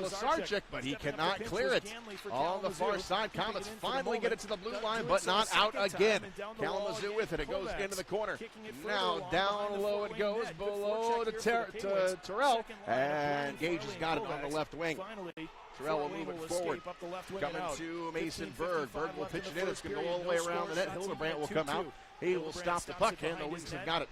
Łyszczarczyk, but he cannot clear it. On the far side, Komets finally get it to the blue line, but not out again. Kalamazoo with it. It goes into the corner. Now down low it goes, below to Terrell, and Gage has got it on the left wing. Terrell will move it forward. Coming to Mason Berg. Berg will pitch it in. It's going to go all the way around the net. Hildebrandt will come out. He will stop the puck, and the Wings have got it.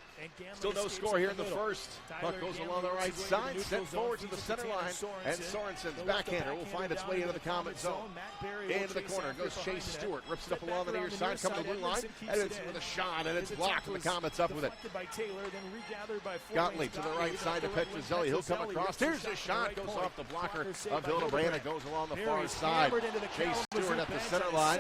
Still no score here in the first. Puck goes along the right side, sent forward to the center line, and Sorensen's backhander will find its way into the Komets zone. Into the corner goes Chase Stewart, rips it up along the near side, coming to the blue line, and it's with a shot, and it's blocked, and the Komets up with it. Gottlieb to the right side to Petruzzelli. He'll come across. Here's a shot, goes off the blocker of Hildebrandt. It goes along the far side. Chase Stewart at the center line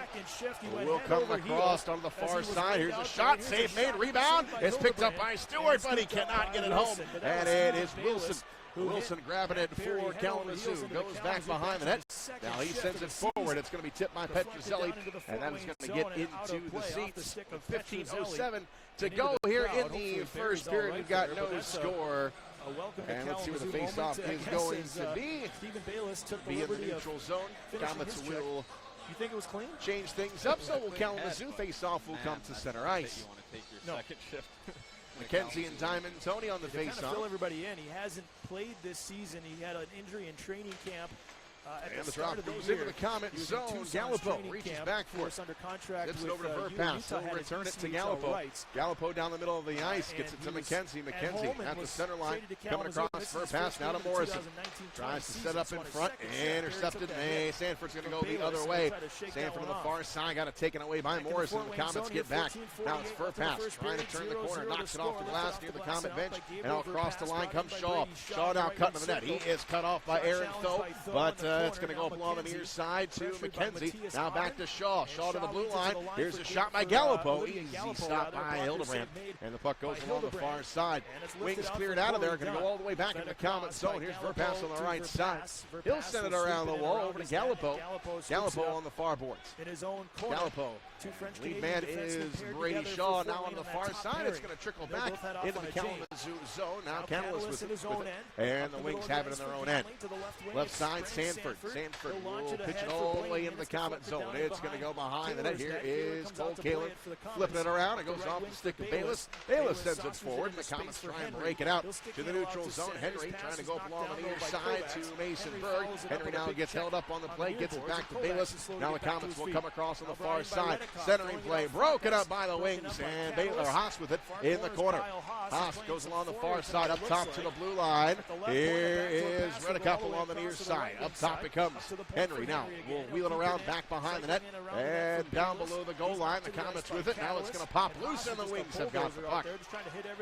will come across on the far side. Here's a shot, save made, rebound. It's picked up by Stewart, but he cannot get it home. And it is Wilson. Wilson grabbing it for Kalamazoo. Goes back behind the net. Now he sends it forward. It's going to be tipped by Petruzzelli, and that is going to get into the seats. 15:07 to go here in the first period. We've got no score. And let's see where the face-off is going to be. Be in the neutral zone. Komets will change things up, so will Kalamazoo. Face-off will come to center ice. You want to take your second shift. McKenzie and Diamond Tony on the face-off. Fill everybody in. He hasn't played this season. He had an injury in training camp. And the drop goes into the Komets zone. Gallipo reaches back for it. Gets it over to Verpaelst. He'll return it to Gallipo. Gallipo down the middle of the ice. Gets it to McKenzie. McKenzie at the center line. Coming across Verpaelst now to Morrison. Tries to set up in front. Intercepted. Sanford's going to go the other way. Sanford on the far side. Got it taken away by Morrison. The Komets get back. Now it's Verpaelst trying to turn the corner. Knocks it off the glass near the Komet bench. And now across the line comes Shaw. Shaw now cutting the net. He is cut off by Aaron Tho. But it's going to go up along the near side to McKenzie. Now back to Shaw. Shaw to the blue line. Here's a shot by Gallipo. Easy stop by Hildebrandt. And the puck goes along the far side. Wings cleared out of there. Going to go all the way back into the Komets zone. Here's Verpaelst on the right side. He'll send it around the wall over to Gallipo. Gallipo on the far boards. Gallipo. Lead man is Brady Shaw. Now on the far side. It's going to trickle back into the Kalamazoo zone. Now Canales with it. And the Wings have it in their own end. Left side, Sanford. Sanford will pitch it all the way into the Komets zone. It's going to go behind the net. Here is Kehler flipping it around. It goes off the stick of Baylis. Baylis sends it forward, and the Komets try and break it out to the neutral zone. Henry trying to go up along the near side to Mason Berg. Henry now gets held up on the play, gets it back to Baylis. Now the Komets will come across on the far side. Centering play broken up by the Wings, and Haas with it in the corner. Haas goes along the far side, up top to the blue line. Here is Reddekopp along the near side. Up top it comes. Henry now will wheel it around back behind the net and down below the goal line. The Komets with it. Now it's going to pop loose, and the Wings have got the puck.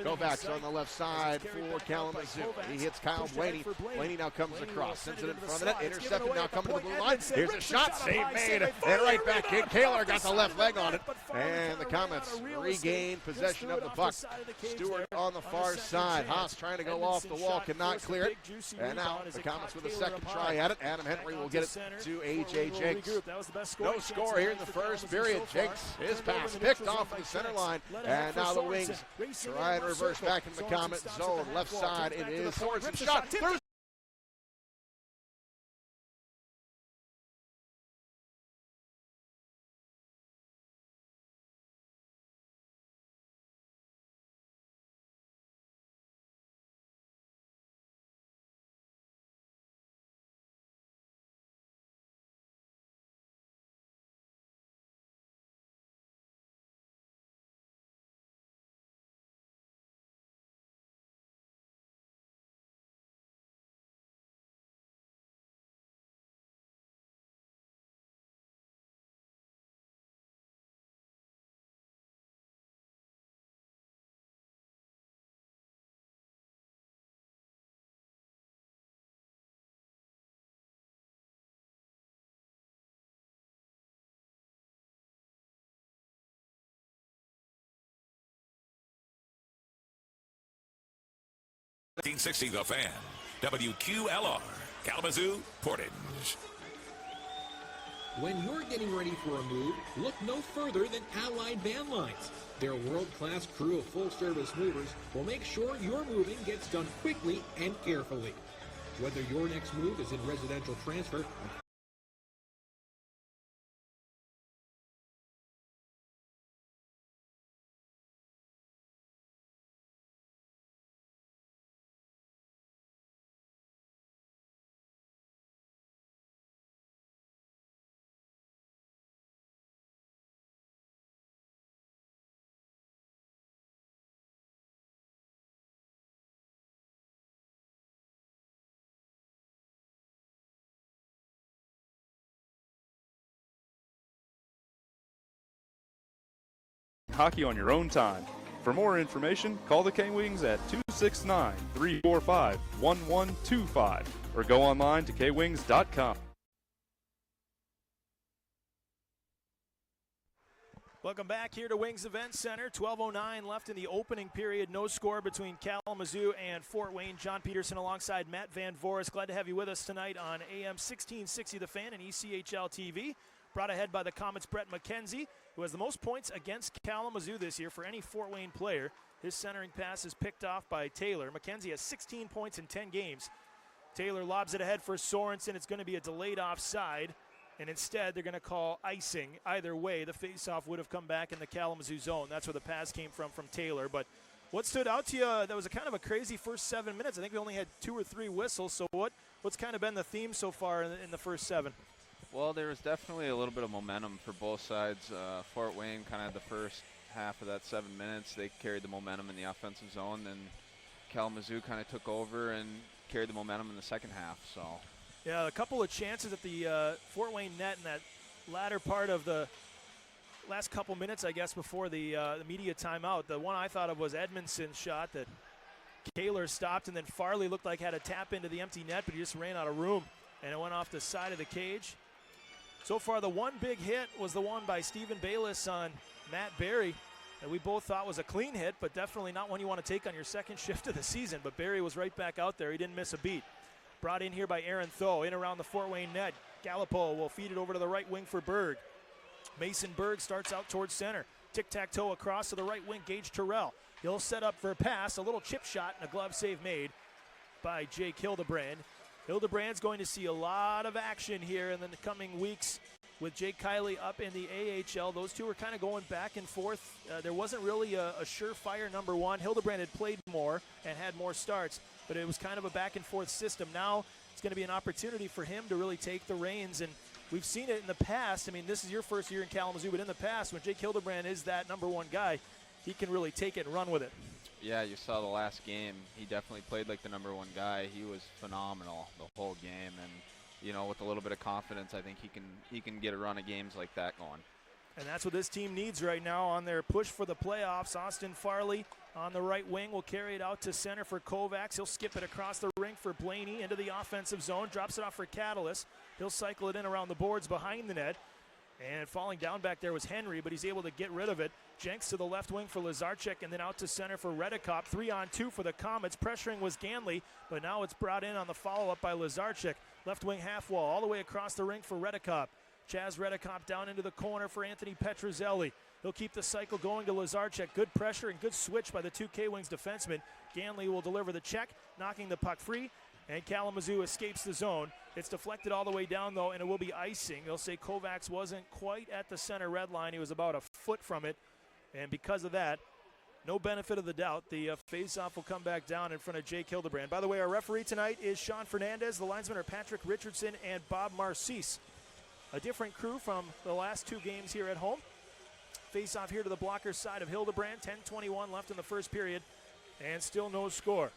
Go back on the left side for Kalamazoo. He hits Kyle Blaney. Blaney now comes across, sends it in front of the net. Intercepted, now coming to the blue line. Here's a shot, save made, and right back in. Kehler got the left leg on it, and the Komets regain possession of the puck. Stewart on the far side. Haas trying to go off the wall, cannot clear it. And now the Komets with a second try at it. Adam Henry will get it to A.J. Jenks. No score here in the first period. Jenks, his pass picked off of the center line. And now the Wings try and reverse back in the Komets zone. Left side, it is Sorensen. Shot through. .1960 The Fan, WQLR, Kalamazoo, Portage. When you're getting ready for a move, look no further than Allied Van Lines. Their world-class crew of full-service movers will make sure your moving gets done quickly and carefully. Whether your next move is in residential transfer, Hockey on your own time. For more information, call the K-Wings at 269-345-1125 or go online to kwings.com. Welcome back here to Wings Event Center. 12:09 left in the opening period. No score between Kalamazoo and Fort Wayne. John Peterson alongside Matt Van Voris. Glad to have you with us tonight on AM 1660 The Fan and ECHL TV. Brought ahead by the Komets' Brett McKenzie, who has the most points against Kalamazoo this year for any Fort Wayne player. His centering pass is picked off by Taylor. McKenzie has 16 points in 10 games. Taylor lobs it ahead for Sorensen. It's going to be a delayed offside, and instead they're going to call icing. Either way, the faceoff would have come back in the Kalamazoo zone. That's where the pass came from Taylor. But what stood out to you, that was a kind of a crazy first 7 minutes. I think we only had 2 or 3 whistles. So what's kind of been the theme so far in the first 7? Well, there was definitely a little bit of momentum for both sides. Fort Wayne kind of had the first half of that 7 minutes. They carried the momentum in the offensive zone, and Kalamazoo kind of took over and carried the momentum in the second half. So, yeah, a couple of chances at the Fort Wayne net in that latter part of the last couple minutes, I guess, before the media timeout. The one I thought of was Edmondson's shot that Kehler stopped, and then Farley looked like had a tap into the empty net, but he just ran out of room, and it went off the side of the cage. So far, the one big hit was the one by Stephen Baylis on Matt Barry that we both thought was a clean hit, but definitely not one you want to take on your second shift of the season. But Barry was right back out there. He didn't miss a beat. Brought in here by Aaron Tho, in around the Fort Wayne net. Gallipo will feed it over to the right wing for Berg. Mason Berg starts out towards center. Tic-tac-toe across to the right wing, Gage Terrell. He'll set up for a pass, a little chip shot, and a glove save made by Jake Hildebrand. Hildebrand's going to see a lot of action here in the coming weeks with Jake Kiley up in the AHL. Those two are kind of going back and forth. There wasn't really a surefire number one. Hildebrand had played more and had more starts, but it was kind of a back and forth system. Now it's going to be an opportunity for him to really take the reins, and we've seen it in the past. I mean, this is your first year in Kalamazoo, but in the past, when Jake Hildebrand is that number one guy, he can really take it and run with it. yeah, you saw the last game. He definitely played like the number one guy. He was phenomenal the whole game, and you know, with a little bit of confidence, I think he can get a run of games like that going. And that's what this team needs right now on their push for the playoffs. Austin Farley on the right wing will carry it out to center for Kovacs. He'll skip it across the rink for Blaney into the offensive zone. Drops it off for Catalyst. He'll cycle it in around the boards behind the net. And falling down back there was Henry, but he's able to get rid of it. Jenks to the left wing for Łyszczarczyk, and then out to center for Reddekopp. 3-on-2 for the Komets. Pressuring was Ganley, but now it's brought in on the follow-up by Łyszczarczyk. Left wing half wall, all the way across the rink for Reddekopp. Chaz Reddekopp down into the corner for Anthony Petruzzelli. He'll keep the cycle going to Łyszczarczyk. Good pressure and good switch by the two K-Wings defensemen. Ganley will deliver the check, knocking the puck free, and Kalamazoo escapes the zone. It's deflected all the way down, though, and it will be icing. They'll say Kovacs wasn't quite at the center red line. He was about a foot from it, and because of that, no benefit of the doubt. The face-off will come back down in front of Jake Hildebrand. By the way, our referee tonight is Sean Fernandez. The linesmen are Patrick Richardson and Bob Marcis. A different crew from the last two games here at home. Face-off here to the blocker side of Hildebrand. 10:21 left in the first period, and still no score.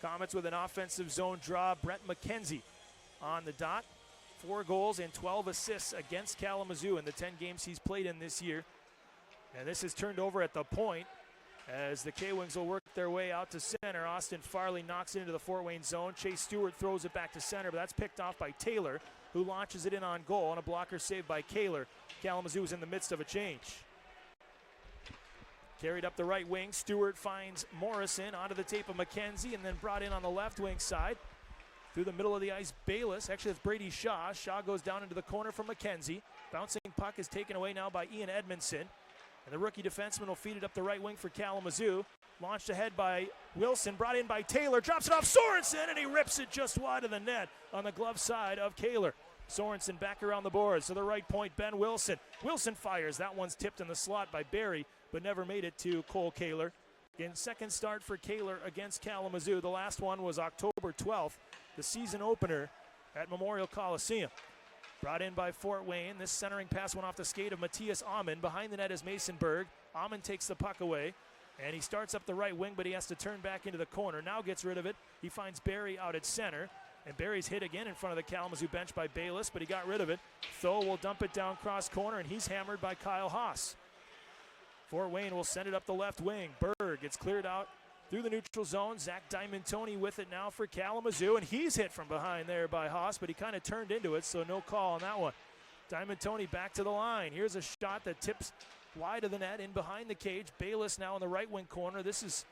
Komets with an offensive zone draw. Brett McKenzie on the dot. 4 goals and 12 assists against Kalamazoo in the 10 games he's played in this year. And this is turned over at the point as the K-Wings will work their way out to center. Austin Farley knocks it into the Fort Wayne zone. Chase Stewart throws it back to center, but that's picked off by Taylor, who launches it in on goal, and a blocker saved by Kehler. Kalamazoo is in the midst of a change. Carried up the right wing. Stewart finds Morrison onto the tape of McKenzie, and then brought in on the left wing side. Through the middle of the ice, Baylis. Actually, it's Brady Shaw. Shaw goes down into the corner for McKenzie. Bouncing puck is taken away now by Ian Edmondson. And the rookie defenseman will feed it up the right wing for Kalamazoo. Launched ahead by Wilson, brought in by Taylor, drops it off Sorensen, and he rips it just wide of the net on the glove side of Kehler. Sorensen back around the boards to the right point, Ben Wilson. Wilson fires, that one's tipped in the slot by Barry, but never made it to Cole Kehler. Again, second start for Kehler against Kalamazoo. The last one was October 12th, the season opener at Memorial Coliseum. Brought in by Fort Wayne. This centering pass went off the skate of Matthias Ammann. Behind the net is Mason Berg. Ammann takes the puck away, and he starts up the right wing, but he has to turn back into the corner. Now gets rid of it. He finds Barry out at center, and Barry's hit again in front of the Kalamazoo bench by Baylis, but he got rid of it. Tho will dump it down cross corner, and he's hammered by Kyle Haas. Fort Wayne will send it up the left wing. Berg gets cleared out through the neutral zone. Zach Diamantoni with it now for Kalamazoo, and he's hit from behind there by Haas, but he kind of turned into it, so no call on that one. Diamantoni back to the line. Here's a shot that tips wide of the net in behind the cage. Baylis now in the right wing corner. This is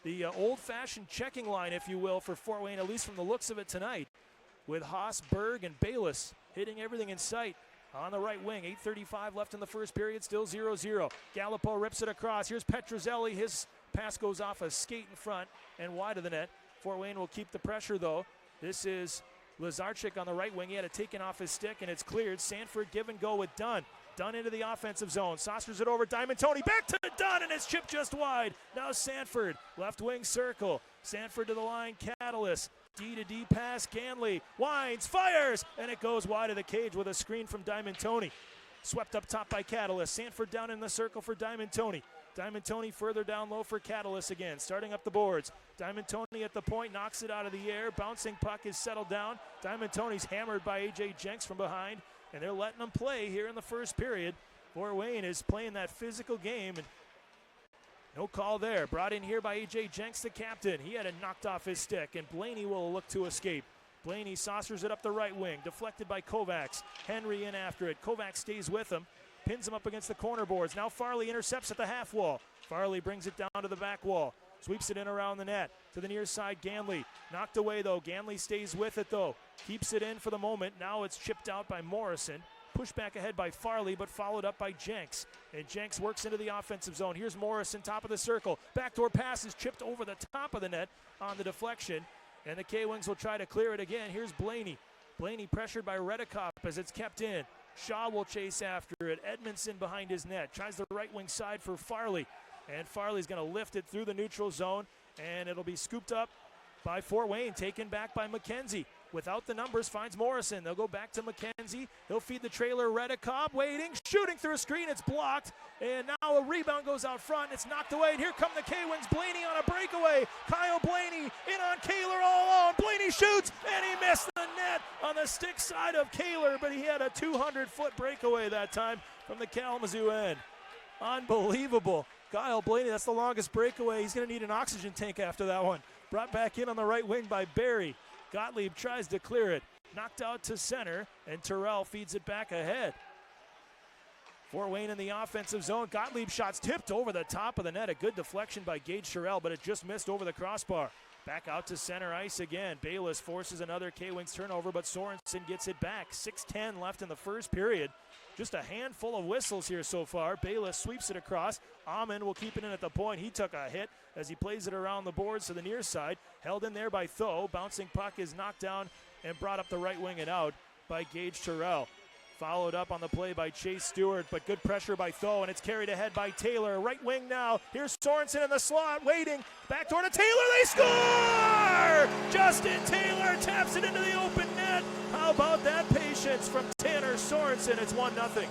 the old-fashioned checking line, if you will, for Fort Wayne, at least from the looks of it tonight, with Haas, Berg, and Baylis hitting everything in sight. On the right wing, 8:35 left in the first period, still 0-0. Gallipo rips it across. Here's Petruzzelli. His pass goes off a skate in front and wide of the net. Fort Wayne will keep the pressure, though. This is Łyszczarczyk on the right wing. He had it taken off his stick, and it's cleared. Sanford give and go with Dunn. Dunn into the offensive zone. Saucers it over. Diamantoni back to Dunn, and it's chipped just wide. Now Sanford, left wing circle. Sanford to the line. Catalyst. D-to-D pass, Ganley winds, fires, and it goes wide of the cage with a screen from Diamantoni. Swept up top by Catalyst. Sanford down in the circle for Diamantoni. Diamantoni further down low for Catalyst again, starting up the boards. Diamantoni at the point, knocks it out of the air. Bouncing puck is settled down. Diamantoni's hammered by A.J. Jenks from behind, and they're letting him play here in the first period. Fort Wayne is playing that physical game, and no call there. Brought in here by A.J. Jenks, the captain. He had it knocked off his stick, and Blaney will look to escape. Blaney saucers it up the right wing, deflected by Kovacs. Henry in after it. Kovacs stays with him, pins him up against the corner boards. Now Farley intercepts at the half wall. Farley brings it down to the back wall. Sweeps it in around the net. To the near side, Ganley. Knocked away, though. Ganley stays with it, though. Keeps it in for the moment. Now it's chipped out by Morrison. Pushed back ahead by Farley, but followed up by Jenks. And Jenks works into the offensive zone. Here's Morrison, top of the circle. Backdoor pass is chipped over the top of the net on the deflection. And the K-Wings will try to clear it again. Here's Blaney. Blaney pressured by Reddekopp as it's kept in. Shaw will chase after it. Edmondson behind his net. Tries the right wing side for Farley. And Farley's going to lift it through the neutral zone. And it'll be scooped up by Fort Wayne. Taken back by McKenzie. Without the numbers, finds Morrison. They'll go back to McKenzie. He'll feed the trailer. Reddekopp waiting, shooting through a screen. It's blocked. And now a rebound goes out front. It's knocked away. And here come the K-Wings. Blaney on a breakaway. Kyle Blaney in on Kehler all alone. Blaney shoots, and he missed the net on the stick side of Kehler, but he had a 200-foot breakaway that time from the Kalamazoo end. Unbelievable. Kyle Blaney, that's the longest breakaway. He's going to need an oxygen tank after that one. Brought back in on the right wing by Barry. Gottlieb tries to clear it. Knocked out to center, and Terrell feeds it back ahead. Fort Wayne in the offensive zone. Gottlieb shots tipped over the top of the net. A good deflection by Gage Terrell, but it just missed over the crossbar. Back out to center ice again. Baylis forces another K-Wings turnover, but Sorensen gets it back. 6:10 left in the first period. Just a handful of whistles here so far. Baylis sweeps it across. Ammann will keep it in at the point. He took a hit as he plays it around the boards to the near side. Held in there by Tho. Bouncing puck is knocked down and brought up the right wing and out by Gage Terrell. Followed up on the play by Chase Stewart, but good pressure by Tho, and it's carried ahead by Taylor. Right wing now. Here's Sorensen in the slot, waiting. Back door to Taylor. They score! Justin Taylor taps it into the open net. How about that patience from Tanner Sorensen? It's 1-0.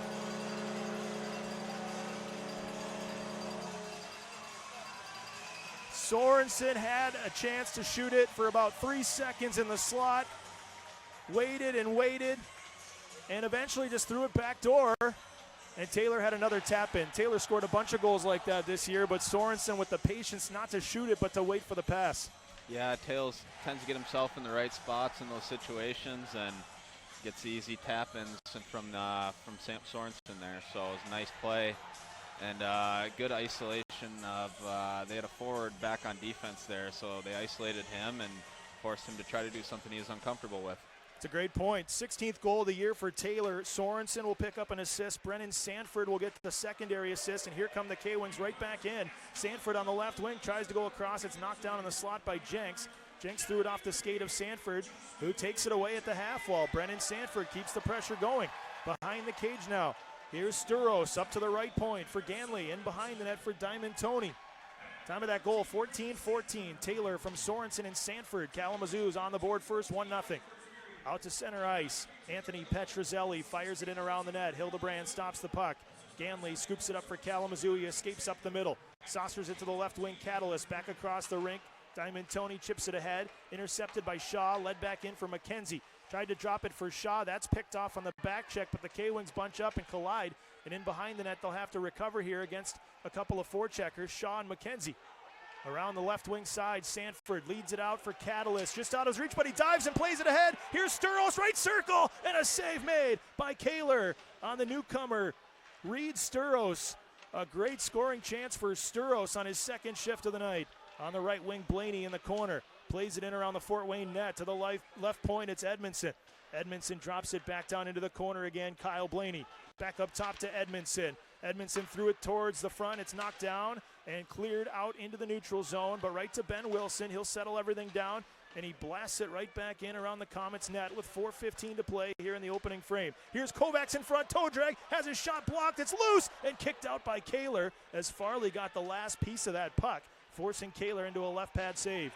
Sorensen had a chance to shoot it for about 3 seconds in the slot. Waited and waited, and eventually just threw it back door, and Taylor had another tap in. Taylor scored a bunch of goals like that this year, but Sorensen with the patience not to shoot it, but to wait for the pass. Yeah, Tails tends to get himself in the right spots in those situations and gets the easy tap-ins from Sam Sorensen there. So it was a nice play and good isolation of they had a forward back on defense there, so they isolated him and forced him to try to do something he was uncomfortable with. It's a great point. 16th goal of the year for Taylor. Sorensen will pick up an assist. Brennan Sanford will get the secondary assist, and here come the K-Wings right back in. Sanford on the left wing tries to go across. It's knocked down in the slot by Jenks. Jenks threw it off the skate of Sanford, who takes it away at the half wall. Brennan Sanford keeps the pressure going. Behind the cage now. Here's Sturos up to the right point for Ganley. In behind the net for Diamond Tony. Time of that goal, 14-14. Taylor from Sorensen and Sanford. Kalamazoo's on the board first, 1-0. Out to center ice. Anthony Petruzzelli fires it in around the net. Hildebrand stops the puck. Ganley scoops it up for Kalamazoo. He escapes up the middle. Saucers it to the left wing. Catalyst back across the rink. Diamond Tony chips it ahead. Intercepted by Shaw. Led back in for McKenzie. Tried to drop it for Shaw. That's picked off on the back check, but the K-Wings bunch up and collide. And in behind the net, they'll have to recover here against a couple of forecheckers, Shaw and McKenzie. Around the left wing side, Sanford leads it out for Catalyst. Just out of his reach, but he dives and plays it ahead. Here's Sturos, right circle, and a save made by Kehler on the newcomer, Reed Sturos. A great scoring chance for Sturos on his second shift of the night. On the right wing, Blaney in the corner. Plays it in around the Fort Wayne net. To the left point, it's Edmondson. Edmondson drops it back down into the corner again. Kyle Blaney back up top to Edmondson. Edmondson threw it towards the front. It's knocked down and cleared out into the neutral zone, but right to Ben Wilson. He'll settle everything down, and he blasts it right back in around the Komets net with 4:15 to play here in the opening frame. Here's Kovacs in front. Toe drag, has his shot blocked. It's loose and kicked out by Kehler as Farley got the last piece of that puck, forcing Kehler into a left pad save.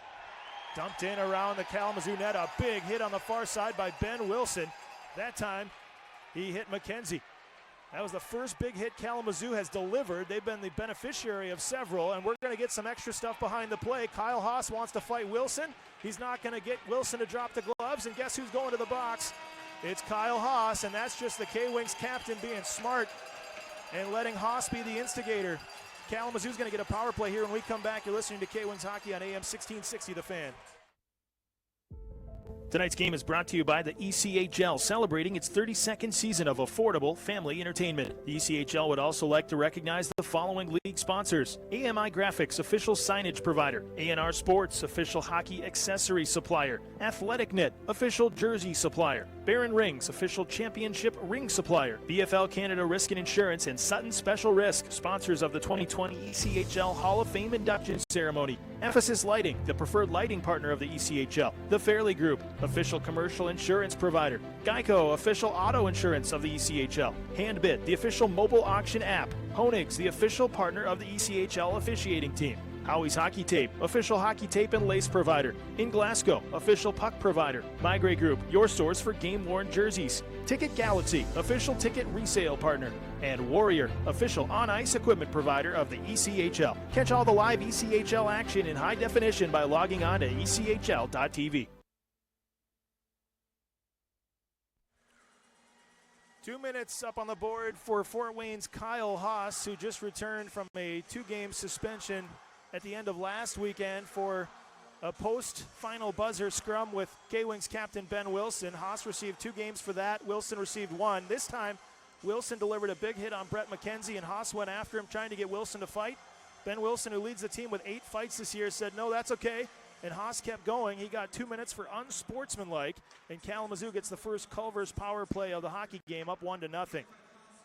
Dumped in around the Kalamazoo net. A big hit on the far side by Ben Wilson. That time, he hit McKenzie. That was the first big hit Kalamazoo has delivered. They've been the beneficiary of several, and we're going to get some extra stuff behind the play. Kyle Haas wants to fight Wilson. He's not going to get Wilson to drop the gloves, and guess who's going to the box? It's Kyle Haas, and that's just the K-Wings captain being smart and letting Haas be the instigator. Kalamazoo's going to get a power play here when we come back. You're listening to K-Wings Hockey on AM 1660, The Fan. Tonight's game is brought to you by the ECHL, celebrating its 32nd season of affordable family entertainment. The ECHL would also like to recognize the following league sponsors: AMI Graphics, official signage provider; A&R Sports, official hockey accessory supplier; AthleticNet, official jersey supplier; Barron Rings, official championship ring supplier; BFL Canada Risk and Insurance, and Sutton Special Risk, sponsors of the 2020 ECHL Hall of Fame induction ceremony. Emphasis Lighting, the preferred lighting partner of the ECHL. The Fairley Group, official commercial insurance provider. Geico, official auto insurance of the ECHL. Handbit, the official mobile auction app. Honig's, the official partner of the ECHL officiating team. Howie's Hockey Tape, official hockey tape and lace provider. In Glasgow, official puck provider. Migrate Group, your source for game-worn jerseys. Ticket Galaxy, official ticket resale partner. And Warrior, official on-ice equipment provider of the ECHL. Catch all the live ECHL action in high definition by logging on to ECHL.tv. 2 minutes up on the board for Fort Wayne's Kyle Haas, who just returned from a 2-game suspension at the end of last weekend for a post-final buzzer scrum with K-Wings captain Ben Wilson. Haas received 2 games for that. Wilson received 1. This time, Wilson delivered a big hit on Brett McKenzie, and Haas went after him, trying to get Wilson to fight. Ben Wilson, who leads the team with 8 fights this year, said, no, that's okay. And Haas kept going. He got 2 minutes for unsportsmanlike, and Kalamazoo gets the first Culver's power play of the hockey game, up 1-0.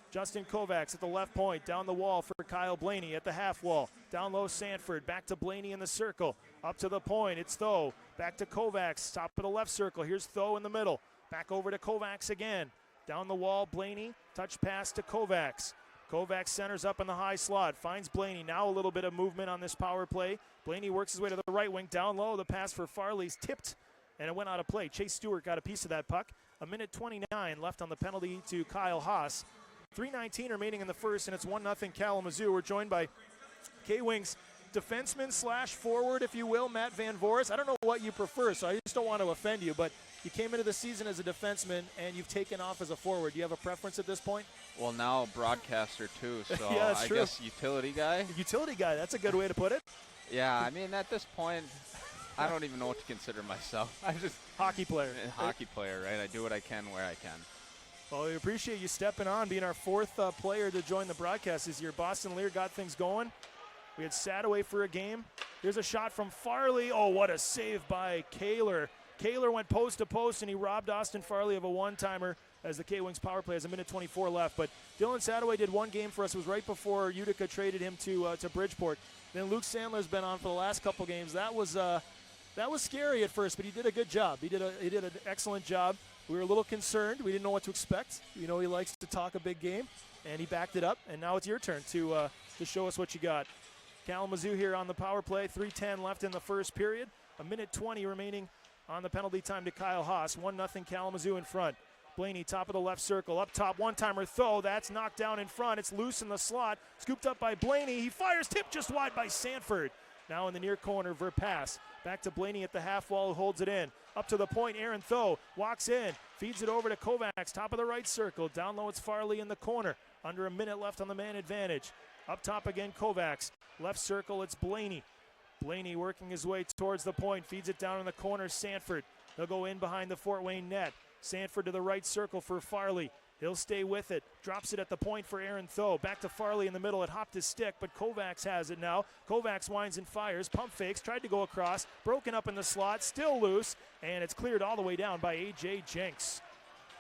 Justin Kovacs at the left point, down the wall for Kyle Blaney at the half wall. Down low, Sanford, back to Blaney in the circle. Up to the point, it's Tho. Back to Kovacs, top of the left circle. Here's Tho in the middle. Back over to Kovacs again. Down the wall, Blaney, touch pass to Kovacs. Kovacs centers up in the high slot, finds Blaney. Now a little bit of movement on this power play. Blaney works his way to the right wing, down low. The pass for Farley's tipped, and it went out of play. Chase Stewart got a piece of that puck. 1:29 left on the penalty to Kyle Haas. 3:19 remaining in the first, and it's 1-0 Kalamazoo. We're joined by K-Wings defenseman slash forward, if you will, Matt Van Voorhis. I don't know what you prefer, so I just don't want to offend you, but you came into the season as a defenseman, and you've taken off as a forward. Do you have a preference at this point? Well, now broadcaster too, so yeah, that's I true. guess utility guy. Utility guy, that's a good way to put it. Yeah, I mean, at this point, I don't even know what to consider myself. I'm just hockey player. Hockey player, right? I do what I can where I can. Well, we appreciate you stepping on, being our 4th player to join the broadcast this year. Boston Lear got things going. We had sat away for a game. Here's a shot from Farley. Oh, what a save by Kehler. Kehler went post to post, and he robbed Austin Farley of a one-timer as the K-Wings power play has a minute 24 left. But Dylan Sadoway did one game for us. It was right before Utica traded him to Bridgeport. Then Luke Sandler's been on for the last couple games. That was scary at first, but he did a good job. He did an excellent job. We were a little concerned. We didn't know what to expect. He likes to talk a big game, and he backed it up. And now it's your turn to show us what you got. Kalamazoo here on the power play. 3:10 left in the first period. A minute 20 remaining on the penalty time to Kyle Haas. 1-0 Kalamazoo in front. Blaney, top of the left circle. Up top, one-timer throw. That's knocked down in front. It's loose in the slot. Scooped up by Blaney. He fires, tipped just wide by Sanford. Now in the near corner, Verpaelst. Back to Blaney at the half wall, who holds it in. Up to the point, Aaron Tho walks in. Feeds it over to Kovacs, top of the right circle. Down low, it's Farley in the corner. Under a minute left on the man advantage. Up top again, Kovacs. Left circle, it's Blaney. Blaney working his way towards the point. Feeds it down in the corner, Sanford. They'll go in behind the Fort Wayne net. Sanford to the right circle for Farley. He'll stay with it. Drops it at the point for Aaron Tho. Back to Farley in the middle. It hopped his stick, but Kovacs has it now. Kovacs winds and fires. Pump fakes. Tried to go across. Broken up in the slot. Still loose. And it's cleared all the way down by A.J. Jenks.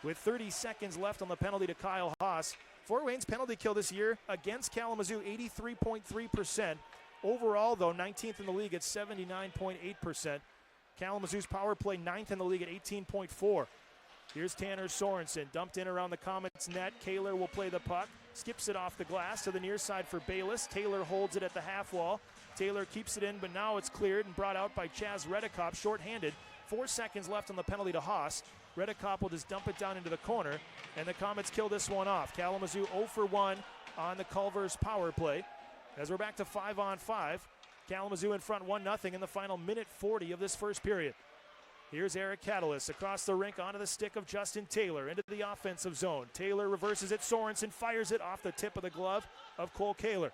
With 30 seconds left on the penalty to Kyle Haas. Fort Wayne's penalty kill this year against Kalamazoo, 83.3%. Overall, though, 19th in the league at 79.8%. Kalamazoo's power play 9th in the league at 18.4%. Here's Tanner Sorensen, dumped in around the Komets net. Kehler will play the puck, skips it off the glass to the near side for Baylis. Taylor holds it at the half wall. Taylor keeps it in, but now it's cleared and brought out by Chaz Reddekopp, shorthanded. 4 seconds left on the penalty to Haas. Reddekopp will just dump it down into the corner, and the Komets kill this one off. Kalamazoo 0 for 1 on the Culver's power play. As we're back to 5-on-5, Kalamazoo in front 1-0 in the final minute 40 of this first period. Here's Eric Catalyst across the rink onto the stick of Justin Taylor into the offensive zone. Taylor reverses it. Sorensen fires it off the tip of the glove of Cole Kehler.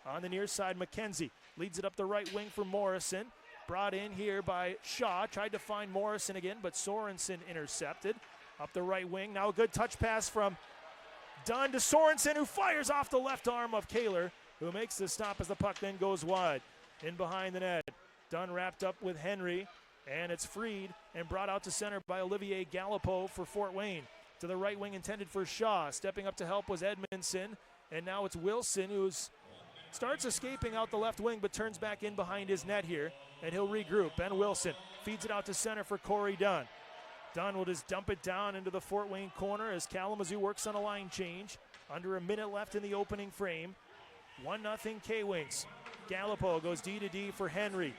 On the near side, McKenzie leads it up the right wing for Morrison. Brought in here by Shaw. Tried to find Morrison again, but Sorensen intercepted. Up the right wing. Now a good touch pass from Dunn to Sorensen, who fires off the left arm of Kehler, who makes the stop as the puck then goes wide. In behind the net. Dunn wrapped up with Henry. And it's freed and brought out to center by Olivier Gallipeau for Fort Wayne. To the right wing intended for Shaw. Stepping up to help was Edmondson. And now it's Wilson, who starts escaping out the left wing but turns back in behind his net here. And he'll regroup. Ben Wilson feeds it out to center for Corey Dunn. Dunn will just dump it down into the Fort Wayne corner as Kalamazoo works on a line change. Under a minute left in the opening frame. 1-0 K-Wings. Gallipeau goes D to D for Henry.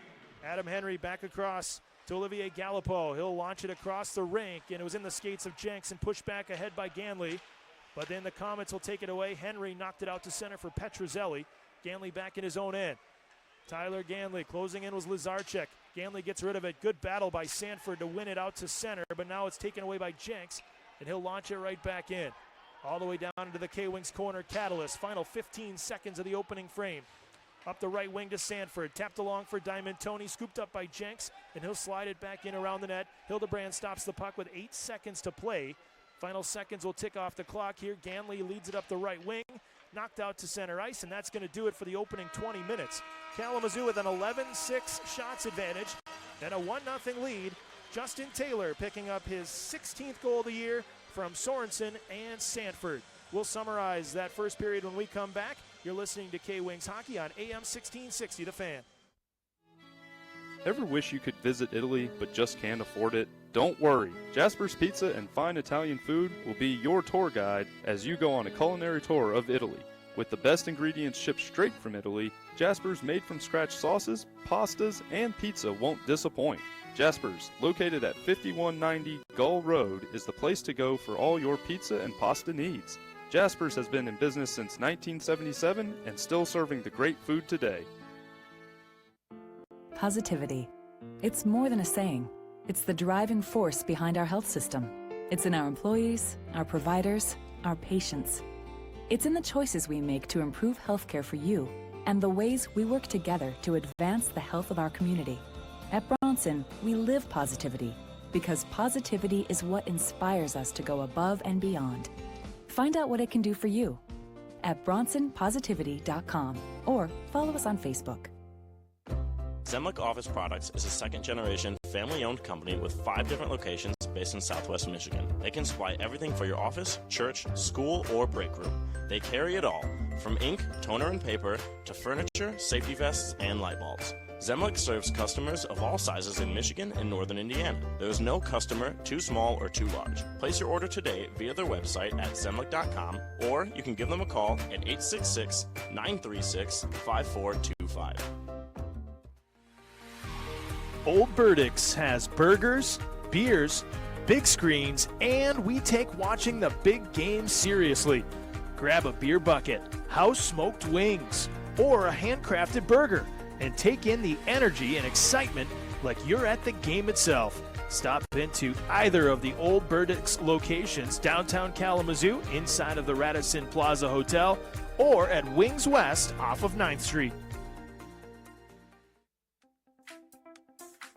Adam Henry back across to Olivier Gallipeau. He'll launch it across the rink, and it was in the skates of Jenks and pushed back ahead by Ganley. But then the Komets will take it away. Henry knocked it out to center for Petruzzelli. Ganley back in his own end. Tyler Ganley closing in was Łyszczarczyk. Ganley gets rid of it. Good battle by Sanford to win it out to center, but now it's taken away by Jenks, and he'll launch it right back in. All the way down into the K-Wings corner. Catalyst. Final 15 seconds of the opening frame. Up the right wing to Sanford. Tapped along for Diamond Tony. Scooped up by Jenks, and he'll slide it back in around the net. Hildebrand stops the puck with 8 seconds to play. Final seconds will tick off the clock here. Ganley leads it up the right wing. Knocked out to center ice, and that's going to do it for the opening 20 minutes. Kalamazoo with an 11-6 shots advantage and a 1-0 lead. Justin Taylor picking up his 16th goal of the year from Sorensen and Sanford. We'll summarize that first period when we come back. You're listening to K-Wings Hockey on AM 1660, The Fan. Ever wish you could visit Italy but just can't afford it? Don't worry. Jasper's Pizza and Fine Italian Food will be your tour guide as you go on a culinary tour of Italy. With the best ingredients shipped straight from Italy, Jasper's made-from-scratch sauces, pastas, and pizza won't disappoint. Jasper's, located at 5190 Gull Road, is the place to go for all your pizza and pasta needs. Jasper's has been in business since 1977 and still serving the great food today. Positivity. It's more than a saying. It's the driving force behind our health system. It's in our employees, our providers, our patients. It's in the choices we make to improve healthcare for you and the ways we work together to advance the health of our community. At Bronson, we live positivity because positivity is what inspires us to go above and beyond. Find out what it can do for you at bronsonpositivity.com or follow us on Facebook. Zemlick Office Products is a second-generation family-owned company with 5 different locations based in Southwest Michigan. They can supply everything for your office, church, school, or break room. They carry it all, from ink, toner, and paper, to furniture, safety vests, and light bulbs. Zemlick serves customers of all sizes in Michigan and northern Indiana. There is no customer too small or too large. Place your order today via their website at zemlick.com, or you can give them a call at 866-936-5425. Old Burdick's has burgers, beers, big screens, and we take watching the big game seriously. Grab a beer bucket, house-smoked wings, or a handcrafted burger, and take in the energy and excitement like you're at the game itself. Stop into either of the Old Burdick's locations downtown Kalamazoo inside of the Radisson Plaza Hotel, or at Wings West off of 9th Street.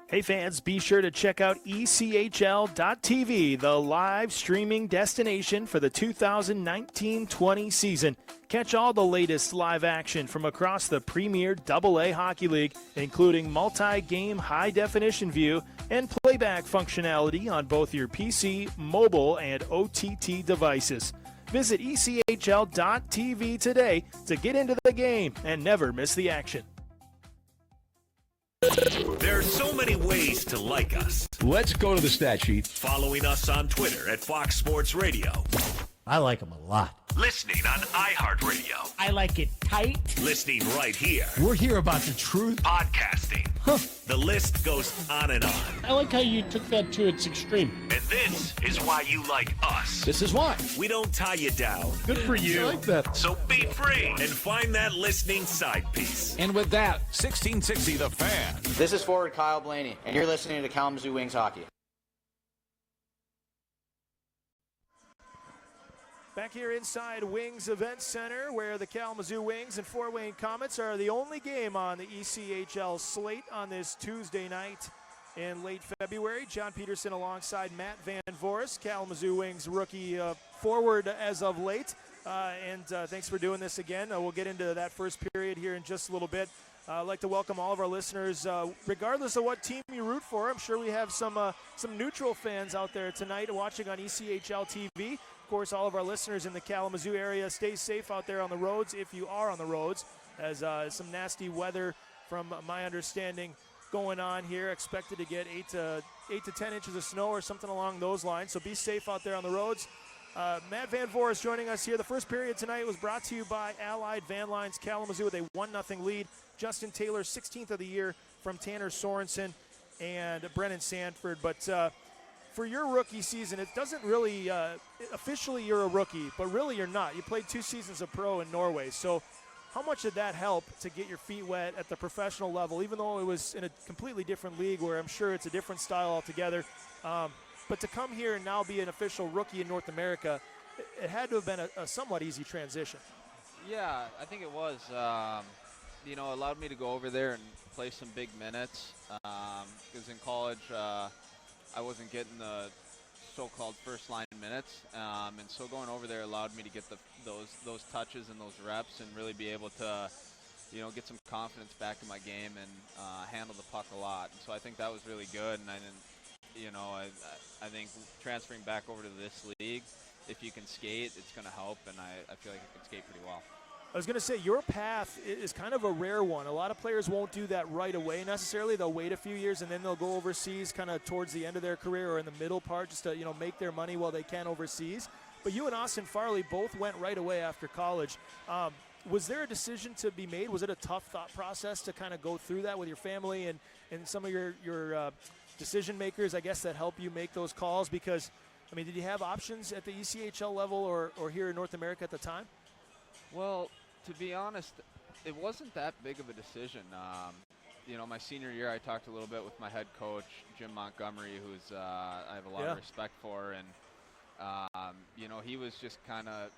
Hey fans, be sure to check out ECHL.TV, the live streaming destination for the 2019-20 season. Catch all the latest live action from across the premier AA Hockey League, including multi-game high-definition view and playback functionality on both your PC, mobile, and OTT devices. Visit ECHL.TV today to get into the game and never miss the action. There are so many ways to like us. Let's go to the stat sheet. Following us on Twitter at Fox Sports Radio. I like them a lot. Listening on iHeartRadio. I like it tight. Listening right here. We're here about the truth. Podcasting. Huh. The list goes on and on. I like how you took that to its extreme. And this is why you like us. This is why. We don't tie you down. Good for you. I like that. So be free and find that listening side piece. And with that, 1660 The Fan. This is forward Kyle Blaney, and you're listening to Kalamazoo Wings Hockey. Back here inside Wings Event Center, where the Kalamazoo Wings and Fort Wayne Komets are the only game on the ECHL slate on this Tuesday night in late February. John Peterson alongside Matt Van Voorst, Kalamazoo Wings rookie forward as of late. Thanks for doing this again. We'll get into that first period here in just a little bit. I'd like to welcome all of our listeners, regardless of what team you root for. I'm sure we have some neutral fans out there tonight watching on ECHL TV. Of course, all of our listeners in the Kalamazoo area, stay safe out there on the roads if you are on the roads, as some nasty weather, from my understanding, going on here. Expected to get 8 to 10 inches of snow or something along those lines, so be safe out there on the roads. Matt Van Voorst joining us here. The first period tonight was brought to you by Allied Van Lines Kalamazoo with a 1-0 lead. Justin Taylor, 16th of the year from Tanner Sorensen and Brennan Sanford. But for your rookie season, it doesn't really, officially you're a rookie, but really you're not. You played 2 seasons of pro in Norway. So how much did that help to get your feet wet at the professional level, even though it was in a completely different league where I'm sure it's a different style altogether? But to come here and now be an official rookie in North America, it had to have been a somewhat easy transition. Yeah, I think it was. It allowed me to go over there and play some big minutes. Because in college, I wasn't getting the so-called first-line minutes, and so going over there allowed me to get those touches and those reps and really be able to, get some confidence back in my game and handle the puck a lot. And so I think that was really good. And I think transferring back over to this league, if you can skate, it's going to help, and I feel like I can skate pretty well. I was going to say, your path is kind of a rare one. A lot of players won't do that right away necessarily. They'll wait a few years, and then they'll go overseas kind of towards the end of their career or in the middle part just to, make their money while they can overseas. But you and Austin Farley both went right away after college. Was there a decision to be made? Was it a tough thought process to kind of go through that with your family and some of your decision makers, I guess, that help you make those calls? Because, did you have options at the ECHL level or here in North America at the time? Well, to be honest, it wasn't that big of a decision. My senior year, I talked a little bit with my head coach, Jim Montgomery, who's I have a lot of respect for, and he was just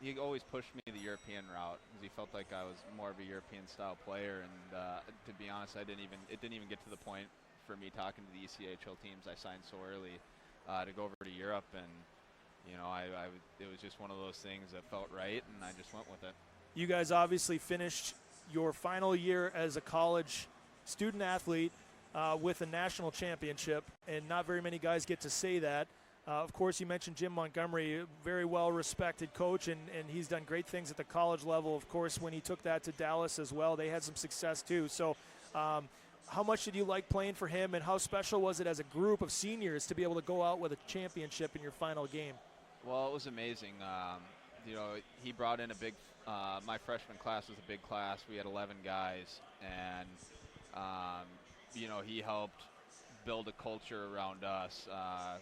he always pushed me the European route because he felt like I was more of a European-style player. And to be honest, it didn't even get to the point for me talking to the ECHL teams I signed so early to go over to Europe, and it was just one of those things that felt right, and I just went with it. You guys obviously finished your final year as a college student athlete. with a national championship, and not very many guys get to say that. Of course, you mentioned Jim Montgomery, very well-respected coach, and he's done great things at the college level. Of course, when he took that to Dallas as well, they had some success too. So how much did you like playing for him, and how special was it as a group of seniors to be able to go out with a championship in your final game? Well, it was amazing. He brought in a big my freshman class was a big class. We had 11 guys, and he helped build a culture around us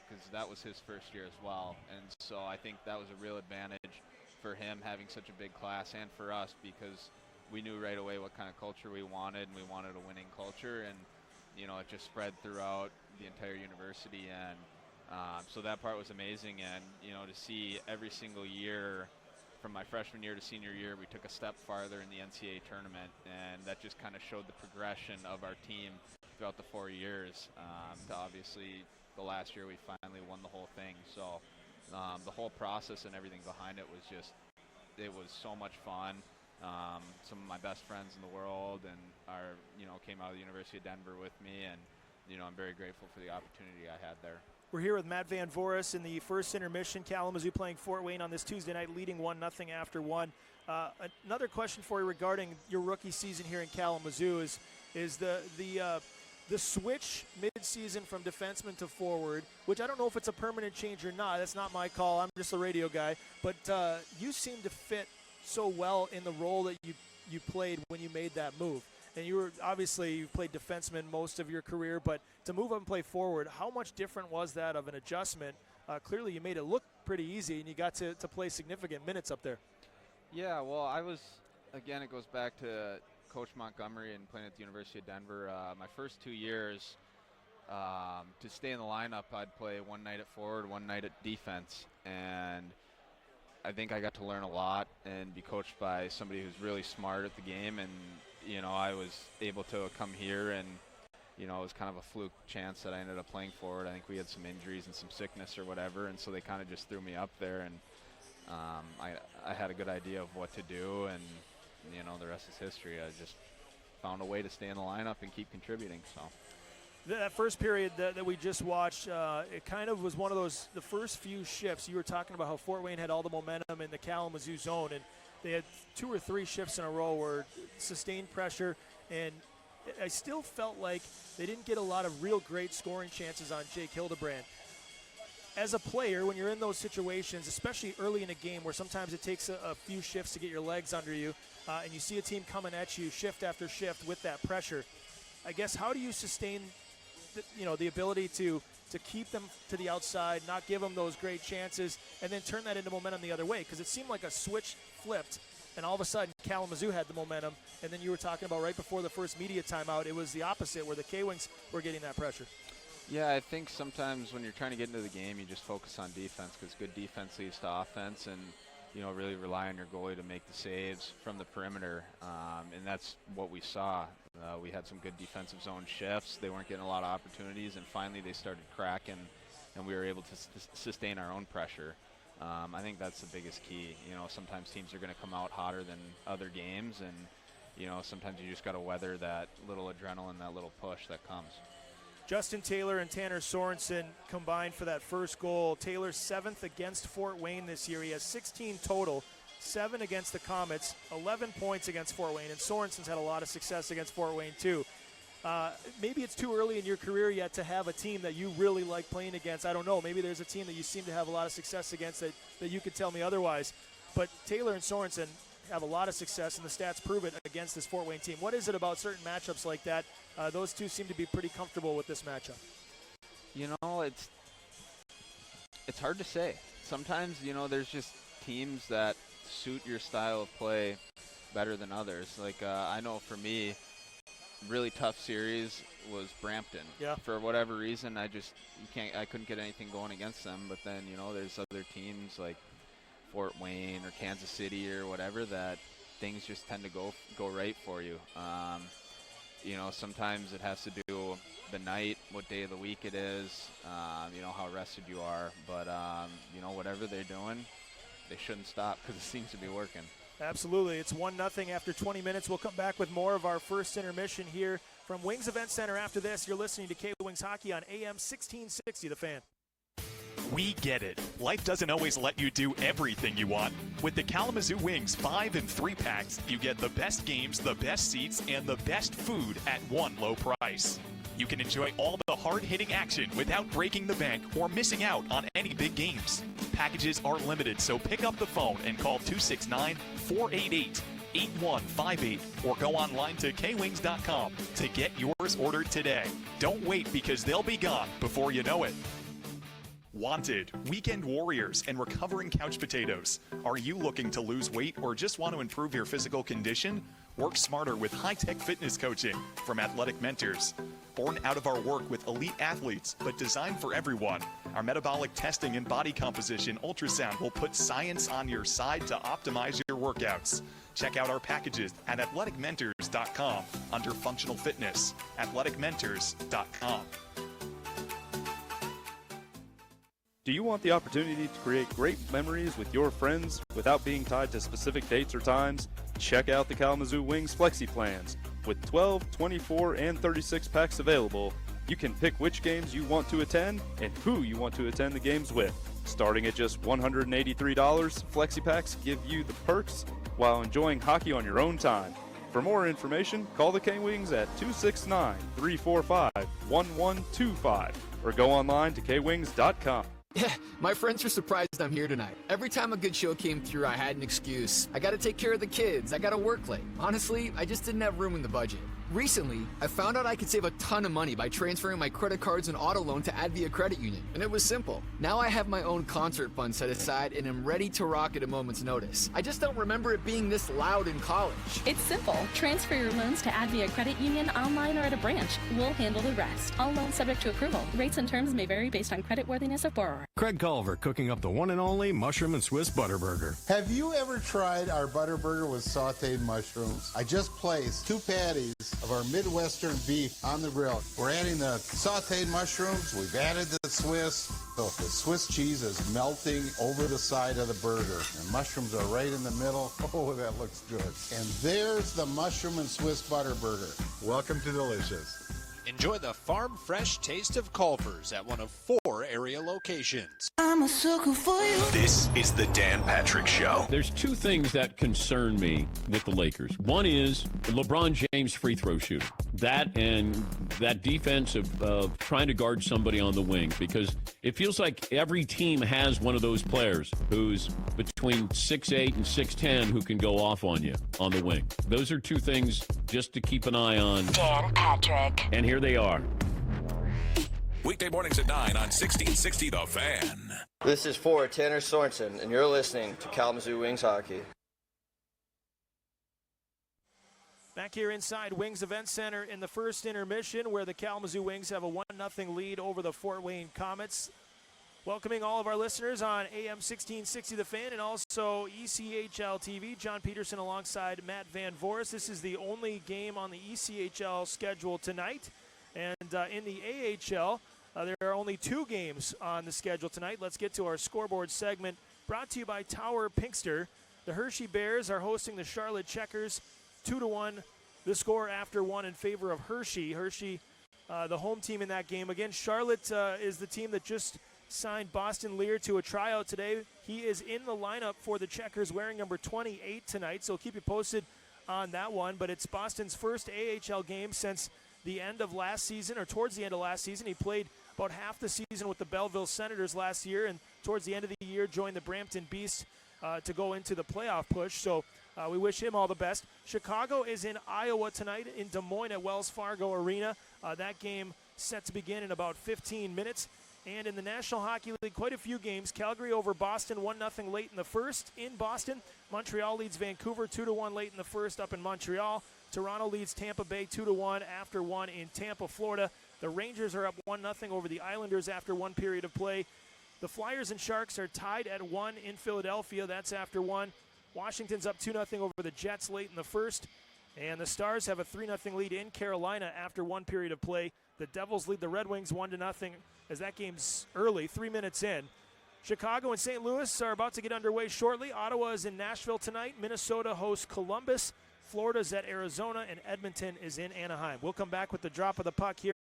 because that was his first year as well. And so I think that was a real advantage for him having such a big class, and for us, because we knew right away what kind of culture we wanted, and we wanted a winning culture. And it just spread throughout the entire university, and so that part was amazing. And to see every single year from my freshman year to senior year, we took a step farther in the NCAA tournament, and that just kind of showed the progression of our team throughout the 4 years. To obviously the last year we finally won the whole thing. So the whole process and everything behind it was it was so much fun. Some of my best friends in the world and came out of the University of Denver with me, and I'm very grateful for the opportunity I had there. We're here with Matt Van Voris in the first intermission. Kalamazoo playing Fort Wayne on this Tuesday night, leading 1-0 after one. Another question for you regarding your rookie season here in Kalamazoo is the switch mid-season from defenseman to forward, which I don't know if it's a permanent change or not. That's not my call. I'm just a radio guy. But you seem to fit so well in the role that you played when you made that move. And you've played defenseman most of your career, but to move up and play forward, how much different was that of an adjustment? Clearly you made it look pretty easy, and you got to play significant minutes up there. Yeah, well, it goes back to Coach Montgomery and playing at the University of Denver. My first 2 years, to stay in the lineup, I'd play one night at forward, one night at defense. And I think I got to learn a lot and be coached by somebody who's really smart at the game. And, I was able to come here, and, it was kind of a fluke chance that I ended up playing forward. I think we had some injuries and some sickness or whatever, and so they kind of just threw me up there. And I had a good idea of what to do, and, the rest is history. I just found a way to stay in the lineup and keep contributing. So that first period that we just watched, it kind of was one of those, the first few shifts. You were talking about how Fort Wayne had all the momentum in the Kalamazoo zone, and they had 2 or 3 shifts in a row where sustained pressure, and I still felt like they didn't get a lot of real great scoring chances on Jake Hildebrand. As a player, when you're in those situations, especially early in a game where sometimes it takes a few shifts to get your legs under you, and you see a team coming at you shift after shift with that pressure, I guess how do you sustain the ability to keep them to the outside, not give them those great chances, and then turn that into momentum the other way? Because it seemed like a switch flipped, and all of a sudden Kalamazoo had the momentum, and then you were talking about right before the first media timeout, it was the opposite where the K-Wings were getting that pressure. Yeah, I think sometimes when you're trying to get into the game, you just focus on defense, because good defense leads to offense, and really rely on your goalie to make the saves from the perimeter, and that's what we saw. We had some good defensive zone shifts. They weren't getting a lot of opportunities, and finally they started cracking, and we were able to sustain our own pressure. I think that's the biggest key. Sometimes teams are going to come out hotter than other games, and sometimes you just got to weather that little adrenaline, that little push that comes. Justin Taylor and Tanner Sorensen combined for that first goal. Taylor's 7th against Fort Wayne this year. He has 16 total, 7 against the Komets, 11 points against Fort Wayne, and Sorensen's had a lot of success against Fort Wayne too. Maybe it's too early in your career yet to have a team that you really like playing against. I don't know. Maybe there's a team that you seem to have a lot of success against that you could tell me otherwise. But Taylor and Sorensen have a lot of success, and the stats prove it against this Fort Wayne team. What is it about certain matchups like that? Those two seem to be pretty comfortable with this matchup. It's hard to say. Sometimes, there's just teams that suit your style of play better than others. Like, I know for me, really tough series was Brampton. Yeah. For whatever reason, I couldn't get anything going against them. But then, there's other teams like Fort Wayne or Kansas City or whatever that things just tend to go right for you. Sometimes it has to do the night, what day of the week it is, how rested you are. But, whatever they're doing, they shouldn't stop because it seems to be working. Absolutely. It's 1-0 after 20 minutes. We'll come back with more of our first intermission here from Wings Event Center after this. You're listening to K-Wings Hockey on AM 1660, The Fan. We get it. Life doesn't always let you do everything you want. With the Kalamazoo Wings 5 and 3 packs, you get the best games, the best seats, and the best food at one low price. You can enjoy all the hard-hitting action without breaking the bank or missing out on any big games. Packages are limited, so pick up the phone and call 269-488-8158 or go online to kwings.com to get yours ordered today. Don't wait because they'll be gone before you know it. Wanted, weekend warriors, and recovering couch potatoes. Are you looking to lose weight or just want to improve your physical condition? Work smarter with high-tech fitness coaching from Athletic Mentors. Born out of our work with elite athletes, but designed for everyone. Our metabolic testing and body composition ultrasound will put science on your side to optimize your workouts. Check out our packages at athleticmentors.com under functional fitness. athleticmentors.com. Do you want the opportunity to create great memories with your friends without being tied to specific dates or times? Check out the Kalamazoo Wings Flexi Plans. With 12, 24, and 36 packs available, you can pick which games you want to attend and who you want to attend the games with. Starting at just $183, Flexi Packs give you the perks while enjoying hockey on your own time. For more information, call the K-Wings at 269-345-1125 or go online to kwings.com. Yeah, my friends are surprised I'm here tonight. Every time a good show came through, I had an excuse. I gotta take care of the kids. I gotta work late. Honestly, I just didn't have room in the budget. Recently, I found out I could save a ton of money by transferring my credit cards and auto loan to Advia Credit Union. And it was simple. Now I have my own concert fund set aside and am ready to rock at a moment's notice. I just don't remember it being this loud in college. It's simple. Transfer your loans to Advia Credit Union online or at a branch. We'll handle the rest. All loans subject to approval. Rates and terms may vary based on creditworthiness of borrower. Craig Culver cooking up the one and only mushroom and Swiss butter burger. Have you ever tried our butter burger with sauteed mushrooms? I just placed 2 patties of our Midwestern beef on the grill. We're adding the sauteed mushrooms. We've added the Swiss. So the Swiss cheese is melting over the side of the burger. And mushrooms are right in the middle. Oh, that looks good. And there's the mushroom and Swiss butter burger. Welcome to Delicious. Enjoy the farm fresh taste of Culver's at one of 4 area locations. I'm a sucker for you. This is the Dan Patrick Show. There's 2 things that concern me with the Lakers. One is LeBron James free throw shooting. That and that defense of trying to guard somebody on the wing, because it feels like every team has one of those players who's between 6'8" and 6'10" who can go off on you on the wing. Those are 2 things just to keep an eye on. Dan Patrick. And here they are. Weekday mornings at 9 on 1660 The Fan. This is for Tanner Sorensen, and you're listening to Kalamazoo Wings Hockey. Back here inside Wings Event Center in the first intermission, where the Kalamazoo Wings have a 1-0 lead over the Fort Wayne Komets. Welcoming all of our listeners on AM 1660 The Fan and also ECHL TV. John Peterson alongside Matt Van Voris. This is the only game on the ECHL schedule tonight. And in the AHL, there are only 2 games on the schedule tonight. Let's get to our scoreboard segment brought to you by Tower Pinkster. The Hershey Bears are hosting the Charlotte Checkers. 2-1, the score after 1 in favor of Hershey. Hershey, the home team in that game. Again, Charlotte is the team that just signed Boston Lear to a tryout today. He is in the lineup for the Checkers wearing number 28 tonight, so keep you posted on that one. But it's Boston's first AHL game since the end of last season, or towards the end of last season. He played about half the season with the Belleville Senators last year, and towards the end of the year joined the Brampton Beasts to go into the playoff push. So we wish him all the best. Chicago is in Iowa tonight in Des Moines at Wells Fargo Arena. That game set to begin in about 15 minutes. And in the National Hockey League, quite a few games. Calgary over Boston, 1-0 late in the first in Boston. Montreal leads Vancouver 2-1 late in the first up in Montreal. Toronto leads Tampa Bay 2-1 after 1 in Tampa, Florida. The Rangers are up 1-0 over the Islanders after 1 period of play. The Flyers and Sharks are tied at 1 in Philadelphia. That's after 1. Washington's up 2-0 over the Jets late in the first. And the Stars have a 3-0 lead in Carolina after 1 period of play. The Devils lead the Red Wings 1-0 as that game's early, 3 minutes in. Chicago and St. Louis are about to get underway shortly. Ottawa is in Nashville tonight. Minnesota hosts Columbus. Florida's at Arizona, and Edmonton is in Anaheim. We'll come back with the drop of the puck here.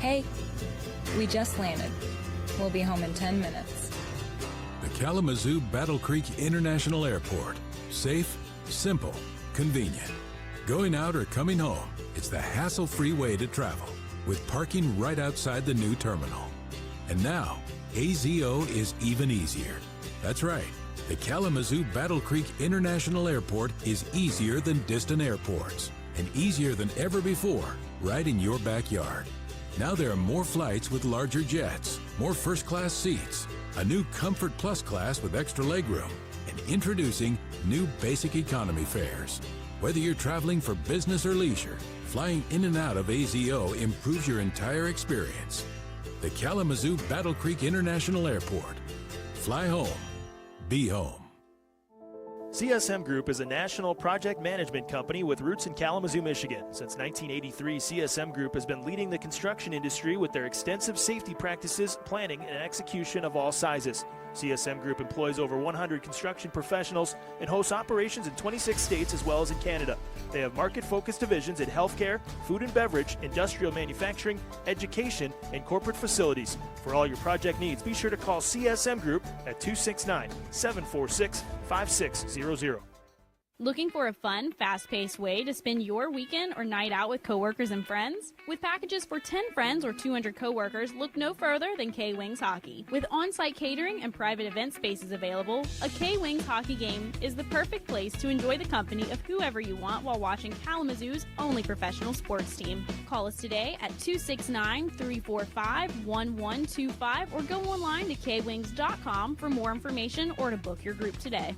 Hey, we just landed. We'll be home in 10 minutes. The Kalamazoo Battle Creek International Airport. Safe, simple, convenient. Going out or coming home, it's the hassle-free way to travel, with parking right outside the new terminal. And now, AZO is even easier. That's right. The Kalamazoo Battle Creek International Airport is easier than distant airports, and easier than ever before, right in your backyard. Now there are more flights with larger jets, more first-class seats, a new Comfort Plus class with extra legroom, and introducing new basic economy fares. Whether you're traveling for business or leisure, flying in and out of AZO improves your entire experience. The Kalamazoo Battle Creek International Airport. Fly home. Be home. CSM Group is a national project management company with roots in Kalamazoo, Michigan. Since 1983, CSM Group has been leading the construction industry with their extensive safety practices, planning, and execution of all sizes. CSM Group employs over 100 construction professionals and hosts operations in 26 states as well as in Canada. They have market-focused divisions in healthcare, food and beverage, industrial manufacturing, education, and corporate facilities. For all your project needs, be sure to call CSM Group at 269-746-5600. Looking for a fun, fast-paced way to spend your weekend or night out with coworkers and friends? With packages for 10 friends or 200 coworkers, look no further than K-Wings Hockey. With on-site catering and private event spaces available, a K-Wings hockey game is the perfect place to enjoy the company of whoever you want while watching Kalamazoo's only professional sports team. Call us today at 269-345-1125 or go online to kwings.com for more information or to book your group today.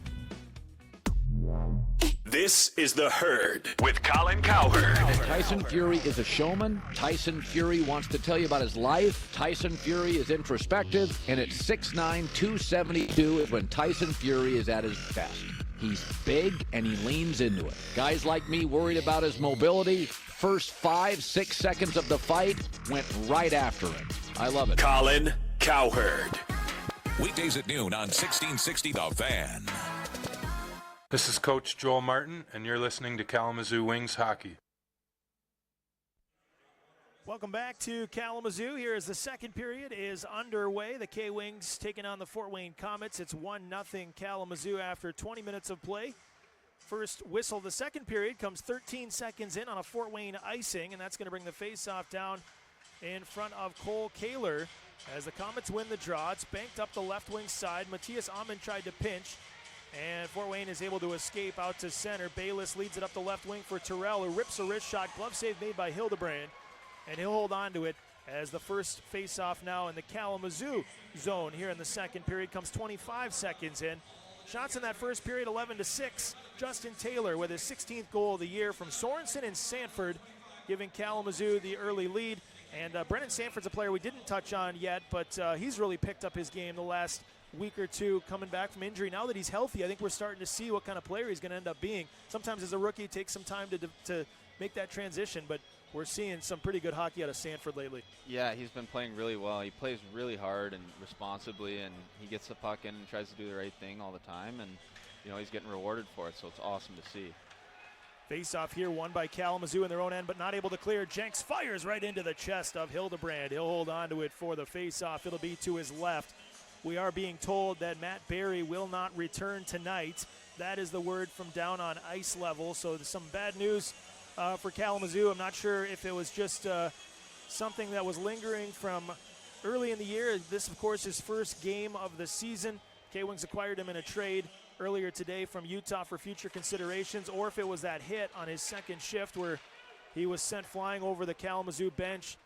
This is The Herd with Colin Cowherd. Tyson Fury is a showman. Tyson Fury wants to tell you about his life. Tyson Fury is introspective. And at 6'9", 272 is when Tyson Fury is at his best. He's big and he leans into it. Guys like me worried about his mobility. First 5-6 seconds of the fight went right after it. I love it. Colin Cowherd. Weekdays at noon on 1660 The Fan. This is Coach Joel Martin, and you're listening to Kalamazoo Wings Hockey. Welcome back to Kalamazoo. Here as the second period is underway. The K-Wings taking on the Fort Wayne Komets. It's 1-0 Kalamazoo after 20 minutes of play. First whistle of the second period comes 13 seconds in on a Fort Wayne icing, and that's going to bring the faceoff down in front of Cole Kehler. As the Komets win the draw, it's banked up the left wing side. Matthias Ammann tried to pinch, and Fort Wayne is able to escape out to center. Baylis leads it up the left wing for Terrell, who rips a wrist shot. Glove save made by Hildebrand, and he'll hold on to it as the first face-off now in the Kalamazoo zone here in the second period comes 25 seconds in. Shots in that first period, 11-6. Justin Taylor with his 16th goal of the year from Sorensen and Sanford, giving Kalamazoo the early lead. And Brennan Sanford's a player we didn't touch on yet, but he's really picked up his game the last week or two coming back from injury. Now that he's healthy, I think we're starting to see what kind of player he's going to end up being. Sometimes as a rookie, it takes some time to make that transition, but we're seeing some pretty good hockey out of Sanford lately. Yeah, he's been playing really well. He plays really hard and responsibly, and he gets the puck in and tries to do the right thing all the time, and he's getting rewarded for it, so it's awesome to see. Face-off here, won by Kalamazoo in their own end, but not able to clear. Jenks fires right into the chest of Hildebrand. He'll hold on to it for the face-off. It'll be to his left. We are being told that Matt Barry will not return tonight. That is the word from down on ice level. So there's some bad news for Kalamazoo. I'm not sure if it was just something that was lingering from early in the year. This, of course, is first game of the season. K-Wings acquired him in a trade earlier today from Utah for future considerations, or if it was that hit on his second shift where he was sent flying over the Kalamazoo bench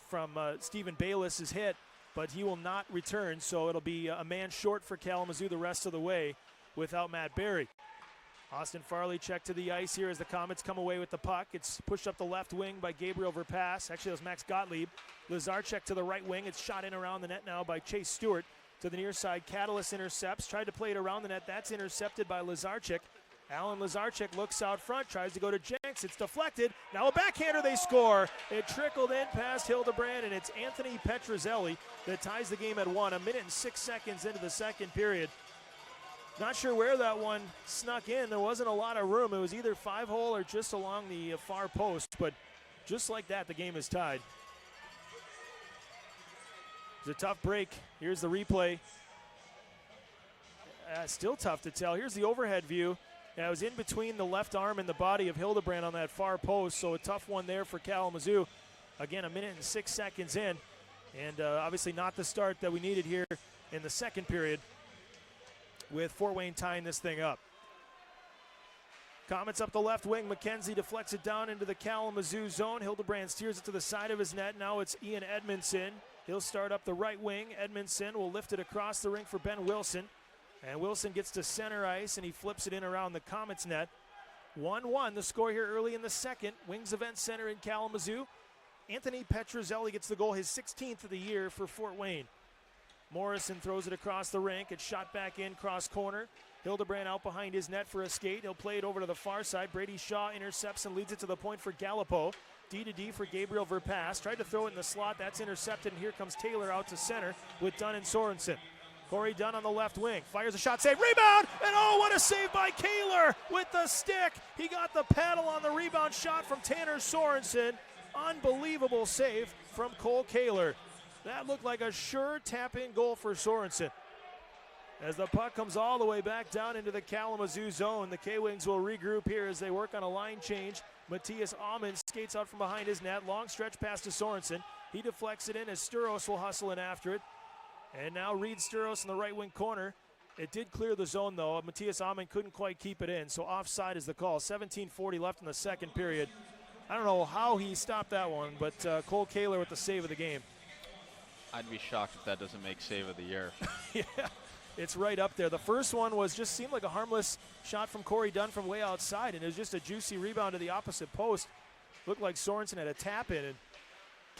from Stephen Baylis' hit. But he will not return, so it'll be a man short for Kalamazoo the rest of the way without Matt Barry. Austin Farley checked to the ice here as the Komets come away with the puck. It's pushed up the left wing by Gabriel Verpaelst. Actually, that was Max Gottlieb. Łyszczarczyk to the right wing. It's shot in around the net now by Chase Stewart. To the near side, Catalyst intercepts. Tried to play it around the net. That's intercepted by Łyszczarczyk. Alan Łyszczarczyk looks out front, tries to go to Jenks. It's deflected. Now a backhander, they score. It trickled in past Hildebrand, and it's Anthony Petruzzelli that ties the game at 1. 1 minute and 6 seconds into the second period. Not sure where that one snuck in. There wasn't a lot of room. It was either 5-hole or just along the far post, but just like that, the game is tied. It's a tough break. Here's the replay. Still tough to tell. Here's the overhead view. It was in between the left arm and the body of Hildebrand on that far post, so a tough one there for Kalamazoo. Again, 1 minute and 6 seconds in, and obviously not the start that we needed here in the second period, with Fort Wayne tying this thing up. Komets up the left wing. McKenzie deflects it down into the Kalamazoo zone. Hildebrand steers it to the side of his net. Now it's Ian Edmondson. He'll start up the right wing. Edmondson will lift it across the rink for Ben Wilson. And Wilson gets to center ice, and he flips it in around the Komets net. 1-1, the score here early in the second. Wings Event Center in Kalamazoo. Anthony Petruzzelli gets the goal, his 16th of the year for Fort Wayne. Morrison throws it across the rink. It's shot back in, cross corner. Hildebrand out behind his net for a skate. He'll play it over to the far side. Brady Shaw intercepts and leads it to the point for Gallipo. D-to-D for Gabriel Verpaelst. Tried to throw it in the slot. That's intercepted, and here comes Taylor out to center with Dunn and Sorensen. Corey Dunn on the left wing. Fires a shot, save, rebound! And oh, what a save by Kehler with the stick. He got the paddle on the rebound shot from Tanner Sorensen. Unbelievable save from Cole Kehler. That looked like a sure tap-in goal for Sorensen. As the puck comes all the way back down into the Kalamazoo zone, the K-Wings will regroup here as they work on a line change. Matthias Aumund skates out from behind his net. Long stretch pass to Sorensen. He deflects it in as Sturos will hustle in after it. And now Reed Sturos in the right wing corner. It did clear the zone, though. Matthias Aumund couldn't quite keep it in, so offside is the call. 17:40 left in the second period. I don't know how he stopped that one, but Cole Kehler with the save of the game. I'd be shocked if that doesn't make save of the year. Yeah, it's right up there. The first one seemed like a harmless shot from Corey Dunn from way outside, and it was just a juicy rebound to the opposite post. Looked like Sorensen had a tap in, and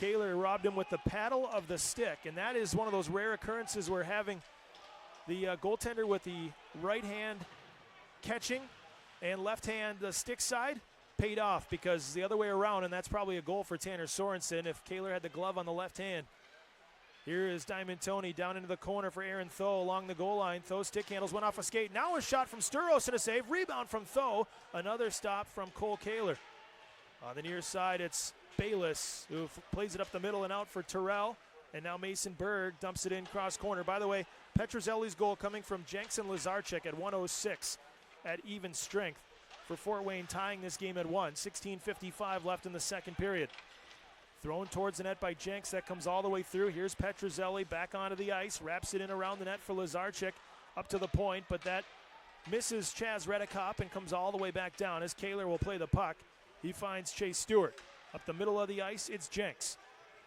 Kehler robbed him with the paddle of the stick, and that is one of those rare occurrences where having the goaltender with the right hand catching and left hand the stick side paid off, because the other way around, and that's probably a goal for Tanner Sorensen if Kehler had the glove on the left hand. Here is Diamond Tony down into the corner for Aaron Tho along the goal line. Tho stick handles, went off a skate. Now a shot from Sturos and a save. Rebound from Tho. Another stop from Cole Kehler. On the near side, it's Baylis who plays it up the middle and out for Terrell. And now Mason Berg dumps it in cross corner. By the way, Petruzzelli's goal coming from Jenks and Łyszczarczyk at 1:06 at even strength for Fort Wayne, tying this game at 1. 16:55 left in the second period. Thrown towards the net by Jenks. That comes all the way through. Here's Petruzzelli back onto the ice. Wraps it in around the net for Łyszczarczyk up to the point, but that misses Chaz Reddekopp and comes all the way back down as Kehler will play the puck. He finds Chase Stewart. Up the middle of the ice, it's Jenks.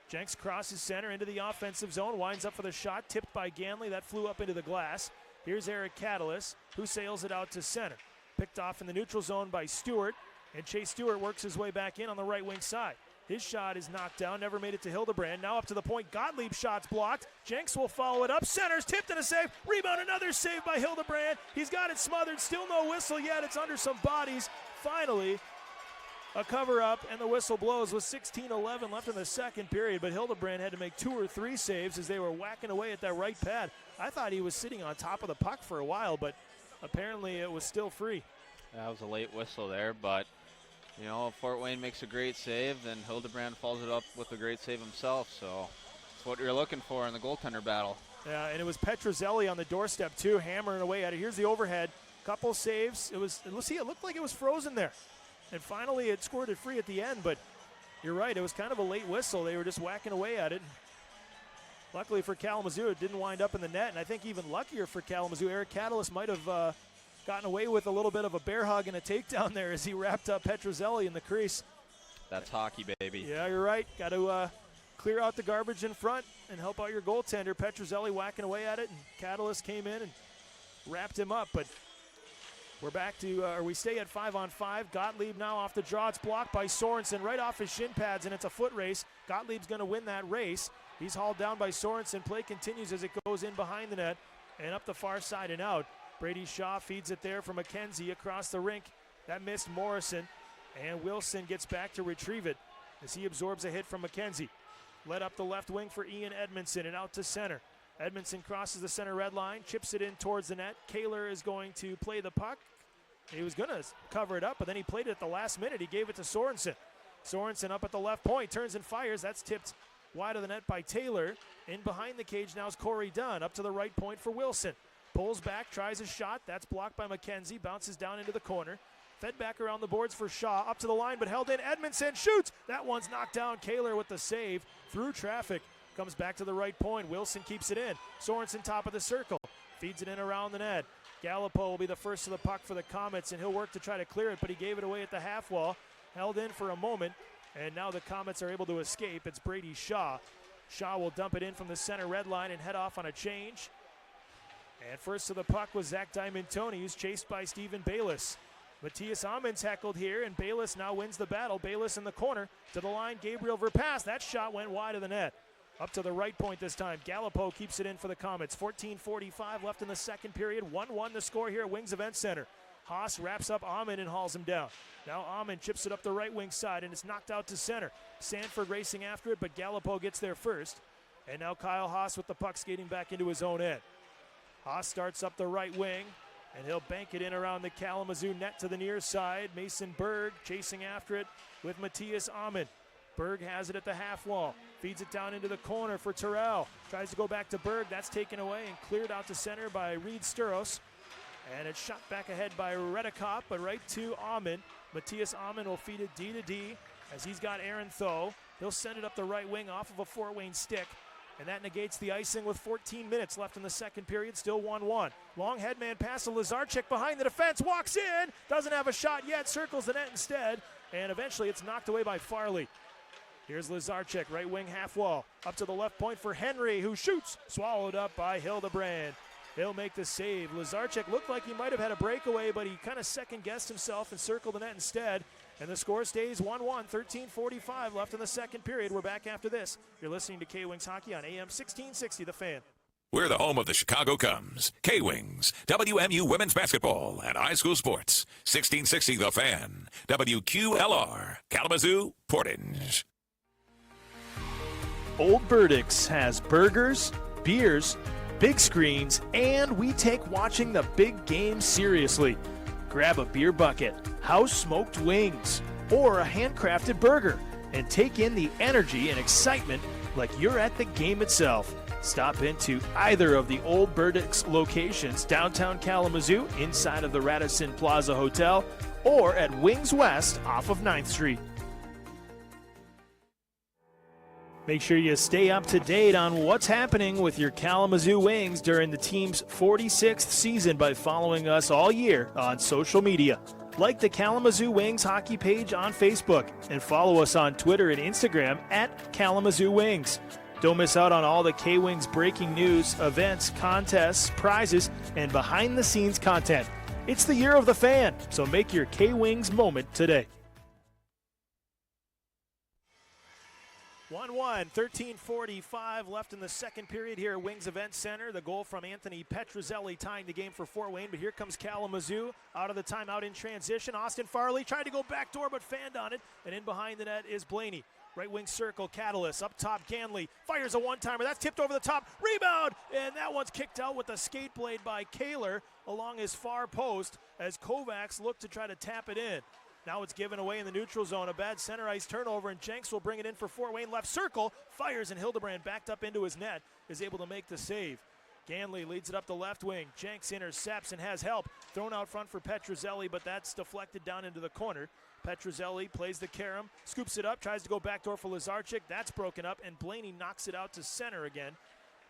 Jenks crosses center into the offensive zone, winds up for the shot, tipped by Ganley. That flew up into the glass. Here's Eric Catalyst, who sails it out to center. Picked off in the neutral zone by Stewart, and Chase Stewart works his way back in on the right wing side. His shot is knocked down, never made it to Hildebrand. Now up to the point, Gottlieb shot's blocked. Jenks will follow it up, centers, tipped and a save. Rebound, another save by Hildebrand. He's got it smothered, still no whistle yet. It's under some bodies. Finally, a cover-up, and the whistle blows with 16:11 left in the second period, but Hildebrand had to make 2 or 3 saves as they were whacking away at that right pad. I thought he was sitting on top of the puck for a while, but apparently it was still free. That was a late whistle there, but you know, if Fort Wayne makes a great save, then Hildebrand follows it up with a great save himself, so that's what you're looking for in the goaltender battle. Yeah, and it was Petruzzelli on the doorstep too, hammering away at it. Here's the overhead, couple saves. It looked like it was frozen there. And finally it scored it free at the end, but you're right, it was kind of a late whistle. They were just whacking away at it. Luckily for Kalamazoo, it didn't wind up in the net, and I think even luckier for Kalamazoo, Eric Catalyst might have gotten away with a little bit of a bear hug and a takedown there as he wrapped up Petruzzelli in the crease. That's hockey, baby. Yeah, you're right. Got to clear out the garbage in front and help out your goaltender. Petruzzelli whacking away at it, and Catalyst came in and wrapped him up. But We're back to, we stay at 5-on-5. Gottlieb now off the draw. It's blocked by Sorensen right off his shin pads, and it's a foot race. Gottlieb's going to win that race. He's hauled down by Sorensen. Play continues as it goes in behind the net and up the far side and out. Brady Shaw feeds it there for McKenzie across the rink. That missed Morrison, and Wilson gets back to retrieve it as he absorbs a hit from McKenzie. Led up the left wing for Ian Edmondson and out to center. Edmondson crosses the center red line, chips it in towards the net. Kehler is going to play the puck. He was going to cover it up, but then he played it at the last minute. He gave it to Sorensen. Sorensen up at the left point, turns and fires. That's tipped wide of the net by Taylor. In behind the cage now is Corey Dunn, up to the right point for Wilson. Pulls back, tries a shot. That's blocked by McKenzie, bounces down into the corner. Fed back around the boards for Shaw, up to the line, but held in. Edmondson shoots. That one's knocked down. Kehler with the save through traffic. Comes back to the right point. Wilson keeps it in. Sorensen top of the circle. Feeds it in around the net. Gallipo will be the first to the puck for the Komets, and he'll work to try to clear it, but he gave it away at the half wall. Held in for a moment, and now the Komets are able to escape. It's Brady Shaw. Shaw will dump it in from the center red line and head off on a change. And first to the puck was Zach Diamantoni, who's chased by Stephen Baylis. Matthias Amund's heckled here, and Baylis now wins the battle. Baylis in the corner to the line. Gabriel Verpaelst. That shot went wide of the net. Up to the right point this time. Gallipo keeps it in for the Komets. 14:45 left in the second period. 1-1 the score here at Wings Event Center. Haas wraps up Amund and hauls him down. Now Amund chips it up the right wing side, and it's knocked out to center. Sanford racing after it, but Gallipo gets there first. And now Kyle Haas with the puck skating back into his own end. Haas starts up the right wing, and he'll bank it in around the Kalamazoo net to the near side. Mason Berg chasing after it with Matthias Amund. Berg has it at the half wall. Feeds it down into the corner for Terrell. Tries to go back to Berg. That's taken away and cleared out to center by Reed Sturos. And it's shot back ahead by Reddekopp, but right to Amund. Matthias Amund will feed it D to D as he's got Aaron Tho. He'll send it up the right wing off of a Fort Wayne stick. And that negates the icing with 14 minutes left in the second period, still 1-1. Long headman pass to Łyszczarczyk behind the defense, walks in, doesn't have a shot yet, circles the net instead, and eventually it's knocked away by Farley. Here's Łyszczarczyk, right wing half wall, up to the left point for Henry, who shoots, swallowed up by Hildebrand. He'll make the save. Łyszczarczyk looked like he might have had a breakaway, but he kind of second-guessed himself and circled the net instead. And the score stays 1-1, 13:45 left in the second period. We're back after this. You're listening to K-Wings Hockey on AM 1660, The Fan. We're the home of the Chicago Cubs, K-Wings, WMU Women's Basketball, and high school sports. 1660 The Fan, WQLR, Kalamazoo, Portage. Old Burdick's has burgers, beers, big screens, and we take watching the big game seriously. Grab a beer bucket, house-smoked wings, or a handcrafted burger, and take in the energy and excitement like you're at the game itself. Stop into either of the Old Burdick's locations, downtown Kalamazoo, inside of the Radisson Plaza Hotel, or at Wings West off of 9th Street. Make sure you stay up to date on what's happening with your Kalamazoo Wings during the team's 46th season by following us all year on social media. Like the Kalamazoo Wings hockey page on Facebook and follow us on Twitter and Instagram at Kalamazoo Wings. Don't miss out on all the K-Wings breaking news, events, contests, prizes, and behind-the-scenes content. It's the year of the fan, so make your K-Wings moment today. 1-1, 13:45 left in the second period here at Wings Event Center. The goal from Anthony Petruzzelli tying the game for Fort Wayne, but here comes Kalamazoo out of the timeout in transition. Austin Farley tried to go backdoor but fanned on it, and in behind the net is Blaney. Right wing circle, Catalyst. Up top, Ganley fires a one-timer. That's tipped over the top. Rebound! And that one's kicked out with a skate blade by Kehler along his far post as Kovacs looked to try to tap it in. Now it's given away in the neutral zone. A bad center ice turnover, and Jenks will bring it in for Fort Wayne. Left circle, fires, and Hildebrand backed up into his net is able to make the save. Ganley leads it up the left wing. Jenks intercepts and has help. Thrown out front for Petruzzelli, but that's deflected down into the corner. Petruzzelli plays the carom, scoops it up, tries to go backdoor for Łyszczarczyk. That's broken up, and Blaney knocks it out to center again.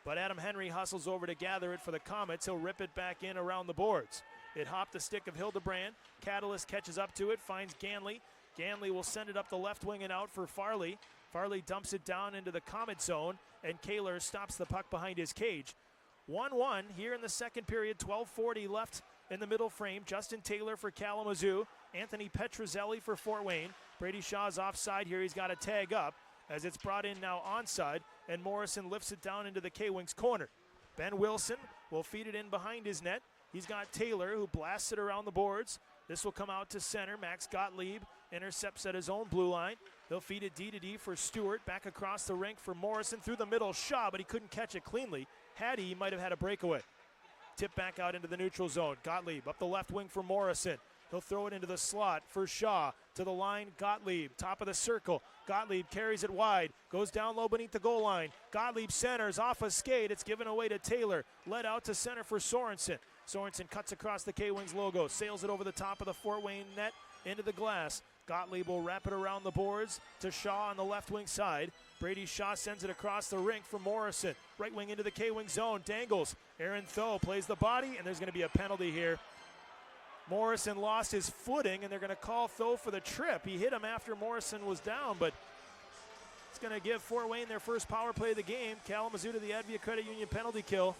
But Adam Henry hustles over to gather it for the Komets. He'll rip it back in around the boards. It hopped the stick of Hildebrand. Catalyst catches up to it, finds Ganley. Ganley will send it up the left wing and out for Farley. Farley dumps it down into the Komet zone, and Kehler stops the puck behind his cage. 1-1 here in the second period, 12:40 left in the middle frame. Justin Taylor for Kalamazoo. Anthony Petruzzelli for Fort Wayne. Brady Shaw's offside here. He's got a tag up as it's brought in now onside, and Morrison lifts it down into the K-Wings corner. Ben Wilson will feed it in behind his net. He's got Taylor, who blasts it around the boards. This will come out to center. Max Gottlieb intercepts at his own blue line. He'll feed it D-to-D for Stewart. Back across the rink for Morrison through the middle. Shaw, but he couldn't catch it cleanly. Had he might have had a breakaway. Tip back out into the neutral zone. Gottlieb up the left wing for Morrison. He'll throw it into the slot for Shaw. To the line, Gottlieb, top of the circle. Gottlieb carries it wide, goes down low beneath the goal line. Gottlieb centers off a skate. It's given away to Taylor. Led out to center for Sorensen. Sorensen cuts across the K-Wings logo, sails it over the top of the Fort Wayne net into the glass. Gottlieb will wrap it around the boards to Shaw on the left wing side. Brady Shaw sends it across the rink for Morrison. Right wing into the K-Wing zone, dangles. Aaron Tho plays the body, and there's going to be a penalty here. Morrison lost his footing, and they're going to call Tho for the trip. He hit him after Morrison was down, but it's going to give Fort Wayne their first power play of the game. Kalamazoo to the Advia Credit Union penalty kill.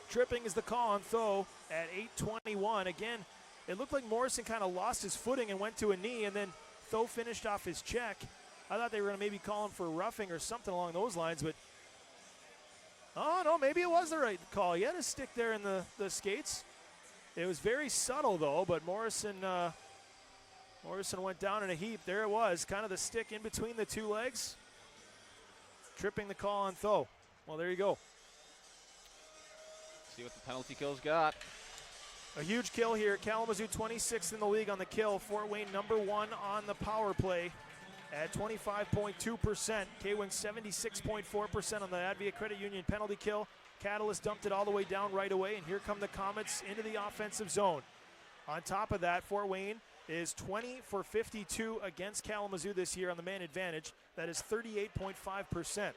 Tripping is the call on Tho at 8:21. Again, it looked like Morrison kind of lost his footing and went to a knee, and then Tho finished off his check. I thought they were going to maybe call him for roughing or something along those lines, but oh, no, maybe it was the right call. He had a stick there in the skates. It was very subtle, though, but Morrison went down in a heap. There it was, kind of the stick in between the two legs. Tripping the call on Tho. Well, there you go. See what the penalty kill's got. A huge kill here. Kalamazoo 26th in the league on the kill. Fort Wayne number 1 on the power play at 25.2%. K-Wing 76.4% on the Advia Credit Union penalty kill. Catalyst dumped it all the way down right away, and here come the Komets into the offensive zone. On top of that, Fort Wayne is 20 for 52 against Kalamazoo this year on the man advantage. That is 38.5%.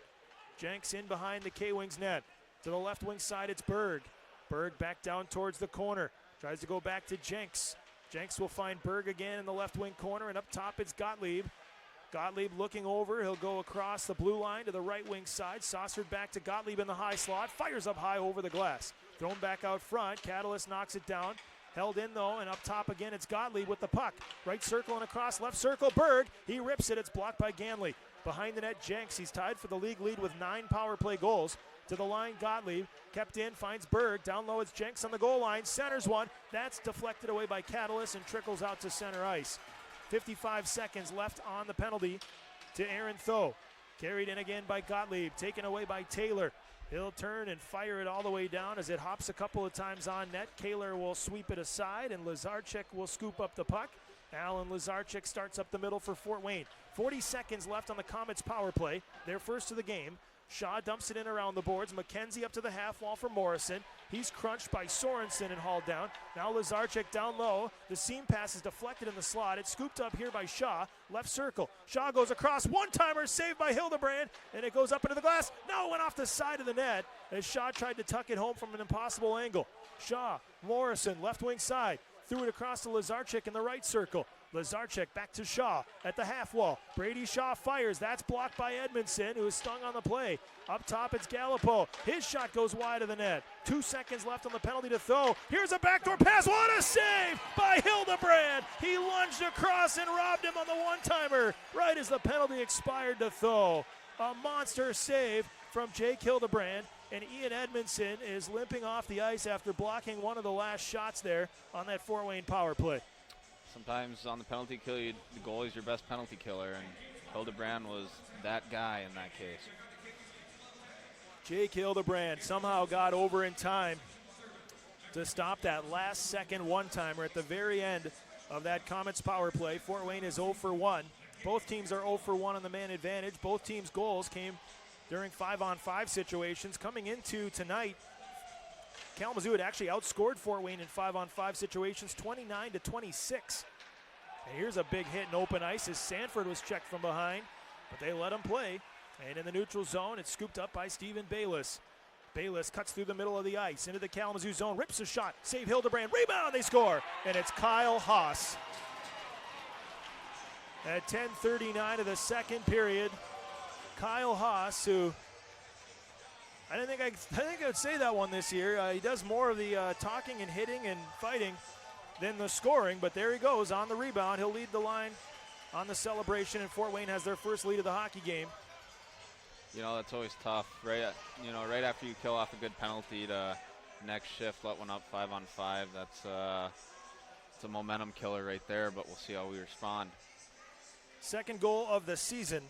Jenks in behind the K-Wings net. To the left wing side, it's Berg. Berg back down towards the corner. Tries to go back to Jenks. Jenks will find Berg again in the left wing corner, and up top it's Gottlieb. Gottlieb looking over. He'll go across the blue line to the right wing side. Saucered back to Gottlieb in the high slot. Fires up high over the glass. Thrown back out front. Catalyst knocks it down. Held in, though, and up top again, it's Gottlieb with the puck. Right circle and across, left circle, Berg. He rips it. It's blocked by Ganley. Behind the net, Jenks. He's tied for the league lead with 9 power play goals. To the line, Gottlieb. Kept in, finds Berg. Down low, it's Jenks on the goal line. Centers one. That's deflected away by Catalyst and trickles out to center ice. 55 seconds left on the penalty to Aaron Tho. Carried in again by Gottlieb. Taken away by Taylor. He'll turn and fire it all the way down as it hops a couple of times on net. Kehler will sweep it aside, and Łyszczarczyk will scoop up the puck. Alan Łyszczarczyk starts up the middle for Fort Wayne. 40 seconds left on the Komets power play. Their first of the game. Shaw dumps it in around the boards. McKenzie up to the half wall for Morrison. He's crunched by Sorensen and hauled down. Now Łyszczarczyk down low. The seam pass is deflected in the slot. It's scooped up here by Shaw. Left circle. Shaw goes across. One-timer saved by Hildebrand. And it goes up into the glass. No, it went off the side of the net as Shaw tried to tuck it home from an impossible angle. Shaw, Morrison, left wing side. Threw it across to Łyszczarczyk in the right circle. Łyszczarczyk back to Shaw at the half wall. Brady Shaw fires. That's blocked by Edmondson, who is stung on the play. Up top, it's Gallipo. His shot goes wide of the net. 2 seconds left on the penalty to Tho. Here's a backdoor pass. What a save by Hildebrand. He lunged across and robbed him on the one-timer right as the penalty expired to Tho. A monster save from Jake Hildebrand. And Ian Edmondson is limping off the ice after blocking one of the last shots there on that Fort Wayne power play. Sometimes on the penalty kill, the goalie's your best penalty killer, and Hildebrand was that guy in that case. Jake Hildebrand somehow got over in time to stop that last second one-timer at the very end of that Komets power play. Fort Wayne is 0 for 1. Both teams are 0 for 1 on the man advantage. Both teams' goals came during 5-on-5 situations. Coming into tonight, Kalamazoo had actually outscored Fort Wayne in 5-on-5 situations, 29-26. And here's a big hit in open ice as Sanford was checked from behind, but they let him play. And in the neutral zone, it's scooped up by Stephen Baylis. Baylis cuts through the middle of the ice into the Kalamazoo zone, rips a shot, save Hildebrand, rebound, they score, and it's Kyle Haas. At 10:39 of the second period, Kyle Haas, who I think I would say that one this year. He does more of the talking and hitting and fighting than the scoring, but there he goes on the rebound. He'll lead the line on the celebration, and Fort Wayne has their first lead of the hockey game. You know, that's always tough, right? Right after you kill off a good penalty to next shift, let one up 5-on-5. That's it's a momentum killer right there, but we'll see how we respond. Second goal of the season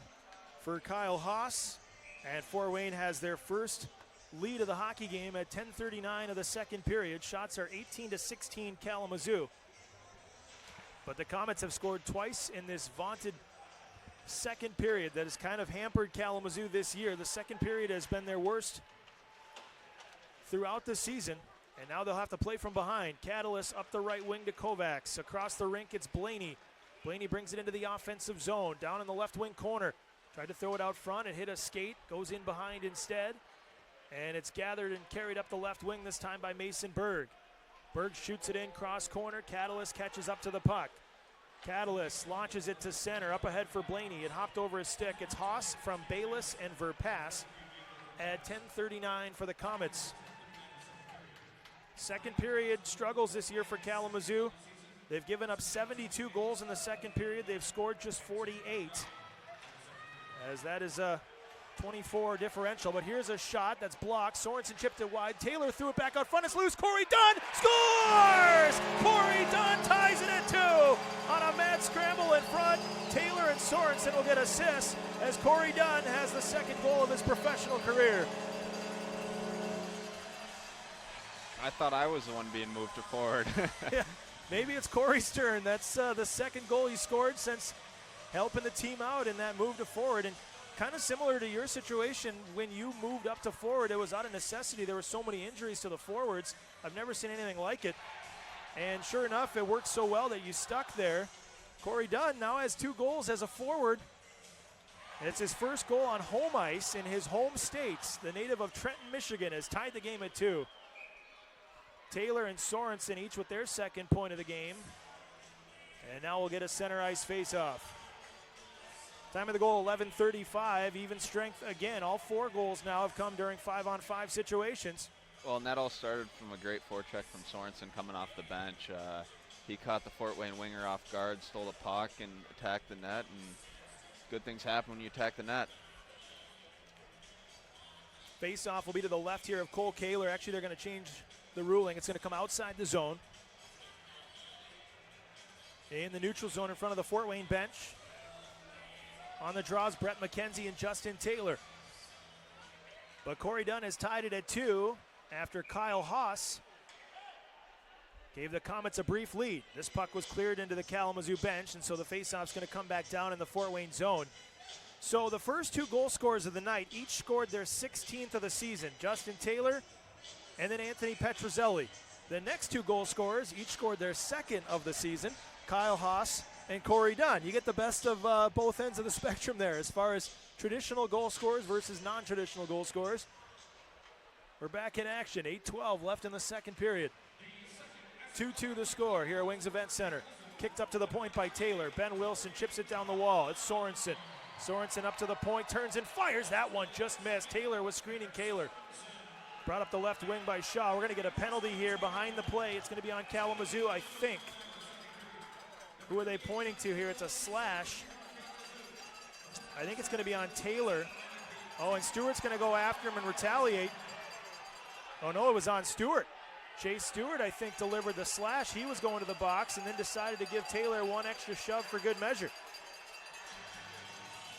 for Kyle Haas, and Fort Wayne has their first lead of the hockey game at 10:39 of the second period. Shots are 18-16 Kalamazoo. But the Komets have scored twice in this vaunted second period that has kind of hampered Kalamazoo this year. The second period has been their worst throughout the season, and now they'll have to play from behind. Catalyst up the right wing to Kovacs. Across the rink, it's Blaney. Blaney brings it into the offensive zone. Down in the left wing corner. Tried to throw it out front. It hit a skate. Goes in behind instead. And it's gathered and carried up the left wing this time by Mason Berg. Berg shoots it in cross corner. Catalyst catches up to the puck. Catalyst launches it to center. Up ahead for Blaney. It hopped over his stick. It's Haas from Baylis and Verpaelst at 10:39 for the Komets. Second period struggles this year for Kalamazoo. They've given up 72 goals in the second period. They've scored just 48, as that is a 24 differential. But here's a shot that's blocked. Sorensen chipped it wide. Taylor threw it back out front. It's loose. Corey Dunn scores! Corey Dunn ties it at 2 on a mad scramble in front. Taylor and Sorensen will get assists as Corey Dunn has the second goal of his professional career. I thought I was the one being moved to forward. Yeah, maybe it's Corey's turn. That's the second goal he scored since helping the team out in that move to forward. And kind of similar to your situation, when you moved up to forward, it was out of necessity. There were so many injuries to the forwards. I've never seen anything like it. And sure enough, it worked so well that you stuck there. Corey Dunn now has 2 goals as a forward. And it's his first goal on home ice in his home state. The native of Trenton, Michigan, has tied the game at 2. Taylor and Sorensen each with their second point of the game. And now we'll get a center ice face-off. Time of the goal, 11:35, even strength again. All 4 goals now have come during 5-on-5 situations. Well, and that all started from a great forecheck from Sorensen coming off the bench. He caught the Fort Wayne winger off guard, stole the puck, and attacked the net. And good things happen when you attack the net. Face-off will be to the left here of Cole Kehler. Actually, they're going to change the ruling. It's going to come outside the zone. In the neutral zone in front of the Fort Wayne bench. On the draws, Brett McKenzie and Justin Taylor. But Corey Dunn has tied it at 2 after Kyle Haas gave the Komets a brief lead. This puck was cleared into the Kalamazoo bench, and so the faceoff's going to come back down in the Fort Wayne zone. So the first 2 goal scorers of the night each scored their 16th of the season. Justin Taylor and then Anthony Petruzzelli. The next 2 goal scorers each scored their 2nd of the season. Kyle Haas and Corey Dunn. You get the best of both ends of the spectrum there as far as traditional goal scorers versus non-traditional goal scorers. We're back in action. 8:12 left in the second period. 2-2 the score here at Wings Event Center. Kicked up to the point by Taylor. Ben Wilson chips it down the wall. It's Sorensen. Sorensen up to the point, turns and fires. That one just missed. Taylor was screening Kehler. Brought up the left wing by Shaw. We're going to get a penalty here behind the play. It's going to be on Kalamazoo, I think. Who are they pointing to here? It's a slash. I think it's going to be on Taylor. Oh, and Stewart's going to go after him and retaliate. Oh, no, it was on Stewart. Chase Stewart, I think, delivered the slash. He was going to the box and then decided to give Taylor one extra shove for good measure.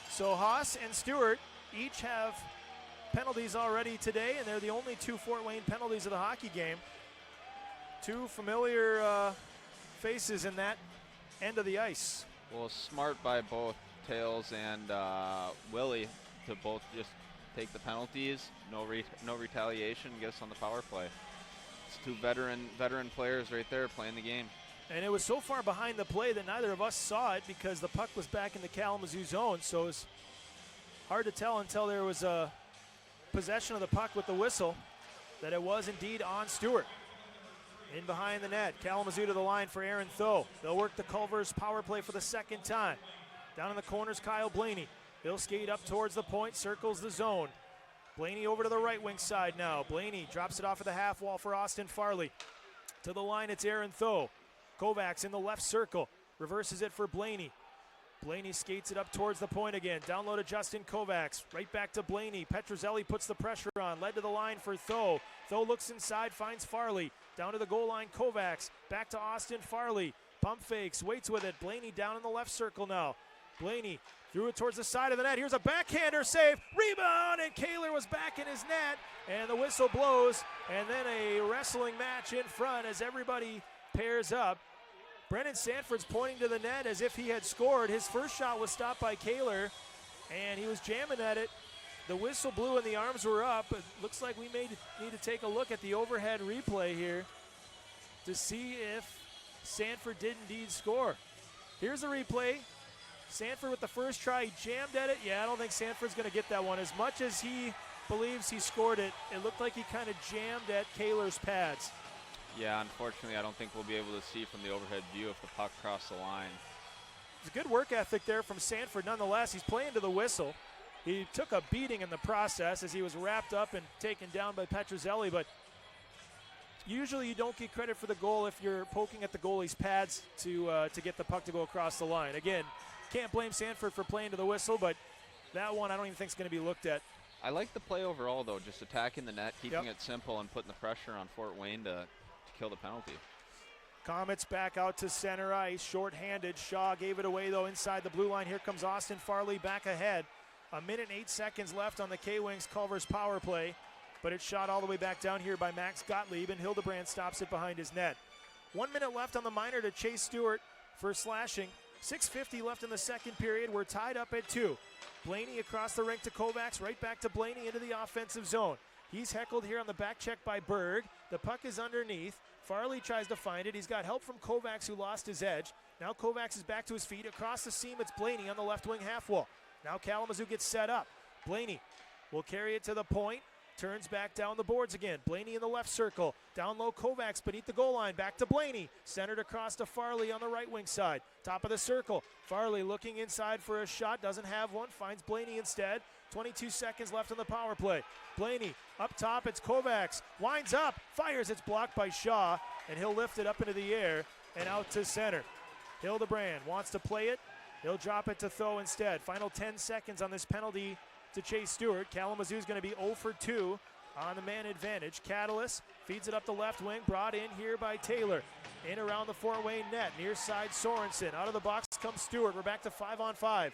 So Haas and Stewart each have penalties already today, and they're the only 2 Fort Wayne penalties of the hockey game. 2 familiar faces in that end of the ice. Well, smart by both Tails and Willie to both just take the penalties, no retaliation, get us on the power play. It's 2 veteran players right there playing the game. And it was so far behind the play that neither of us saw it because the puck was back in the Kalamazoo zone, so it's hard to tell until there was a possession of the puck with the whistle that it was indeed on Stewart. In behind the net, Kalamazoo to the line for Aaron Tho. They'll work the Culver's power play for the second time. Down in the corners, Kyle Blaney. He'll skate up towards the point, circles the zone. Blaney over to the right wing side now. Blaney drops it off of the half wall for Austin Farley. To the line, it's Aaron Tho. Kovacs in the left circle. Reverses it for Blaney. Blaney skates it up towards the point again. Down low to Justin Kovacs. Right back to Blaney. Petruzzelli puts the pressure on. Led to the line for Tho. Tho looks inside, finds Farley. Down to the goal line, Kovacs. Back to Austin Farley. Pump fakes, waits with it. Blaney down in the left circle now. Blaney threw it towards the side of the net. Here's a backhander save. Rebound, and Kehler was back in his net. And the whistle blows. And then a wrestling match in front as everybody pairs up. Brennan Sanford's pointing to the net as if he had scored. His first shot was stopped by Kehler, and he was jamming at it. The whistle blew and the arms were up. It looks like we may need to take a look at the overhead replay here to see if Sanford did indeed score. Here's the replay. Sanford with the first try, he jammed at it. Yeah, I don't think Sanford's going to get that one. As much as he believes he scored it, it looked like he kind of jammed at Kehler's pads. Yeah, unfortunately, I don't think we'll be able to see from the overhead view if the puck crossed the line. It's a good work ethic there from Sanford nonetheless. He's playing to the whistle. He took a beating in the process as he was wrapped up and taken down by Petruzzelli, but usually you don't get credit for the goal if you're poking at the goalie's pads to get the puck to go across the line. Again, can't blame Sanford for playing to the whistle, but that one I don't even think is going to be looked at. I like the play overall, though, just attacking the net, keeping it simple, and putting the pressure on Fort Wayne to kill the penalty. Komets back out to center ice, short-handed. Shaw gave it away, though, inside the blue line. Here comes Austin Farley back ahead. 1 minute and 8 seconds left on the K-Wings Culver's power play, but it's shot all the way back down here by Max Gottlieb, and Hildebrand stops it behind his net. 1 minute left on the minor to Chase Stewart for slashing. 6:50 left in the second period. We're tied up at 2. Blaney across the rink to Kovacs, right back to Blaney into the offensive zone. He's heckled here on the back check by Berg. The puck is underneath. Farley tries to find it. He's got help from Kovacs, who lost his edge. Now Kovacs is back to his feet. Across the seam, it's Blaney on the left wing half wall. Now Kalamazoo gets set up. Blaney will carry it to the point. Turns back down the boards again. Blaney in the left circle. Down low, Kovacs beneath the goal line. Back to Blaney. Centered across to Farley on the right wing side. Top of the circle. Farley looking inside for a shot. Doesn't have one. Finds Blaney instead. 22 seconds left on the power play. Blaney up top. It's Kovacs. Winds up. Fires. It's blocked by Shaw. And he'll lift it up into the air and out to center. Hildebrand wants to play it. He'll drop it to Tho instead. Final 10 seconds on this penalty to Chase Stewart. Kalamazoo's going to be 0 for 2 on the man advantage. Catalyst feeds it up the left wing, brought in here by Taylor. In around the Fort Wayne net, near side Sorensen. Out of the box comes Stewart. We're back to 5-on-5.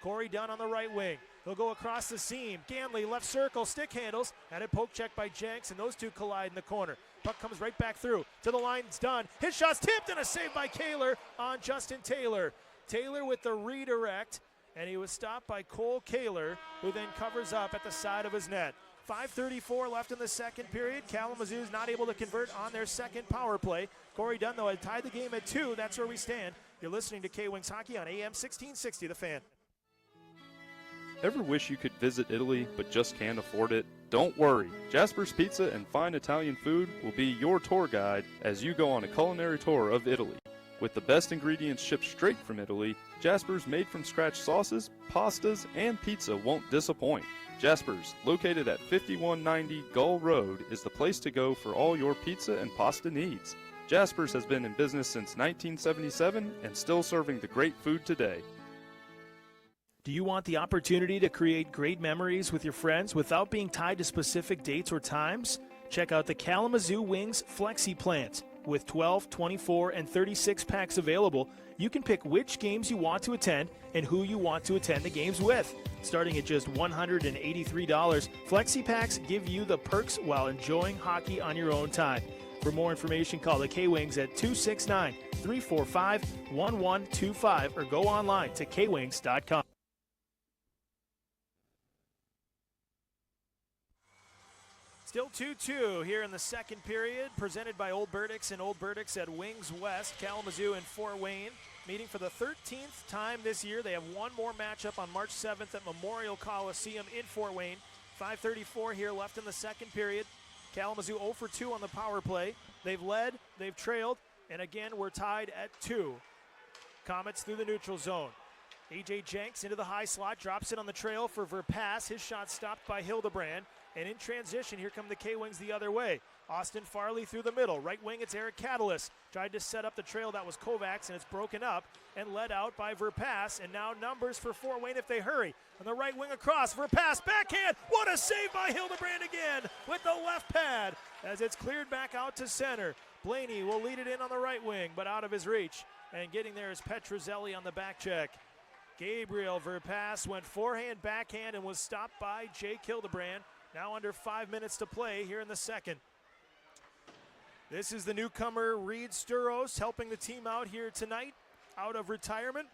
Corey Dunn on the right wing. He'll go across the seam. Ganley, left circle, stick handles. Had it poke check by Jenks, and those two collide in the corner. Puck comes right back through. To the line, it's done. His shot's tipped, and a save by Kehler on Justin Taylor. Taylor with the redirect, and he was stopped by Cole Kehler, who then covers up at the side of his net. 5:34 left in the second period. Kalamazoo's not able to convert on their second power play. Corey Dunn, though, had tied the game at 2. That's where we stand. You're listening to K-Wings Hockey on AM 1660, The Fan. Ever wish you could visit Italy but just can't afford it? Don't worry. Jasper's Pizza and Fine Italian Food will be your tour guide as you go on a culinary tour of Italy. With the best ingredients shipped straight from Italy, Jasper's made-from-scratch sauces, pastas, and pizza won't disappoint. Jasper's, located at 5190 Gull Road, is the place to go for all your pizza and pasta needs. Jasper's has been in business since 1977 and still serving the great food today. Do you want the opportunity to create great memories with your friends without being tied to specific dates or times? Check out the Kalamazoo Wings Flexi Plant. With 12, 24, and 36 packs available, you can pick which games you want to attend and who you want to attend the games with. Starting at just $183, Flexi Packs give you the perks while enjoying hockey on your own time. For more information, call the K-Wings at 269-345-1125 or go online to kwings.com. Still 2-2 here in the second period, presented by Old Burdicks and Old Burdicks at Wings West. Kalamazoo and Fort Wayne meeting for the 13th time this year. They have one more matchup on March 7th at Memorial Coliseum in Fort Wayne. 5:34 here left in the second period. Kalamazoo 0 for 2 on the power play. They've led, they've trailed, and again we're tied at 2. Komets through the neutral zone. A.J. Jenks into the high slot, drops it on the trail for Verpaelst. His shot stopped by Hildebrand. And in transition, here come the K-Wings the other way. Austin Farley through the middle. Right wing, it's Eric Catalyst. Tried to set up the trail. That was Kovacs, and it's broken up and led out by Verpaelst. And now numbers for Fort Wayne if they hurry. On the right wing across, Verpaelst, backhand. What a save by Hildebrand again with the left pad as it's cleared back out to center. Blaney will lead it in on the right wing, but out of his reach. And getting there is Petruzzelli on the back check. Gabriel Verpaelst went forehand, backhand, and was stopped by Jake Hildebrand. Now under 5 minutes to play here in the second. This is the newcomer Reed Sturos helping the team out here tonight out of retirement.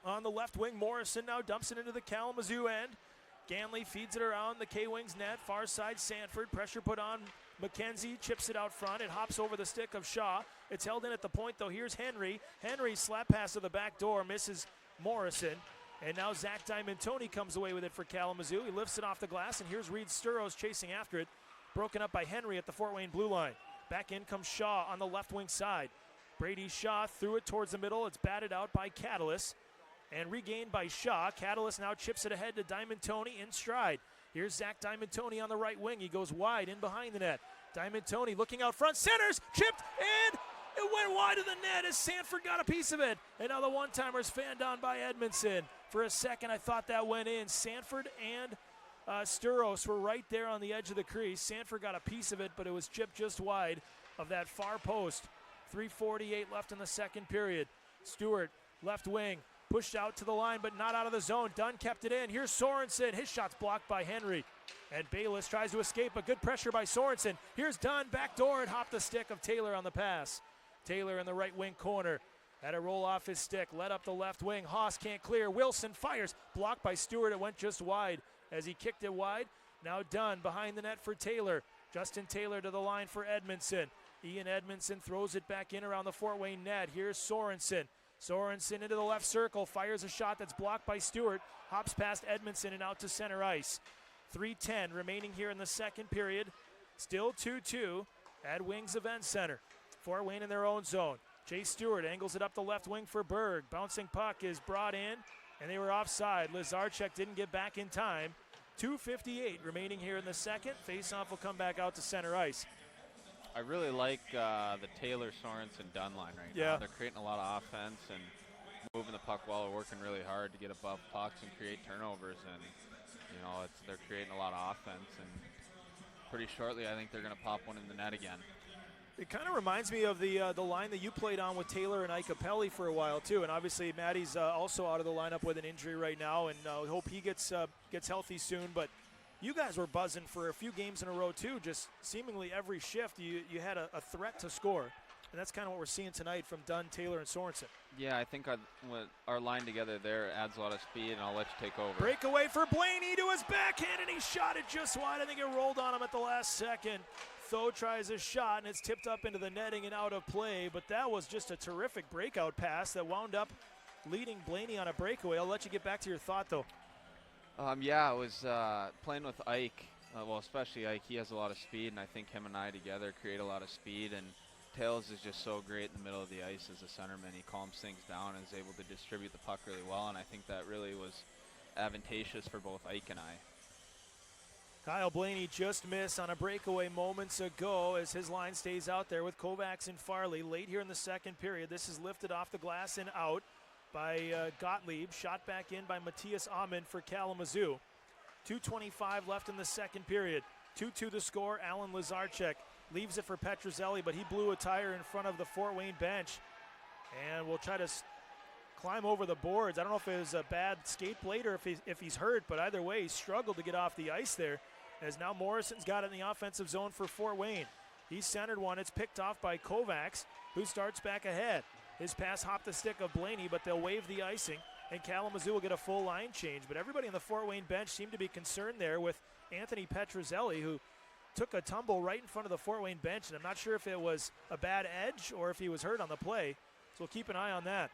On the left wing, Morrison now dumps it into the Kalamazoo end. Ganley feeds it around the K-Wings net. Far side, Sanford. Pressure put on McKenzie. Chips it out front. It hops over the stick of Shaw. It's held in at the point, though. Here's Henry. Henry slap pass to the back door. Misses Morrison. And now Zach Diamantoni comes away with it for Kalamazoo. He lifts it off the glass, and here's Reed Sturos chasing after it. Broken up by Henry at the Fort Wayne blue line. Back in comes Shaw on the left wing side. Brady Shaw threw it towards the middle. It's batted out by Catalyst and regained by Shaw. Catalyst now chips it ahead to Diamantoni in stride. Here's Zach Diamantoni on the right wing. He goes wide in behind the net. Diamantoni looking out front. Centers, chipped, and it went wide of the net as Sanford got a piece of it. And now the one-timer's fanned on by Edmondson. For a second, I thought that went in. Sanford and Sturos were right there on the edge of the crease. Sanford got a piece of it, but it was chipped just wide of that far post. 3:48 left in the second period. Stewart, left wing, pushed out to the line, but not out of the zone. Dunn kept it in. Here's Sorensen. His shot's blocked by Henry. And Baylis tries to escape, but good pressure by Sorensen. Here's Dunn, backdoor, and hopped the stick of Taylor on the pass. Taylor in the right wing corner. Had to roll off his stick, led up the left wing. Haas can't clear. Wilson fires. Blocked by Stewart. It went just wide as he kicked it wide. Now Dunn behind the net for Taylor. Justin Taylor to the line for Edmondson. Ian Edmondson throws it back in around the Fort Wayne net. Here's Sorensen. Sorensen into the left circle. Fires a shot that's blocked by Stewart. Hops past Edmondson and out to center ice. 3:10 remaining here in the second period. Still 2-2 at Wings Event Center. Fort Wayne in their own zone. Jay Stewart angles it up the left wing for Berg. Bouncing puck is brought in, and they were offside. Łyszczarczyk didn't get back in time. 2:58 remaining here in the second. Faceoff will come back out to center ice. I really like the Taylor, Sorensen, Dunn line right now. They're creating a lot of offense and moving the puck well. They're working really hard to get above pucks and create turnovers. And, you know, they're creating a lot of offense. And pretty shortly, I think they're going to pop one in the net again. It kind of reminds me of the line that you played on with Taylor and Ike Apelli for a while too, and obviously Maddie's also out of the lineup with an injury right now, and we hope he gets healthy soon. But you guys were buzzing for a few games in a row too. Just seemingly every shift you had a threat to score, and that's kind of what we're seeing tonight from Dunn, Taylor, and Sorensen. Yeah, I think our line together there adds a lot of speed, and I'll let you take over. Breakaway for Blaney to his backhand, and he shot it just wide. I think it rolled on him at the last second. Tho tries a shot, and it's tipped up into the netting and out of play, but that was just a terrific breakout pass that wound up leading Blaney on a breakaway. I'll let you get back to your thought, though. Yeah, I was playing with Ike, well, especially Ike. He has a lot of speed, and I think him and I together create a lot of speed, and Tails is just so great in the middle of the ice as a centerman. He calms things down and is able to distribute the puck really well, and I think that really was advantageous for both Ike and I. Kyle Blaney just missed on a breakaway moments ago as his line stays out there with Kovacs and Farley. Late here in the second period, this is lifted off the glass and out by Gottlieb. Shot back in by Matthias Amund for Kalamazoo. 2:25 left in the second period. 2-2 the score. Alan Łyszczarczyk leaves it for Petruzzelli, but he blew a tire in front of the Fort Wayne bench. And we'll try to climb over the boards. I don't know if it was a bad skate blade or if he's hurt, but either way, he struggled to get off the ice there. As now Morrison's got it in the offensive zone for Fort Wayne. He centered one. It's picked off by Kovacs, who starts back ahead. His pass hopped the stick of Blaney, but they'll waive the icing, and Kalamazoo will get a full line change. But everybody on the Fort Wayne bench seemed to be concerned there with Anthony Petruzzelli, who took a tumble right in front of the Fort Wayne bench, and I'm not sure if it was a bad edge or if he was hurt on the play. So we'll keep an eye on that.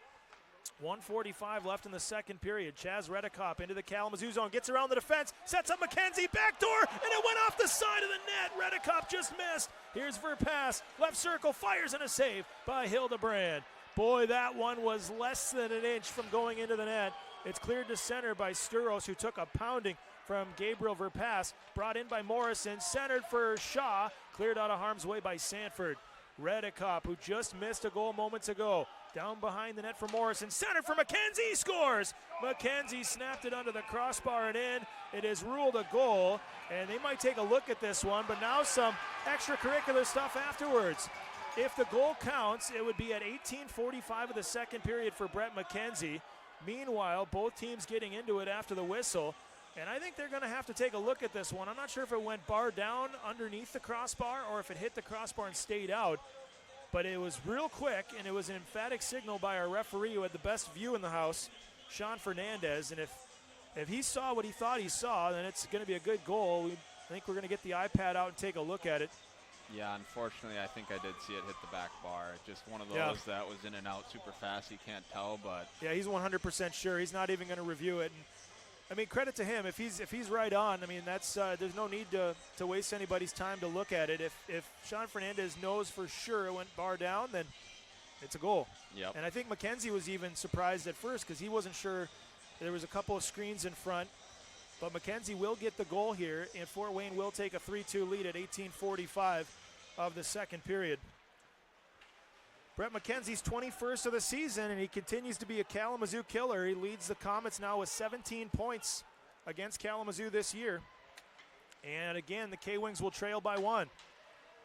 1:45 left in the second period. Chaz Reddekopp into the Kalamazoo zone, gets around the defense, sets up McKenzie, backdoor, and it went off the side of the net. Reddekopp just missed. Here's Verpaelst, left circle, fires and a save by Hildebrand. Boy, that one was less than an inch from going into the net. It's cleared to center by Sturos, who took a pounding. from Gabriel Verpaelst, brought in by Morrison, centered for Shaw, cleared out of harm's way by Sanford. Reddekopp, who just missed a goal moments ago, down behind the net for Morrison, centered for McKenzie, scores! McKenzie snapped it under the crossbar and in. It is ruled a goal, and they might take a look at this one, but now some extracurricular stuff afterwards. If the goal counts, it would be at 18:45 of the second period for Brett McKenzie. Meanwhile, both teams getting into it after the whistle, and I think they're going to have to take a look at this one. I'm not sure if it went bar down underneath the crossbar or if it hit the crossbar and stayed out, but it was real quick, and it was an emphatic signal by our referee who had the best view in the house, Sean Fernandez, and if he saw what he thought he saw, then it's going to be a good goal. I think we're going to get the iPad out and take a look at it. Yeah, unfortunately, I think I did see it hit the back bar. Just one of those that was in and out super fast. You can't tell, but yeah, he's 100% sure. He's not even going to review it. And, I mean, credit to him. If he's right on, I mean, that's there's no need to waste anybody's time to look at it. If Sean Fernandez knows for sure it went bar down, then it's a goal. Yep. And I think McKenzie was even surprised at first because he wasn't sure. There was a couple of screens in front. But McKenzie will get the goal here, and Fort Wayne will take a 3-2 lead at 18:45 of the second period. Brett McKenzie's 21st of the season, and he continues to be a Kalamazoo killer. He leads the Komets now with 17 points against Kalamazoo this year. And again, the K-Wings will trail by 1.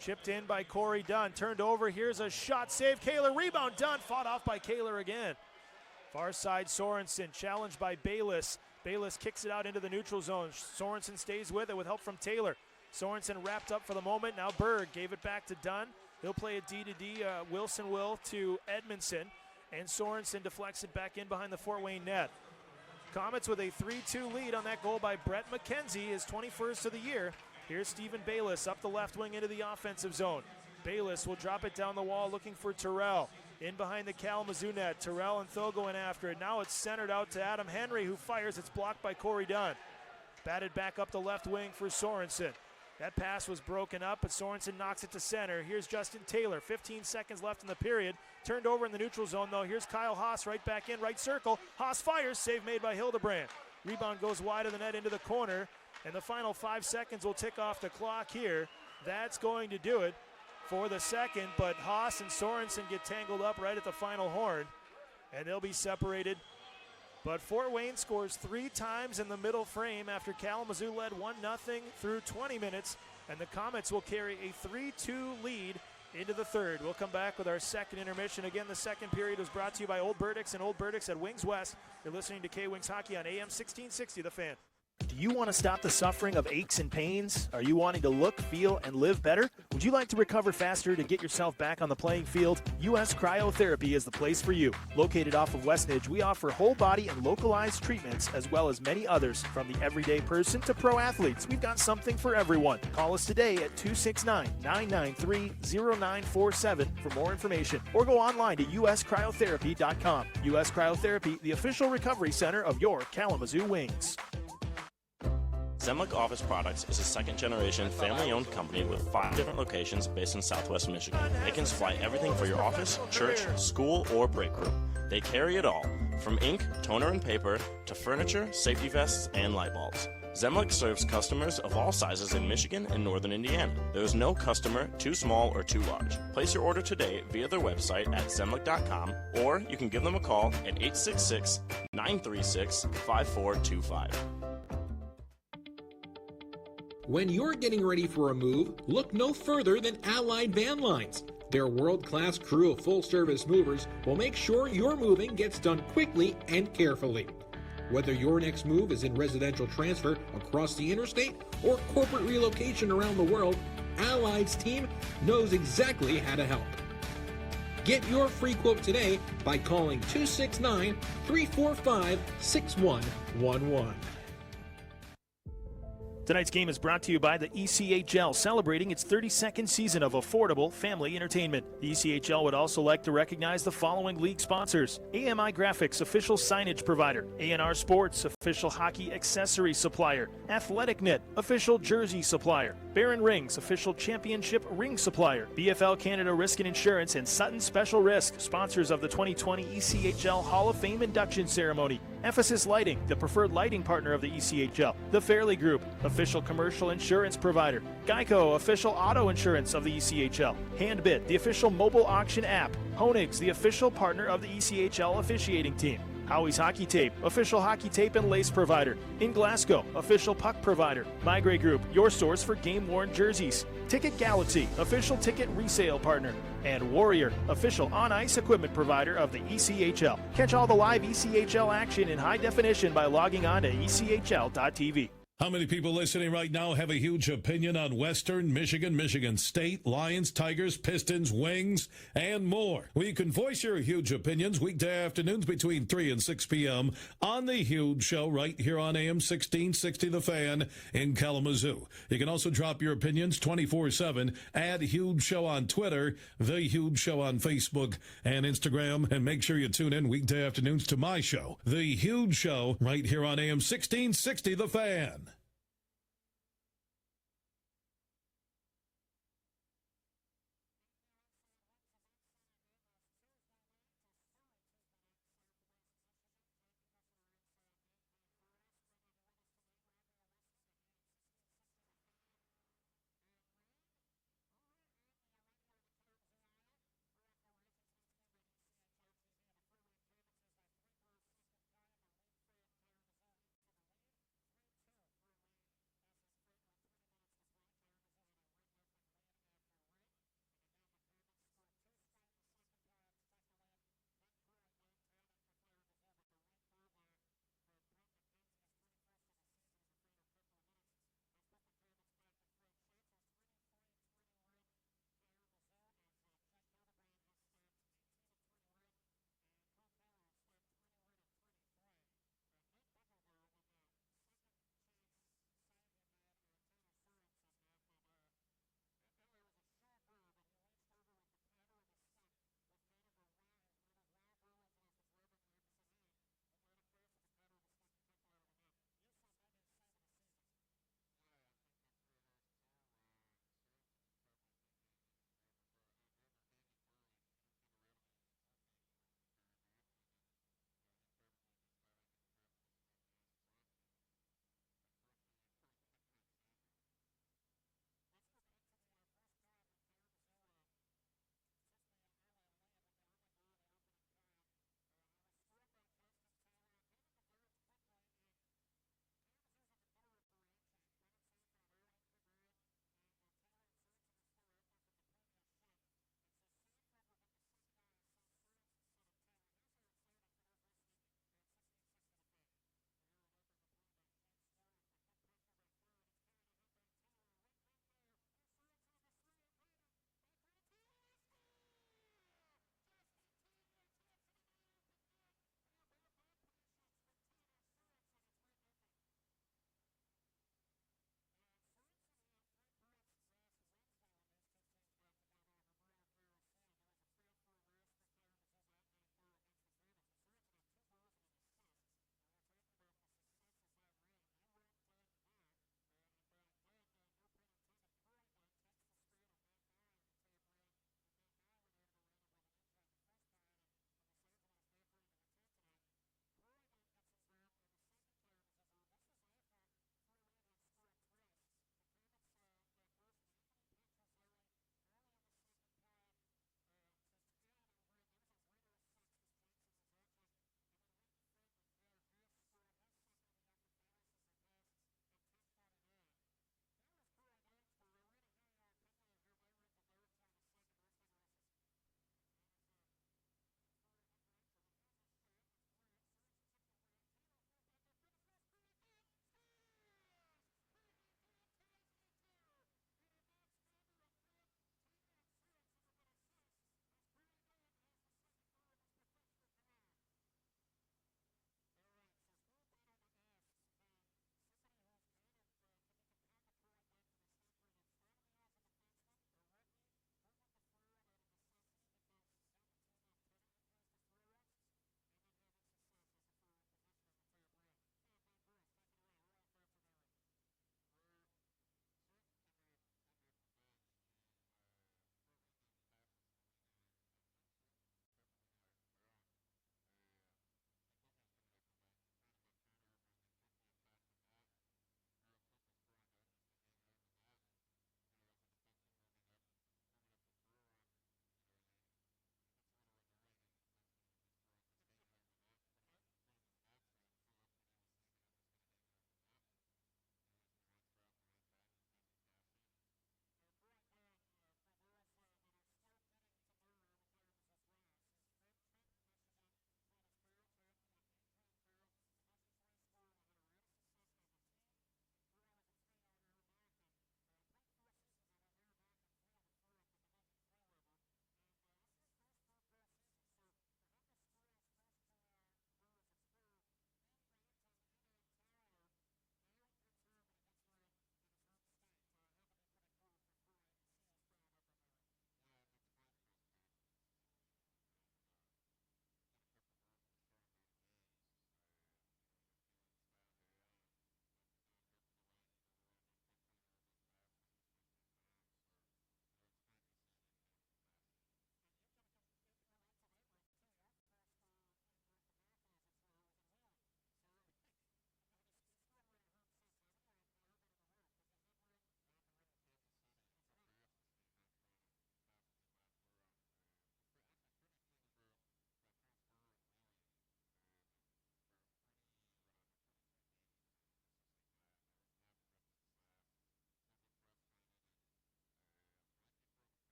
Chipped in by Corey Dunn. Turned over. Here's a shot save. Kehler rebound. Dunn fought off by Kehler again. Far side Sorensen challenged by Baylis. Baylis kicks it out into the neutral zone. Sorensen stays with it with help from Taylor. Sorensen wrapped up for the moment. Now Berg gave it back to Dunn. He'll play a D-to-D. Wilson will to Edmondson. And Sorensen deflects it back in behind the Fort Wayne net. Komets with a 3-2 lead on that goal by Brett McKenzie, his 21st of the year. Here's Stephen Baylis up the left wing into the offensive zone. Baylis will drop it down the wall looking for Terrell. In behind the Kalamazoo net, Terrell and Tho going after it. Now it's centered out to Adam Henry, who fires. It's blocked by Corey Dunn. Batted back up the left wing for Sorensen. That pass was broken up, but Sorensen knocks it to center. Here's Justin Taylor, 15 seconds left in the period. Turned over in the neutral zone, though. Here's Kyle Haas right back in, right circle. Haas fires, save made by Hildebrand. Rebound goes wide of the net into the corner, and the final 5 seconds will tick off the clock here. That's going to do it for the second, but Haas and Sorensen get tangled up right at the final horn, and they'll be separated. But Fort Wayne scores 3 times in the middle frame after Kalamazoo led 1-0 through 20 minutes, and the Komets will carry a 3-2 lead into the third. We'll come back with our second intermission. Again, the second period was brought to you by Old Burdicks and Old Burdicks at Wings West. You're listening to K-Wings Hockey on AM 1660, The Fan. Do you want to stop the suffering of aches and pains? Are you wanting to look, feel, and live better? Would you like to recover faster to get yourself back on the playing field? U.S. Cryotherapy is the place for you. Located off of Westnedge, we offer whole body and localized treatments as well as many others. From the everyday person to pro athletes, we've got something for everyone. Call us today at 269-993-0947 for more information, or go online to uscryotherapy.com. U.S. Cryotherapy, the official recovery center of your Kalamazoo Wings. Zemlick Office Products is a second-generation, family-owned company with 5 different locations based in Southwest Michigan. They can supply everything for your office, church, school, or break room. They carry it all, from ink, toner, and paper, to furniture, safety vests, and light bulbs. Zemlick serves customers of all sizes in Michigan and northern Indiana. There is no customer too small or too large. Place your order today via their website at zemlick.com, or you can give them a call at 866-936-5425. When you're getting ready for a move, look no further than Allied Van Lines. Their world-class crew of full-service movers will make sure your moving gets done quickly and carefully. Whether your next move is in residential transfer across the interstate or corporate relocation around the world, Allied's team knows exactly how to help. Get your free quote today by calling 269-345-6111. Tonight's game is brought to you by the ECHL, celebrating its 32nd season of affordable family entertainment. The ECHL would also like to recognize the following league sponsors: AMI Graphics, official signage provider; A&R Sports, official hockey accessory supplier; Athletic Knit, official jersey supplier; Barron Rings, official championship ring supplier; BFL Canada Risk and Insurance, and Sutton Special Risk, sponsors of the 2020 ECHL Hall of Fame induction ceremony. Emphasis Lighting, the preferred lighting partner of the ECHL. The Fairley Group, official commercial insurance provider. Geico, official auto insurance of the ECHL. Handbit, the official mobile auction app. Honig's, the official partner of the ECHL officiating team. Howie's Hockey Tape, official hockey tape and lace provider. In Glasgow, official puck provider. Migrate Group, your source for game-worn jerseys. Ticket Galaxy, official ticket resale partner. And Warrior, official on-ice equipment provider of the ECHL. Catch all the live ECHL action in high definition by logging on to ECHL.tv. How many people listening right now have a huge opinion on Western Michigan, Michigan State, Lions, Tigers, Pistons, Wings, and more? Well, you can voice your huge opinions weekday afternoons between 3 and 6 p.m. on The Huge Show right here on AM 1660 The Fan in Kalamazoo. You can also drop your opinions 24/7 at Huge Show on Twitter, The Huge Show on Facebook and Instagram, and make sure you tune in weekday afternoons to my show, The Huge Show, right here on AM 1660 The Fan.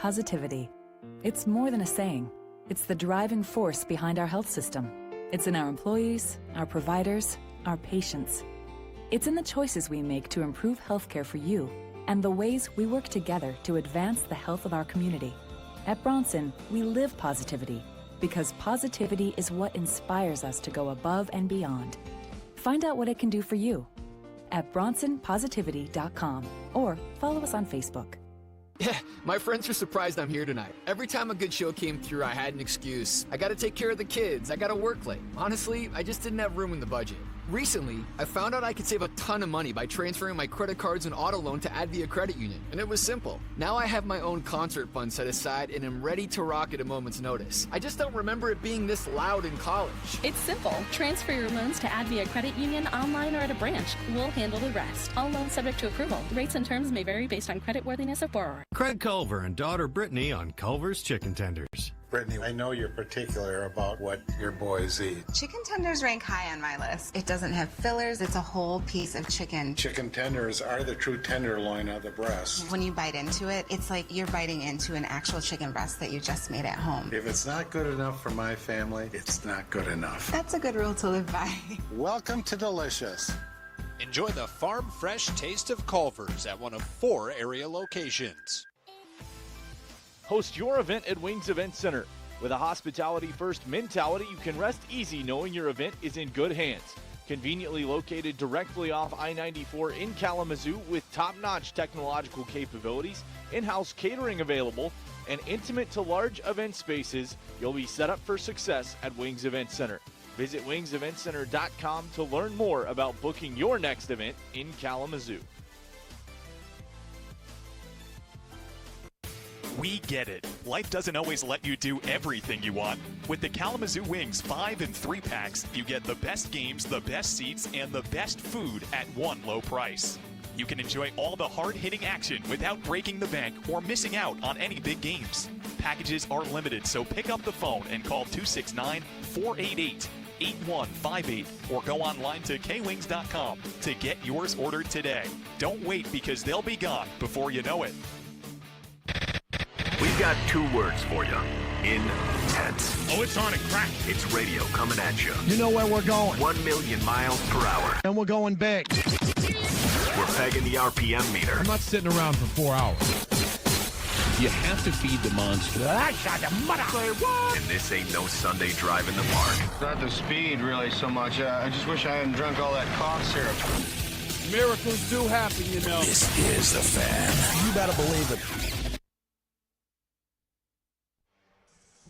positivity. It's more than a saying. It's the driving force behind our health system. It's in our employees, our providers, our patients. It's in the choices we make to improve healthcare for you and the ways we work together to advance the health of our community. At Bronson, we live positivity because positivity is what inspires us to go above and beyond. Find out what it can do for you at bronsonpositivity.com or follow us on Facebook. Yeah, my friends are surprised I'm here tonight. Every time a good show came through, I had an excuse. I gotta take care of the kids, I gotta work late. Honestly, I just didn't have room in the budget. Recently, I found out I could save a ton of money by transferring my credit cards and auto loan to Advia Credit Union, and it was simple. Now I have my own concert fund set aside and am ready to rock at a moment's notice. I just don't remember it being this loud in college. It's simple. Transfer your loans to Advia Credit Union online or at a branch. We'll handle the rest. All loans subject to approval. Rates and terms may vary based on creditworthiness of borrower. Craig Culver and daughter Brittany on Culver's Chicken Tenders. Brittany, I know you're particular about what your boys eat. Chicken tenders rank high on my list. It doesn't have fillers, it's a whole piece of chicken. Chicken tenders are the true tenderloin of the breast. When you bite into it, it's like you're biting into an actual chicken breast that you just made at home. If it's not good enough for my family, it's not good enough. That's a good rule to live by. Welcome to Delicious. Enjoy the farm fresh taste of Culver's at one of 4 area locations. Host your event at Wings Event Center. With a hospitality-first mentality, you can rest easy knowing your event is in good hands. Conveniently located directly off I-94 in Kalamazoo with top-notch technological capabilities, in-house catering available, and intimate to large event spaces, you'll be set up for success at Wings Event Center. Visit wingseventcenter.com to learn more about booking your next event in Kalamazoo. We get it. Life doesn't always let you do everything you want. With the Kalamazoo Wings 5 and 3 packs, you get the best games, the best seats, and the best food at one low price. You can enjoy all the hard-hitting action without breaking the bank or missing out on any big games. Packages are limited, so pick up the phone and call 269-488-8158 or go online to kwings.com to get yours ordered today. Don't wait because they'll be gone before you know it. We've got 2 words for you. Intense. Oh, it's on and crack. It's radio coming at you. You know where we're going. 1 million miles per hour. And we're going big. We're pegging the RPM meter. I'm not sitting around for 4 hours. You have to feed the monster. And this ain't no Sunday drive in the park. Not the speed, really, so much. I just wish I hadn't drunk all that cough syrup. Miracles do happen, you know. This is The Fan. You better believe it.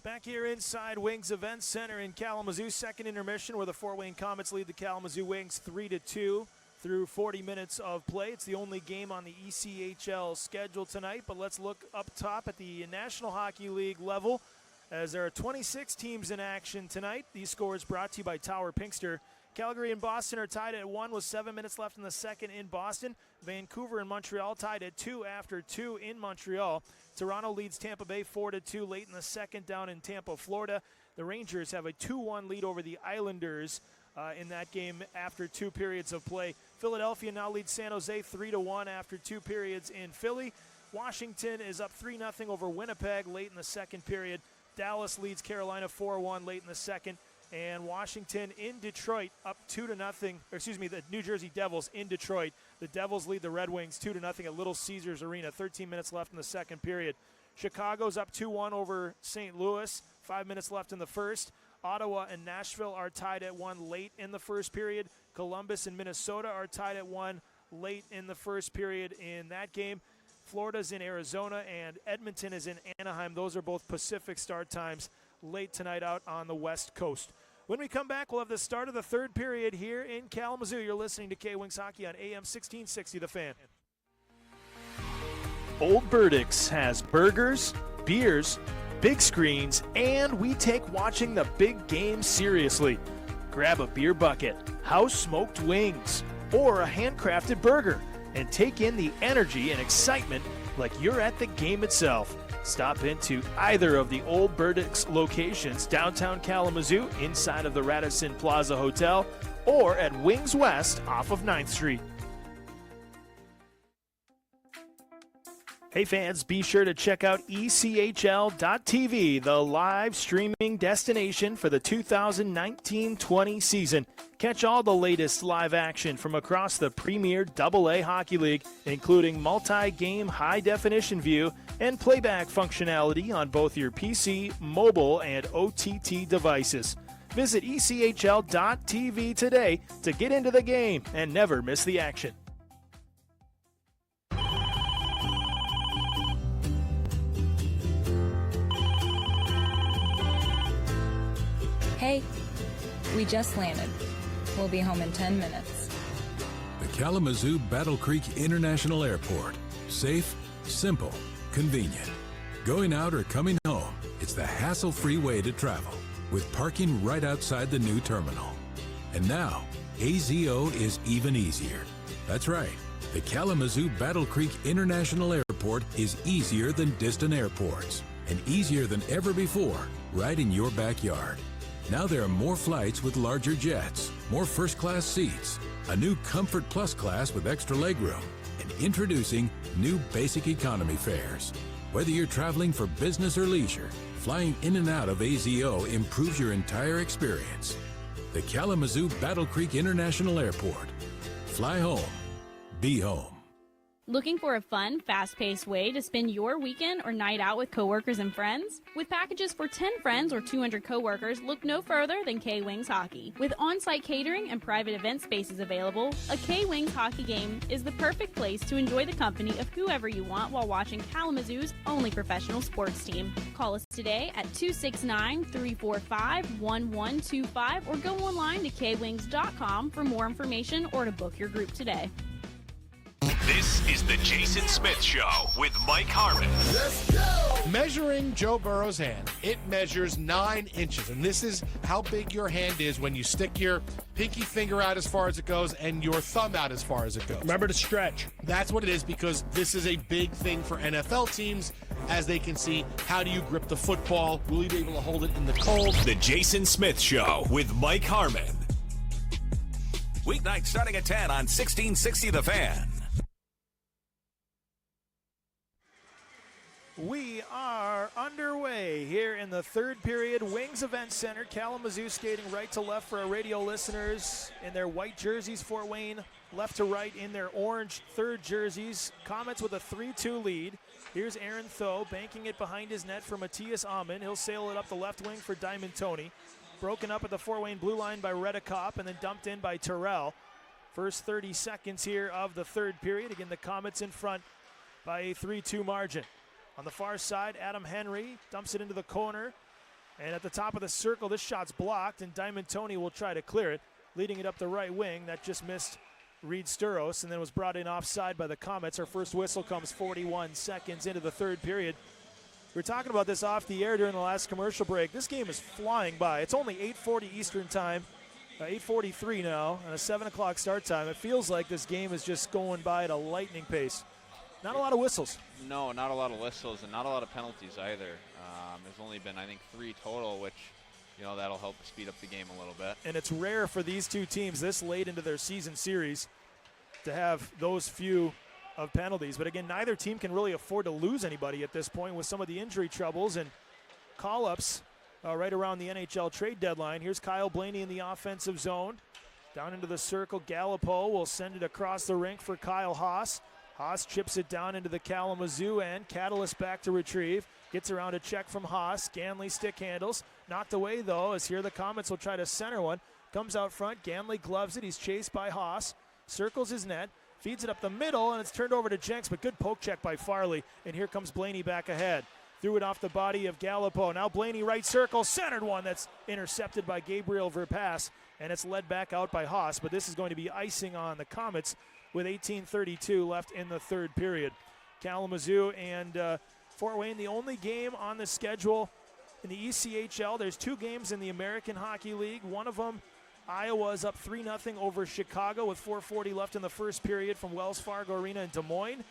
Back here inside Wings Event Center in Kalamazoo, second intermission where the Fort Wayne Komets lead the Kalamazoo Wings 3-2 through 40 minutes of play. It's the only game on the ECHL schedule tonight, but let's look up top at the National Hockey League level as there are 26 teams in action tonight. These scores brought to you by Tower Pinkster. Calgary and Boston are tied at 1 with 7 minutes left in the second in Boston. Vancouver and Montreal tied at 2 after 2 in Montreal. Toronto leads Tampa Bay 4-2 late in the second down in Tampa, Florida. The Rangers have a 2-1 lead over the Islanders in that game after 2 periods of play. Philadelphia now leads San Jose 3-1 after 2 periods in Philly. Washington is up 3-0 over Winnipeg late in the second period. Dallas leads Carolina 4-1 late in the second. And Washington in Detroit up 2-0. The New Jersey Devils in Detroit. The Devils lead the Red Wings 2-0 at Little Caesars Arena. 13 minutes left in the second period. Chicago's up 2-1 over St. Louis. 5 minutes left in the first. Ottawa and Nashville are tied at 1 late in the first period. Columbus and Minnesota are tied at 1 late in the first period in that game. Florida's in Arizona and Edmonton is in Anaheim. Those are both Pacific start times late tonight out on the West Coast. When we come back, we'll have the start of the third period here in Kalamazoo. You're listening to K-Wings Hockey on AM 1660, The Fan. Old Burdick's has burgers, beers, big screens, and we take watching the big game seriously. Grab a beer bucket, house-smoked wings, or a handcrafted burger, and take in the energy and excitement like you're at the game itself. Stop into either of the Old Burdick's locations, downtown Kalamazoo, inside of the Radisson Plaza Hotel, or at Wings West off of 9th Street. Hey fans, be sure to check out ECHL.TV, the live streaming destination for the 2019-20 season. Catch all the latest live action from across the premier AA Hockey League, including multi-game high-definition view and playback functionality on both your PC, mobile, and OTT devices. Visit ECHL.TV today to get into the game and never miss the action. Hey, we just landed. We'll be home in 10 minutes. The Kalamazoo Battle Creek International Airport. Safe, simple, convenient. Going out or coming home, it's the hassle-free way to travel, with parking right outside the new terminal. And now, AZO is even easier. That's right. The Kalamazoo Battle Creek International Airport is easier than distant airports, and easier than ever before, right in your backyard. Now there are more flights with larger jets, more first-class seats, a new Comfort Plus class with extra legroom, and introducing new basic economy fares. Whether you're traveling for business or leisure, flying in and out of AZO improves your entire experience. The Kalamazoo Battle Creek International Airport. Fly home. Be home. Looking for a fun, fast-paced way to spend your weekend or night out with coworkers and friends? With packages for 10 friends or 200 coworkers, look no further than K-Wings Hockey. With on-site catering and private event spaces available, a K-Wings hockey game is the perfect place to enjoy the company of whoever you want while watching Kalamazoo's only professional sports team. Call us today at 269-345-1125 or go online to kwings.com for more information or to book your group today. This is the Jason Smith Show with Mike Harmon. Let's go! Measuring Joe Burrow's hand, it measures 9 inches, and this is how big your hand is when you stick your pinky finger out as far as it goes and your thumb out as far as it goes. Remember to stretch. That's what it is, because this is a big thing for NFL teams, as they can see how do you grip the football, will you be able to hold it in the cold. The Jason Smith Show with Mike Harmon. Weeknight starting at 10 on 1660 The Fan. We are underway here in the third period. Wings Event Center. Kalamazoo skating right to left for our radio listeners in their white jerseys. Fort Wayne left to right in their orange third jerseys. Komets with a 3-2 lead. Here's Aaron Tho banking it behind his net for Matthias Amon. He'll sail it up the left wing for Diamond Tony. Broken up at the Fort Wayne blue line by Reddekopp and then dumped in by Terrell. First 30 seconds here of the third period. Again, the Komets in front by a 3-2 margin. On the far side, Adam Henry dumps it into the corner. And at the top of the circle, this shot's blocked, and Diamond Tony will try to clear it, leading it up the right wing. That just missed Reed Sturos, and then was brought in offside by the Komets. Our first whistle comes 41 seconds into the third period. We were talking about this off the air during the last commercial break. This game is flying by. It's only 8:40 Eastern time, 8:43 now, and a 7 o'clock start time. It feels like this game is just going by at a lightning pace. Not a lot of whistles. No, not a lot of whistles and not a lot of penalties either. There's only been, I think, 3 total, which, you know, that'll help speed up the game a little bit. And it's rare for these two teams this late into their season series to have those few of penalties. But again, neither team can really afford to lose anybody at this point with some of the injury troubles and call-ups right around the NHL trade deadline. Here's Kyle Blaney in the offensive zone. Down into the circle, Gallipo will send it across the rink for Kyle Haas. Haas chips it down into the Kalamazoo end. Catalyst back to retrieve. Gets around a check from Haas. Ganley stick handles. Knocked away, though, as here the Komets will try to center one. Comes out front. Ganley gloves it. He's chased by Haas. Circles his net. Feeds it up the middle, and it's turned over to Jenks, but good poke check by Farley. And here comes Blaney back ahead. Threw it off the body of Gallipo. Now Blaney right circle. Centered one that's intercepted by Gabriel Verpaelst, and it's led back out by Haas. But this is going to be icing on the Komets with 18:32 left in the third period. Kalamazoo and Fort Wayne, the only game on the schedule in the ECHL. There's 2 games in the American Hockey League. One of them, Iowa's up 3-0 over Chicago with 4:40 left in the first period from Wells Fargo Arena in Des Moines.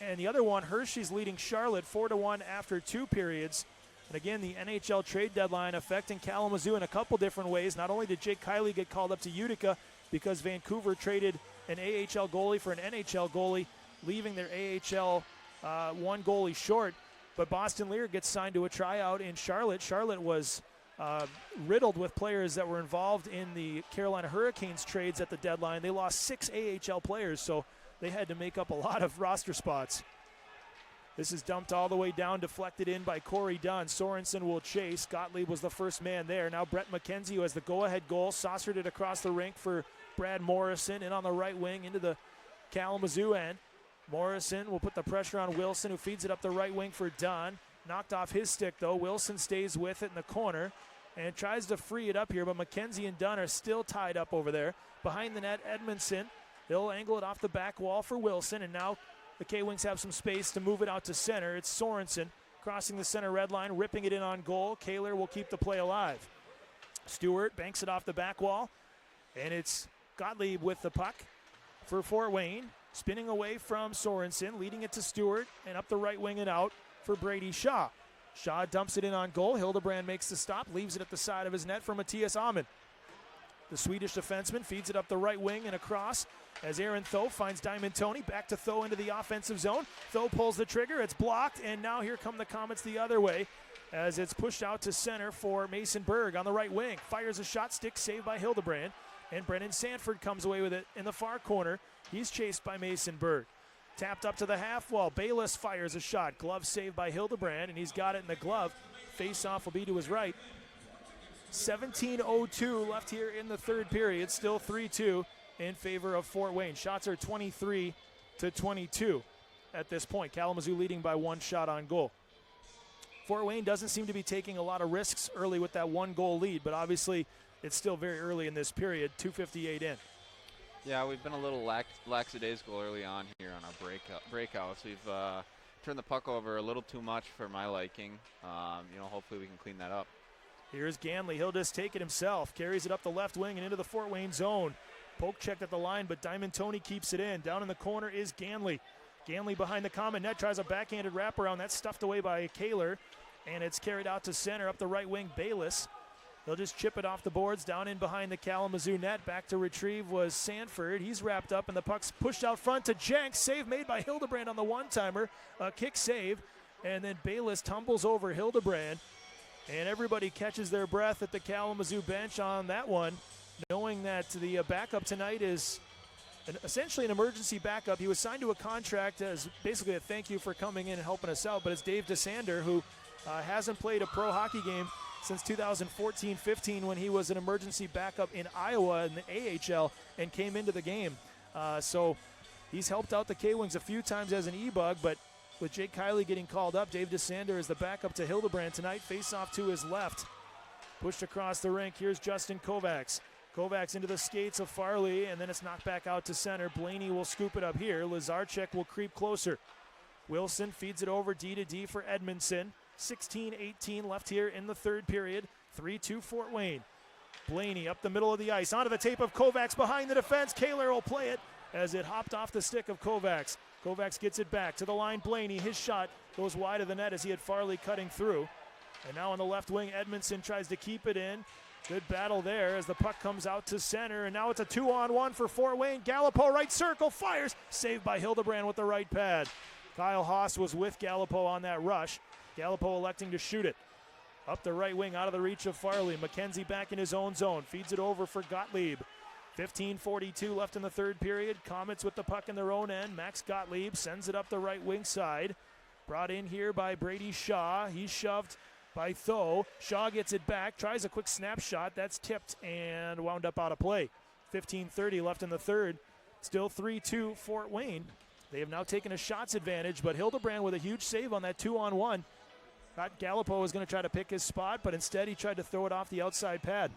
And the other one, Hershey's leading Charlotte 4-1 after 2 periods. And again, the NHL trade deadline affecting Kalamazoo in a couple different ways. Not only did Jake Kiley get called up to Utica because Vancouver traded an AHL goalie for an NHL goalie, leaving their AHL one goalie short. But Boston Lear gets signed to a tryout in Charlotte. Charlotte was riddled with players that were involved in the Carolina Hurricanes trades at the deadline. They lost 6 AHL players, so they had to make up a lot of roster spots. This is dumped all the way down, deflected in by Corey Dunn. Sorensen will chase. Gottlieb was the first man there. Now Brett McKenzie, who has the go-ahead goal, saucered it across the rink for Brad Morrison, in on the right wing into the Kalamazoo end. Morrison will put the pressure on Wilson, who feeds it up the right wing for Dunn. Knocked off his stick, though. Wilson stays with it in the corner and tries to free it up here, but McKenzie and Dunn are still tied up over there. Behind the net, Edmondson. He'll angle it off the back wall for Wilson, and now the K-Wings have some space to move it out to center. It's Sorensen crossing the center red line, ripping it in on goal. Kehler will keep the play alive. Stewart banks it off the back wall, and it's Gottlieb with the puck for Fort Wayne. Spinning away from Sorensen, leading it to Stewart, and up the right wing and out for Brady Shaw. Shaw dumps it in on goal. Hildebrand makes the stop, leaves it at the side of his net for Matthias Ahmed. The Swedish defenseman feeds it up the right wing and across as Aaron Tho finds Diamond Tony. Back to Tho into the offensive zone. Tho pulls the trigger. It's blocked, and now here come the Komets the other way as it's pushed out to center for Mason Berg on the right wing. Fires a shot, stick saved by Hildebrand, and Brennan Sanford comes away with it in the far corner. He's chased by Mason Berg. Tapped up to the half wall. Baylis fires a shot. Glove saved by Hildebrand, and he's got it in the glove. Face-off will be to his right. 17:02 left here in the third period. Still 3-2 in favor of Fort Wayne. Shots are 23-22 at this point. Kalamazoo leading by 1 shot on goal. Fort Wayne doesn't seem to be taking a lot of risks early with that 1-goal lead, but obviously it's still very early in this period. 2:58 in. Yeah, we've been a little lackadaisical early on here on our breakouts. We've turned the puck over a little too much for my liking. Hopefully we can clean that up. Here's Ganley. He'll just take it himself. Carries it up the left wing and into the Fort Wayne zone. Poke checked at the line, but Diamond Tony keeps it in. Down in the corner is Ganley. Ganley behind the common net tries a backhanded wraparound. That's stuffed away by Kehler, and it's carried out to center up the right wing. Baylis. They'll just chip it off the boards down in behind the Kalamazoo net. Back to retrieve was Sanford. He's wrapped up, and the puck's pushed out front to Jenks. Save made by Hildebrand on the one-timer. A kick save, and then Baylis tumbles over Hildebrand. And everybody catches their breath at the Kalamazoo bench on that one, knowing that the backup tonight is essentially an emergency backup. He was signed to a contract as basically a thank you for coming in and helping us out, but it's Dave DeSander, who hasn't played a pro hockey game since 2014-15 when he was an emergency backup in Iowa in the AHL and came into the game. So he's helped out the K-Wings a few times as an E-bug, but with Jake Kiley getting called up, Dave DeSander is the backup to Hildebrand tonight. Face-off to his left. Pushed across the rink. Here's Justin Kovacs. Kovacs into the skates of Farley, and then it's knocked back out to center. Blaney will scoop it up here. Łyszczarczyk will creep closer. Wilson feeds it over D-to-D for Edmondson. 16-18 left here in the third period. 3-2 Fort Wayne. Blaney up the middle of the ice. Onto the tape of Kovacs behind the defense. Kehler will play it as it hopped off the stick of Kovacs. Kovacs gets it back to the line. Blaney, his shot goes wide of the net as he had Farley cutting through. And now on the left wing, Edmondson tries to keep it in. Good battle there as the puck comes out to center. And now it's a 2-on-1 for Fort Wayne. Gallipo right circle, fires. Saved by Hildebrand with the right pad. Kyle Haas was with Gallipo on that rush. Gallipo electing to shoot it. Up the right wing, out of the reach of Farley. McKenzie back in his own zone. Feeds it over for Gottlieb. 15:42 left in the third period. Komets with the puck in their own end. Max Gottlieb sends it up the right wing side. Brought in here by Brady Shaw. He's shoved by Tho. Shaw gets it back. Tries a quick snapshot. That's tipped and wound up out of play. 15:30 left in the third. Still 3-2 Fort Wayne. They have now taken a shots advantage, but Hildebrand with a huge save on that 2-on-1. Thought Gallipo was going to try to pick his spot, but instead he tried to throw it off the outside pad.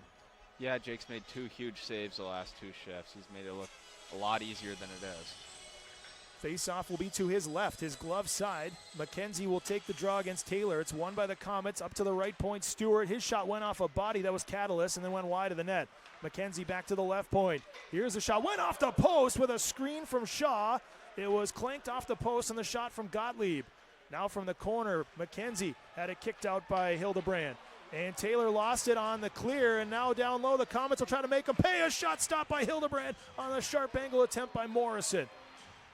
Yeah, Jake's made 2 huge saves the last 2 shifts. He's made it look a lot easier than it is. Face-off will be to his left, his glove side. McKenzie will take the draw against Taylor. It's won by the Komets. Up to the right point, Stewart. His shot went off a body that was Catalyst and then went wide of the net. McKenzie back to the left point. Here's a shot. Went off the post with a screen from Shaw. It was clanked off the post on the shot from Gottlieb. Now from the corner, McKenzie had it kicked out by Hildebrand. And Taylor lost it on the clear, and now down low, the Komets will try to make him pay. A shot stopped by Hildebrand on the sharp angle attempt by Morrison.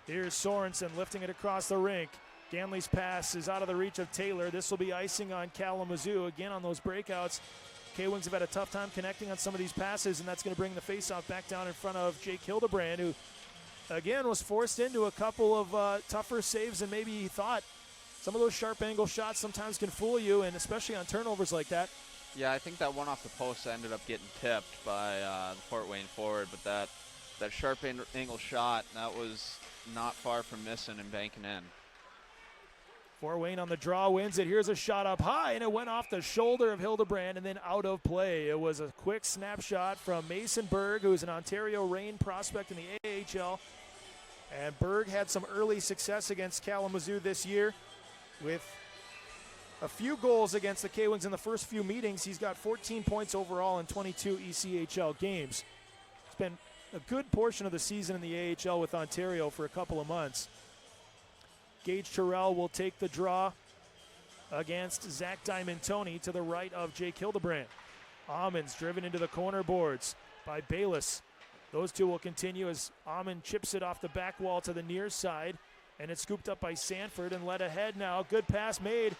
Here's Sorensen lifting it across the rink. Ganley's pass is out of the reach of Taylor. This will be icing on Kalamazoo. Again, on those breakouts, K-Wings have had a tough time connecting on some of these passes, and that's going to bring the faceoff back down in front of Jake Hildebrand, who, again, was forced into a couple of tougher saves than maybe he thought. Some of those sharp angle shots sometimes can fool you, and especially on turnovers like that. Yeah, I think that one off the post ended up getting tipped by the Fort Wayne forward, but that sharp angle shot, that was not far from missing and banking in. Fort Wayne on the draw wins it. Here's a shot up high, and it went off the shoulder of Hildebrand and then out of play. It was a quick snapshot from Mason Berg, who's an Ontario Reign prospect in the AHL. And Berg had some early success against Kalamazoo this year with a few goals against the K-Wings in the first few meetings. He's got 14 points overall in 22 ECHL games. It's been a good portion of the season in the AHL with Ontario for a couple of months. Gage Terrell will take the draw against Zach Diamantoni to the right of Jake Hildebrand. Ammons driven into the corner boards by Baylis. Those two will continue as Ammon chips it off the back wall to the near side, and it's scooped up by Sanford and led ahead now. Good pass made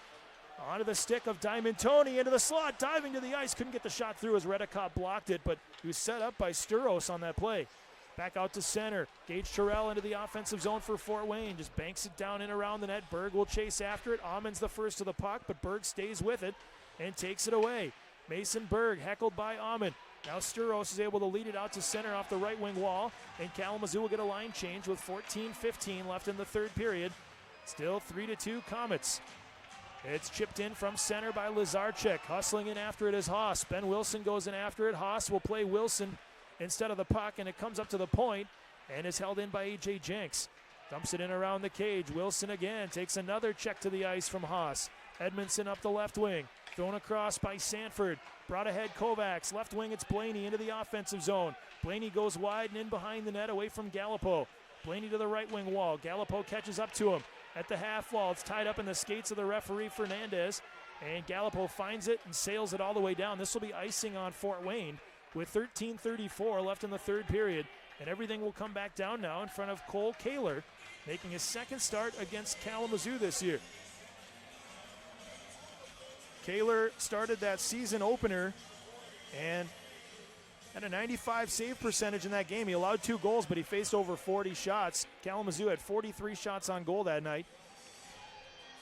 onto the stick of Diamantoni into the slot, diving to the ice. Couldn't get the shot through as Reddekopp blocked it, but he was set up by Sturos on that play. Back out to center. Gage Terrell into the offensive zone for Fort Wayne. Just banks it down and around the net. Berg will chase after it. Ammon's the first to the puck, but Berg stays with it and takes it away. Mason Berg heckled by Ammon. Now Sturos is able to lead it out to center off the right wing wall, and Kalamazoo will get a line change with 14:15 left in the third period. Still 3-2 Komets. It's chipped in from center by Łyszczarczyk. Hustling in after it is Haas. Ben Wilson goes in after it. Haas will play Wilson instead of the puck, and it comes up to the point and is held in by A.J. Jenks. Dumps it in around the cage. Wilson again takes another check to the ice from Haas. Edmondson up the left wing. Thrown across by Sanford. Brought ahead Kovacs. Left wing, it's Blaney into the offensive zone. Blaney goes wide and in behind the net away from Gallipo. Blaney to the right wing wall. Gallipo catches up to him at the half wall. It's tied up in the skates of the referee, Fernandez. And Gallipo finds it and sails it all the way down. This will be icing on Fort Wayne with 13:34 left in the third period. And everything will come back down now in front of Cole Kehler, making his second start against Kalamazoo this year. Kehler started that season opener and had a 95 save percentage in that game. He allowed 2 goals, but he faced over 40 shots. Kalamazoo had 43 shots on goal that night.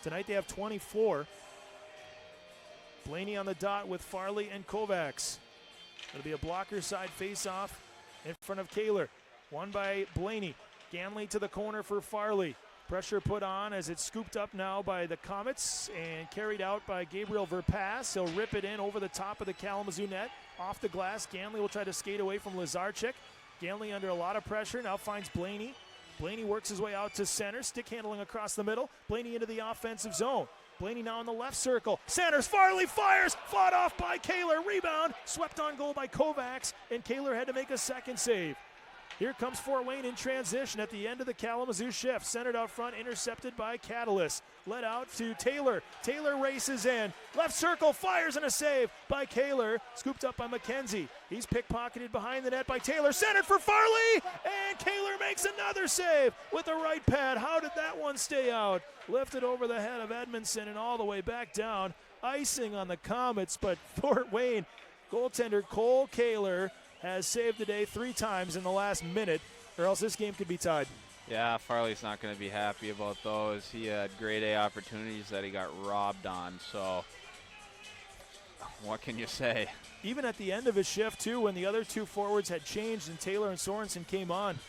Tonight they have 24. Blaney on the dot with Farley and Kovacs. It'll be a blocker side face-off in front of Kehler. Won by Blaney. Ganley to the corner for Farley. Pressure put on as it's scooped up now by the Komets and carried out by Gabriel Verpaelst. He'll rip it in over the top of the Kalamazoo net. Off the glass, Ganley will try to skate away from Łyszczarczyk. Ganley under a lot of pressure, now finds Blaney. Blaney works his way out to center, stick handling across the middle. Blaney into the offensive zone. Blaney now in the left circle. Centers, Farley fires, fought off by Kehler. Rebound, swept on goal by Kovacs, and Kehler had to make a second save. Here comes Fort Wayne in transition at the end of the Kalamazoo shift. Centered out front, intercepted by Catalyst. Led out to Taylor. Taylor races in. Left circle, fires and a save by Kehler. Scooped up by McKenzie. He's pickpocketed behind the net by Taylor. Centered for Farley, and Kehler makes another save with the right pad. How did that one stay out? Lifted over the head of Edmondson and all the way back down. Icing on the Komets, but Fort Wayne goaltender Cole Kehler has saved the day 3 times in the last minute, or else this game could be tied. Yeah, Farley's not going to be happy about those. He had grade A opportunities that he got robbed on, so what can you say? Even at the end of his shift, too, when the other 2 forwards had changed and Taylor and Sorensen came on,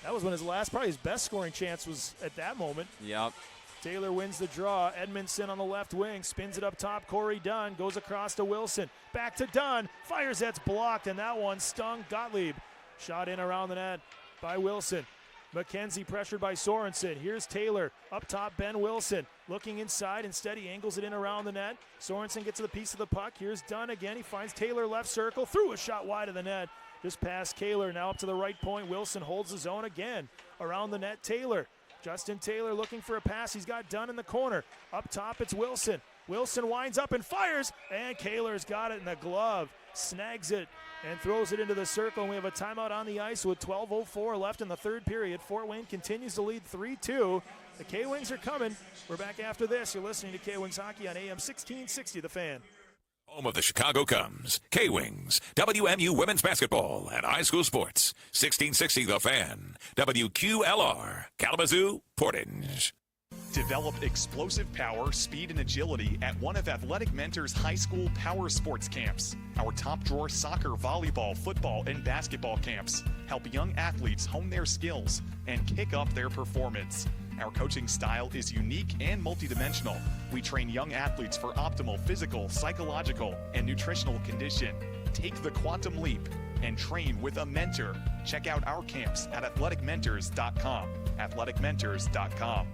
that was when his last, probably his best scoring chance was at that moment. Yep. Taylor wins the draw. Edmondson on the left wing, spins it up top. Corey Dunn goes across to Wilson. Back to Dunn, fires, that's blocked, and that one stung Gottlieb. Shot in around the net by Wilson. McKenzie pressured by Sorensen. Here's Taylor. Up top, Ben Wilson. Looking inside, instead he angles it in around the net. Sorensen gets to the piece of the puck. Here's Dunn again. He finds Taylor left circle. Threw a shot wide of the net. Just past Kehler, now up to the right point. Wilson holds the zone again. Around the net, Taylor. Justin Taylor looking for a pass. He's got Dunn in the corner. Up top, it's Wilson. Wilson winds up and fires, and Kehler's got it in the glove. snags it and throws it into the circle. And we have a timeout on the ice with 12:04 left in the third period. Fort Wayne continues to lead 3-2. The K-Wings are coming. We're back after this. You're listening to K-Wings Hockey on AM 1660, The Fan. Home of the Chicago Cubs, K-Wings, WMU Women's Basketball, and high school sports. 1660 The Fan, WQLR, Kalamazoo, Portage. Develop explosive power, speed, and agility at one of Athletic Mentor's high school power sports camps. Our top drawer soccer, volleyball, football, and basketball camps help young athletes hone their skills and kick up their performance. Our coaching style is unique and multidimensional. We train young athletes for optimal physical, psychological, and nutritional condition. Take the quantum leap and train with a mentor. Check out our camps at athleticmentors.com. athleticmentors.com.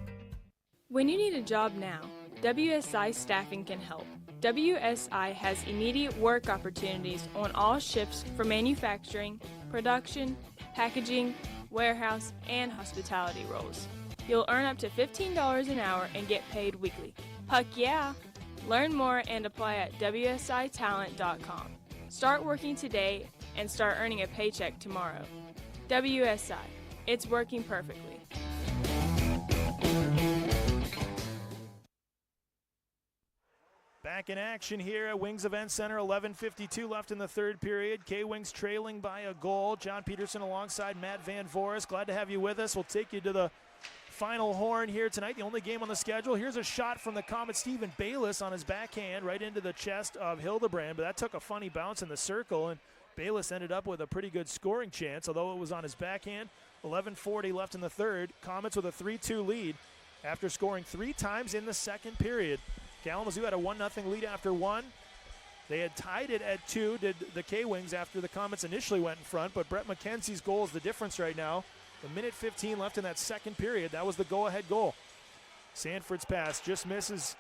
When you need a job now, WSI Staffing can help. WSI has immediate work opportunities on all shifts for manufacturing, production, packaging, warehouse, and hospitality roles. You'll earn up to $15 an hour and get paid weekly. Heck yeah! Learn more and apply at WSItalent.com. Start working today and start earning a paycheck tomorrow. WSI, it's working perfectly. Back in action here at Wings Event Center, 11:52 left in the third period. K-Wings trailing by a goal. John Peterson alongside Matt Van Voorhis. Glad to have you with us. We'll take you to the final horn here tonight, the only game on the schedule. Here's a shot from the Komets, Stephen Baylis, on his backhand right into the chest of Hildebrand, but that took a funny bounce in the circle, and Baylis ended up with a pretty good scoring chance, although it was on his backhand. 11:40 left in the third. Komets with a 3-2 lead after scoring 3 times in the second period. Kalamazoo had a 1-0 lead after 1. They had tied it at 2, did the K-Wings, after the Komets initially went in front, but Brett McKenzie's goal is the difference right now. A minute 15 left in that second period. That was the go-ahead goal. Sanford's pass just misses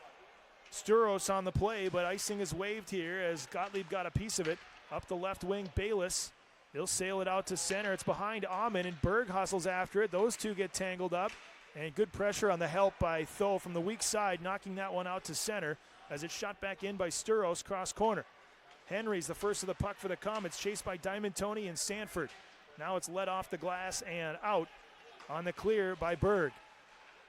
Sturos on the play, but icing is waved here as Gottlieb got a piece of it. Up the left wing, Baylis. He'll sail it out to center. It's behind Amon, and Berg hustles after it. Those two get tangled up, and good pressure on the help by Tho from the weak side, knocking that one out to center as it's shot back in by Sturos, cross corner. Henry's the first of the puck for the Komets, chased by Diamond Tony and Sanford. Now it's led off the glass and out on the clear by Berg.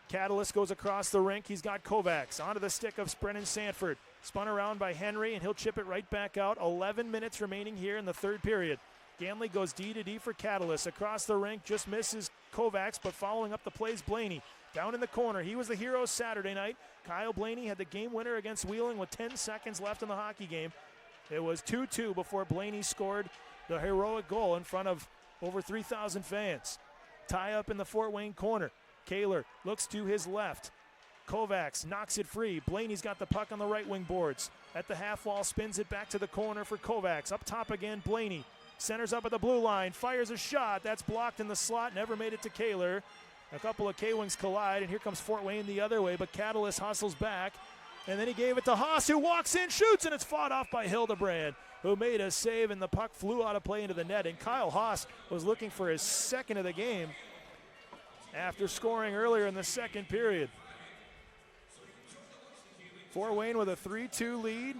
Catalyst goes across the rink. He's got Kovacs onto the stick of Brennan Sanford. Spun around by Henry, and he'll chip it right back out. 11 minutes remaining here in the third period. Ganley goes D-to-D for Catalyst. Across the rink, just misses Kovacs, but following up the plays, Blaney. Down in the corner, he was the hero Saturday night. Kyle Blaney had the game winner against Wheeling with 10 seconds left in the hockey game. It was 2-2 before Blaney scored the heroic goal in front of over 3,000 fans. Tie up in the Fort Wayne corner. Kehler looks to his left. Kovacs knocks it free. Blaney's got the puck on the right wing boards. At the half wall, spins it back to the corner for Kovacs. Up top again, Blaney. Centers up at the blue line, fires a shot. That's blocked in the slot, never made it to Kehler. A couple of K-Wings collide, and here comes Fort Wayne the other way, but Catalyst hustles back. And then he gave it to Haas, who walks in, shoots, and it's fought off by Hildebrand, who made a save, and the puck flew out of play into the net. And Kyle Haas was looking for his second of the game after scoring earlier in the second period. Fort Wayne with a 3-2 lead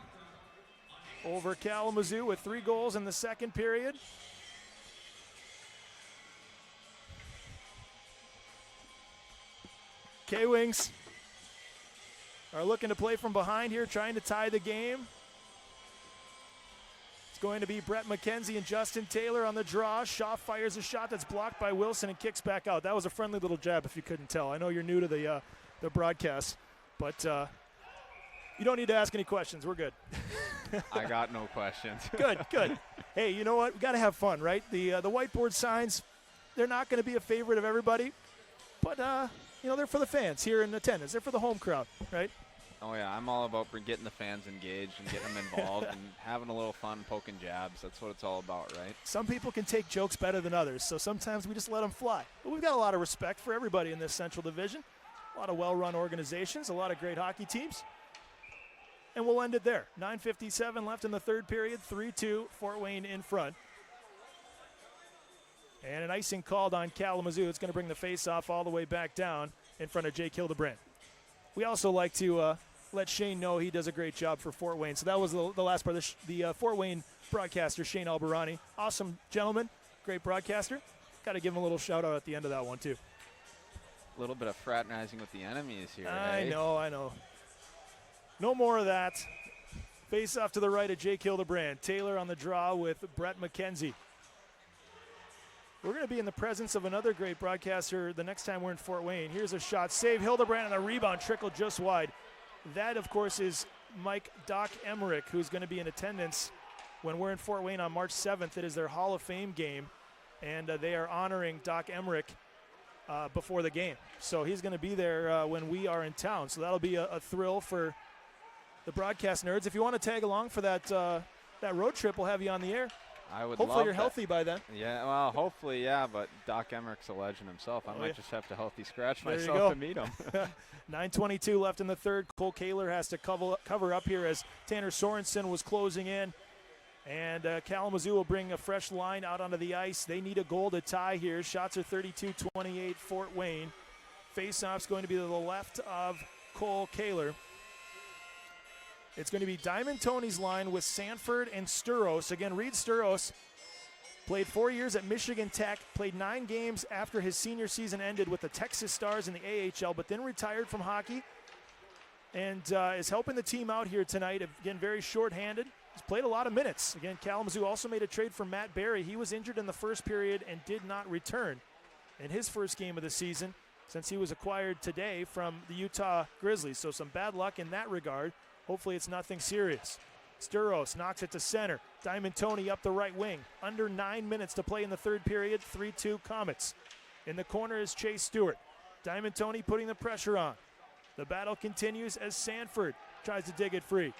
over Kalamazoo with 3 goals in the second period. K-Wings are looking to play from behind here, trying to tie the game. It's going to be Brett McKenzie and Justin Taylor on the draw. Shaw fires a shot that's blocked by Wilson and kicks back out. That was a friendly little jab, if you couldn't tell. I know you're new to the broadcast, but you don't need to ask any questions. We're good. I got no questions. Good. Hey, you know what? We got to have fun, right? The whiteboard signs, they're not going to be a favorite of everybody, but they're for the fans here in attendance. They're for the home crowd, right? Oh, yeah, I'm all about getting the fans engaged and getting them involved and having a little fun poking jabs. That's what it's all about, right? Some people can take jokes better than others, so sometimes we just let them fly. But we've got a lot of respect for everybody in this Central Division, a lot of well-run organizations, a lot of great hockey teams. And we'll end it there. 9:57 left in the third period, 3-2, Fort Wayne in front. And an icing called on Kalamazoo. It's going to bring the face-off all the way back down in front of Jake Hildebrand. We also like to let Shane know he does a great job for Fort Wayne. So that was the last part. The Fort Wayne broadcaster Shane Albarani. Awesome gentleman, great broadcaster. Got to give him a little shout out at the end of that one, too. A little bit of fraternizing with the enemies here. I eh? know. No more of that. Face off to the right of Jake Hildebrand. Taylor on the draw with Brett McKenzie. We're going to be in the presence of another great broadcaster the next time we're in Fort Wayne. Here's a shot. Save Hildebrand, and the rebound trickled just wide. That, of course, is Mike Doc Emmerich, who's going to be in attendance when we're in Fort Wayne on March 7th. It is their Hall of Fame game, and they are honoring Doc Emmerich before the game. So he's going to be there when we are in town. So that'll be a thrill for the broadcast nerds. If you want to tag along for that road trip, we'll have you on the air. I would Hopefully love you're that. healthy by then. Yeah, well, hopefully, yeah, but Doc Emmerich's a legend himself. I might just have to healthy scratch There you myself go. to meet him. 9:22 left in the third. Cole Kehler has to cover up here as Tanner Sorensen was closing in. And Kalamazoo will bring a fresh line out onto the ice. They need a goal to tie here. Shots are 32-28 Fort Wayne. Face-off's going to be to the left of Cole Kehler. It's going to be Diamond Tony's line with Sanford and Sturos. Again, Reed Sturos played 4 years at Michigan Tech, played 9 games after his senior season ended with the Texas Stars in the AHL, but then retired from hockey and is helping the team out here tonight. Again, very short-handed. He's played a lot of minutes. Again, Kalamazoo also made a trade for Matt Barry. He was injured in the first period and did not return in his first game of the season since he was acquired today from the Utah Grizzlies. So some bad luck in that regard. Hopefully it's nothing serious. Sturos knocks it to center. Diamond Tony up the right wing. Under 9 minutes to play in the third period. 3-2 Komets. In the corner is Chase Stewart. Diamond Tony putting the pressure on. The battle continues as Sanford tries to dig it free.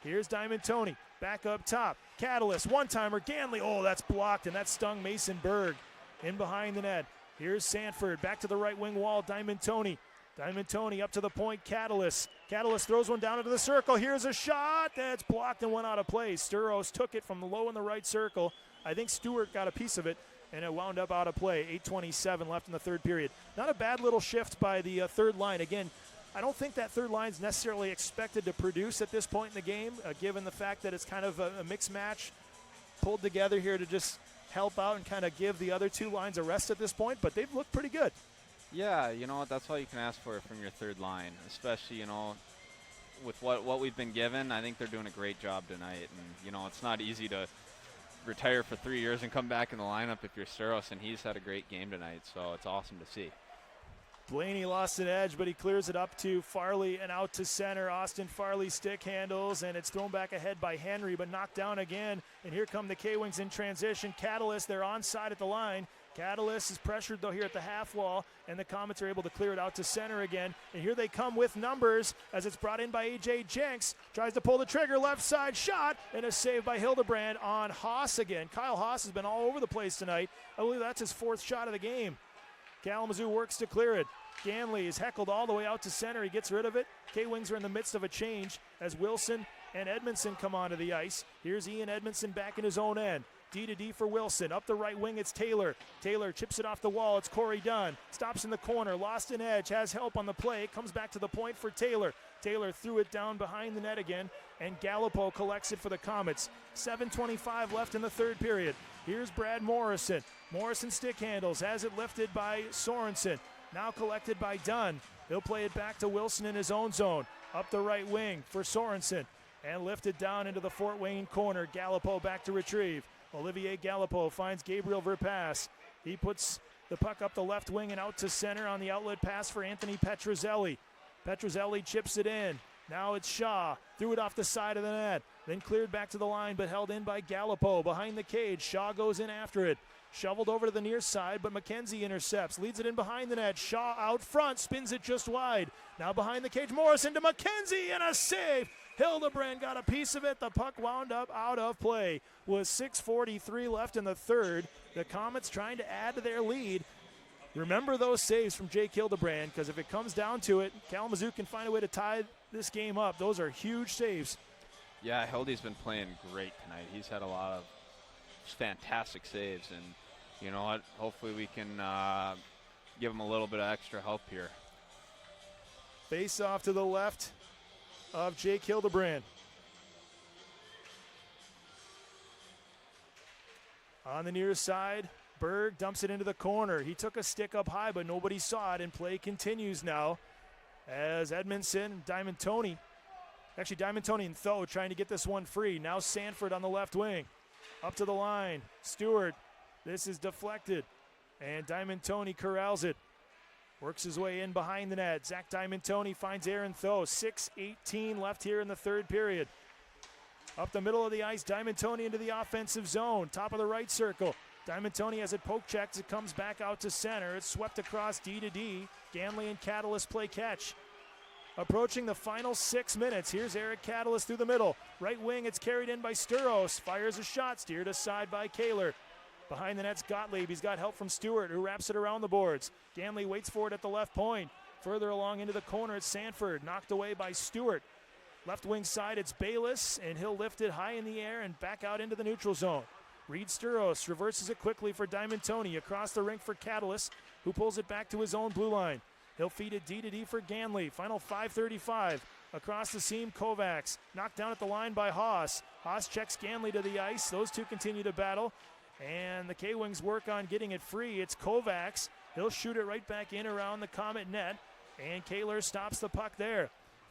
Here's Diamond Tony. Back up top. Catalyst. One-timer. Ganley. Oh, that's blocked, and that stung Mason Berg in behind the net. Here's Sanford. Back to the right wing wall. Diamond Tony. Diamond Tony up to the point. Catalyst. Catalyst throws one down into the circle. Here's a shot that's blocked and went out of play. Sturos took it from the low in the right circle. I think Stewart got a piece of it, and it wound up out of play. 8:27 left in the third period. Not a bad little shift by the third line. Again, I don't think that third line's necessarily expected to produce at this point in the game, given the fact that it's kind of a mixed match pulled together here to just help out and kind of give the other two lines a rest at this point, but they've looked pretty good. Yeah, you know what? That's all you can ask for from your third line, especially, you know, with what we've been given. I think they're doing a great job tonight. And, you know, it's not easy to retire for 3 years and come back in the lineup if you're Sturos, and he's had a great game tonight, so it's awesome to see. Blaney lost an edge, but he clears it up to Farley and out to center. Austin Farley stick handles, and it's thrown back ahead by Henry, but knocked down again. And here come the K-Wings in transition. Catalyst, they're onside at the line. Catalyst is pressured, though, here at the half wall, and the Komets are able to clear it out to center again. And here they come with numbers as it's brought in by A.J. Jenks. Tries to pull the trigger, left side shot, and a save by Hildebrand on Haas again. Kyle Haas has been all over the place tonight. I believe that's his fourth shot of the game. Kalamazoo works to clear it. Ganley is heckled all the way out to center. He gets rid of it. K-Wings are in the midst of a change as Wilson and Edmondson come onto the ice. Here's Ian Edmondson back in his own end. D for Wilson. Up the right wing, it's Taylor. Taylor chips it off the wall. It's Corey Dunn. Stops in the corner. Lost an edge. Has help on the play. Comes back to the point for Taylor. Taylor threw it down behind the net again, and Gallipo collects it for the Komets. 7:25 left in the third period. Here's Brad Morrison. Morrison stick handles. Has it lifted by Sorensen. Now collected by Dunn. He'll play it back to Wilson in his own zone. Up the right wing for Sorensen. And lifted down into the Fort Wayne corner. Gallipo back to retrieve. Olivier Gallipo finds Gabriel Verpaelst. He puts the puck up the left wing and out to center on the outlet pass for Anthony Petruzzelli. Petruzzelli chips it in. Now it's Shaw. Threw it off the side of the net. Then cleared back to the line, but held in by Gallipo. Behind the cage, Shaw goes in after it. Shoveled over to the near side, but McKenzie intercepts. Leads it in behind the net. Shaw out front, spins it just wide. Now behind the cage, Morrison to McKenzie, and a save. Hildebrand got a piece of it. The puck wound up out of play with 6:43 left in the third. The Komets trying to add to their lead. Remember those saves from Jake Hildebrand, because if it comes down to it, Kalamazoo can find a way to tie this game up. Those are huge saves. Yeah, Hildy's been playing great tonight. He's had a lot of fantastic saves, and you know what? Hopefully we can give him a little bit of extra help here. Face off to the left of Jake Hildebrand. On the near side, Berg dumps it into the corner. He took a stick up high, but nobody saw it, and play continues now as Edmondson, Diamond Tony and Tho trying to get this one free. Now Sanford on the left wing. Up to the line. Stewart. This is deflected. And Diamond Tony corrals it. Works his way in behind the net. Zach Diamond Tony finds Aaron Tho. 6:18 left here in the third period. Up the middle of the ice, Diamond Tony into the offensive zone. Top of the right circle. Diamond Tony has it poke checked. It comes back out to center. It's swept across D to D. Ganley and Catalyst play catch. Approaching the final 6 minutes. Here's Eric Catalyst through the middle. Right wing, it's carried in by Sturos. Fires a shot, steered aside by Kehler. Behind the net's Gottlieb. He's got help from Stewart, who wraps it around the boards. Ganley waits for it at the left point. Further along into the corner, it's Sanford. Knocked away by Stewart. Left wing side, it's Baylis, and he'll lift it high in the air and back out into the neutral zone. Reed Sturos reverses it quickly for Diamond Tony. Across the rink for Catalyst, who pulls it back to his own blue line. He'll feed it D to D for Ganley. Final 5:35. Across the seam, Kovacs. Knocked down at the line by Haas. Haas checks Ganley to the ice. Those two continue to battle. And the K-Wings work on getting it free. It's Kovacs. He'll shoot it right back in around the Komet net. And Kehler stops the puck there.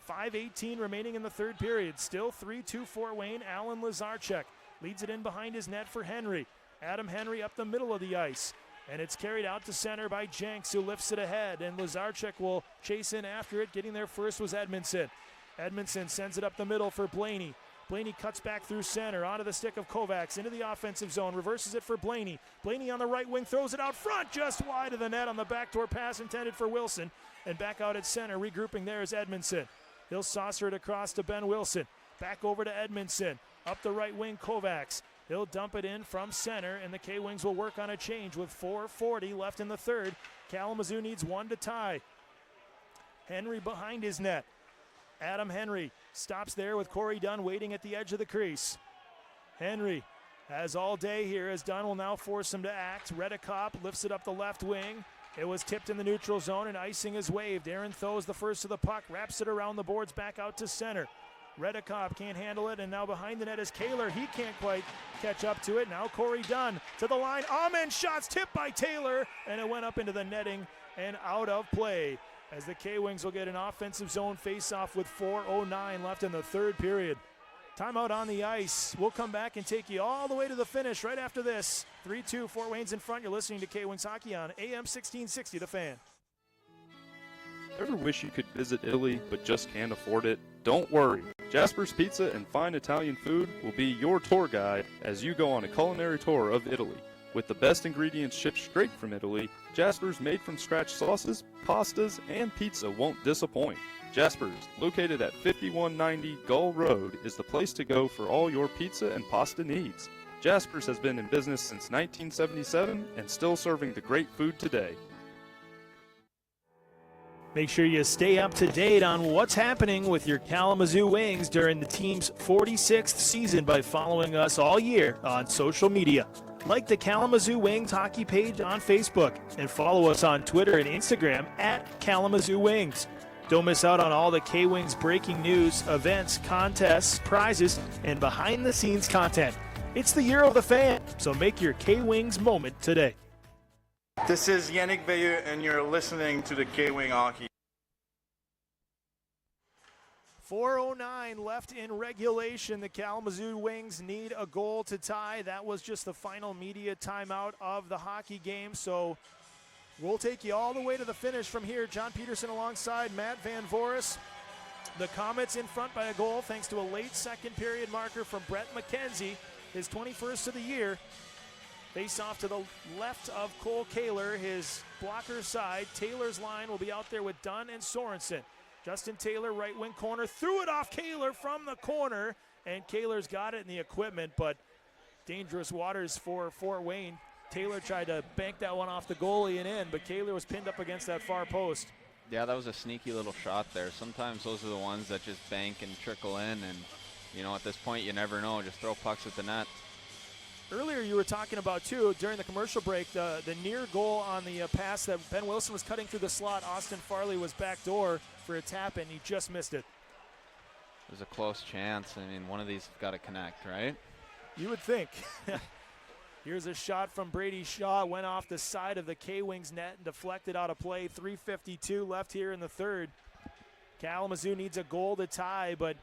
5:18 remaining in the third period. Still 3-2 Fort Wayne. Alan Łyszczarczyk leads it in behind his net for Henry. Adam Henry up the middle of the ice. And it's carried out to center by Jenks, who lifts it ahead. And Łyszczarczyk will chase in after it. Getting there first was Edmondson. Edmondson sends it up the middle for Blaney. Blaney cuts back through center, onto the stick of Kovacs, into the offensive zone, reverses it for Blaney. Blaney on the right wing, throws it out front, just wide of the net on the backdoor pass intended for Wilson. And back out at center, regrouping there is Edmondson. He'll saucer it across to Ben Wilson. Back over to Edmondson. Up the right wing, Kovacs. He'll dump it in from center, and the K-Wings will work on a change with 4:40 left in the third. Kalamazoo needs one to tie. Henry behind his net. Adam Henry stops there with Corey Dunn waiting at the edge of the crease. Henry has all day here as Dunn will now force him to act. Reddekopp lifts it up the left wing. It was tipped in the neutral zone, and icing is waved. Aaron Tho is the first to the puck, wraps it around the boards back out to center. Reddekopp can't handle it, and now behind the net is Kehler. He can't quite catch up to it. Now Corey Dunn to the line. Amen shots tipped by Taylor, and it went up into the netting and out of play as the K-Wings will get an offensive zone face-off with 4:09 left in the third period. Timeout on the ice. We'll come back and take you all the way to the finish right after this. 3-2, Fort Wayne's in front. You're listening to K-Wings Hockey on AM 1660, The Fan. Ever wish you could visit Italy but just can't afford it? Don't worry. Jasper's Pizza and Fine Italian Food will be your tour guide as you go on a culinary tour of Italy. With the best ingredients shipped straight from Italy, Jasper's made-from-scratch sauces, pastas, and pizza won't disappoint. Jasper's, located at 5190 Gull Road, is the place to go for all your pizza and pasta needs. Jasper's has been in business since 1977 and still serving the great food today. Make sure you stay up to date on what's happening with your Kalamazoo Wings during the team's 46th season by following us all year on social media. Like the Kalamazoo Wings hockey page on Facebook and follow us on Twitter and Instagram at Kalamazoo Wings. Don't miss out on all the K-Wings breaking news, events, contests, prizes, and behind-the-scenes content. It's the year of the fan, so make your K-Wings moment today. This is Yannick Veilleux, and you're listening to the K-Wing Hockey. 4:09 left in regulation. The Kalamazoo Wings need a goal to tie. That was just the final media timeout of the hockey game, so we'll take you all the way to the finish from here. John Peterson alongside Matt Van Voris. The Komets in front by a goal thanks to a late second period marker from Brett McKenzie, his 21st of the year. Face off to the left of Cole Kehler, his blocker side. Taylor's line will be out there with Dunn and Sorensen. Justin Taylor, right wing corner, threw it off Kehler from the corner, and Kehler's got it in the equipment, but dangerous waters for Fort Wayne. Taylor tried to bank that one off the goalie and in, but Kehler was pinned up against that far post. Yeah, that was a sneaky little shot there. Sometimes those are the ones that just bank and trickle in, and, you know, at this point you never know. Just throw pucks at the net. Earlier you were talking about, too, during the commercial break, the near goal on the pass that Ben Wilson was cutting through the slot. Austin Farley was backdoor for a tap, and he just missed it. It was a close chance. I mean, one of these have got to connect, right? You would think. Here's a shot from Brady Shaw. Went off the side of the K-Wings net and deflected out of play. 3:52 left here in the third. Kalamazoo needs a goal to tie, but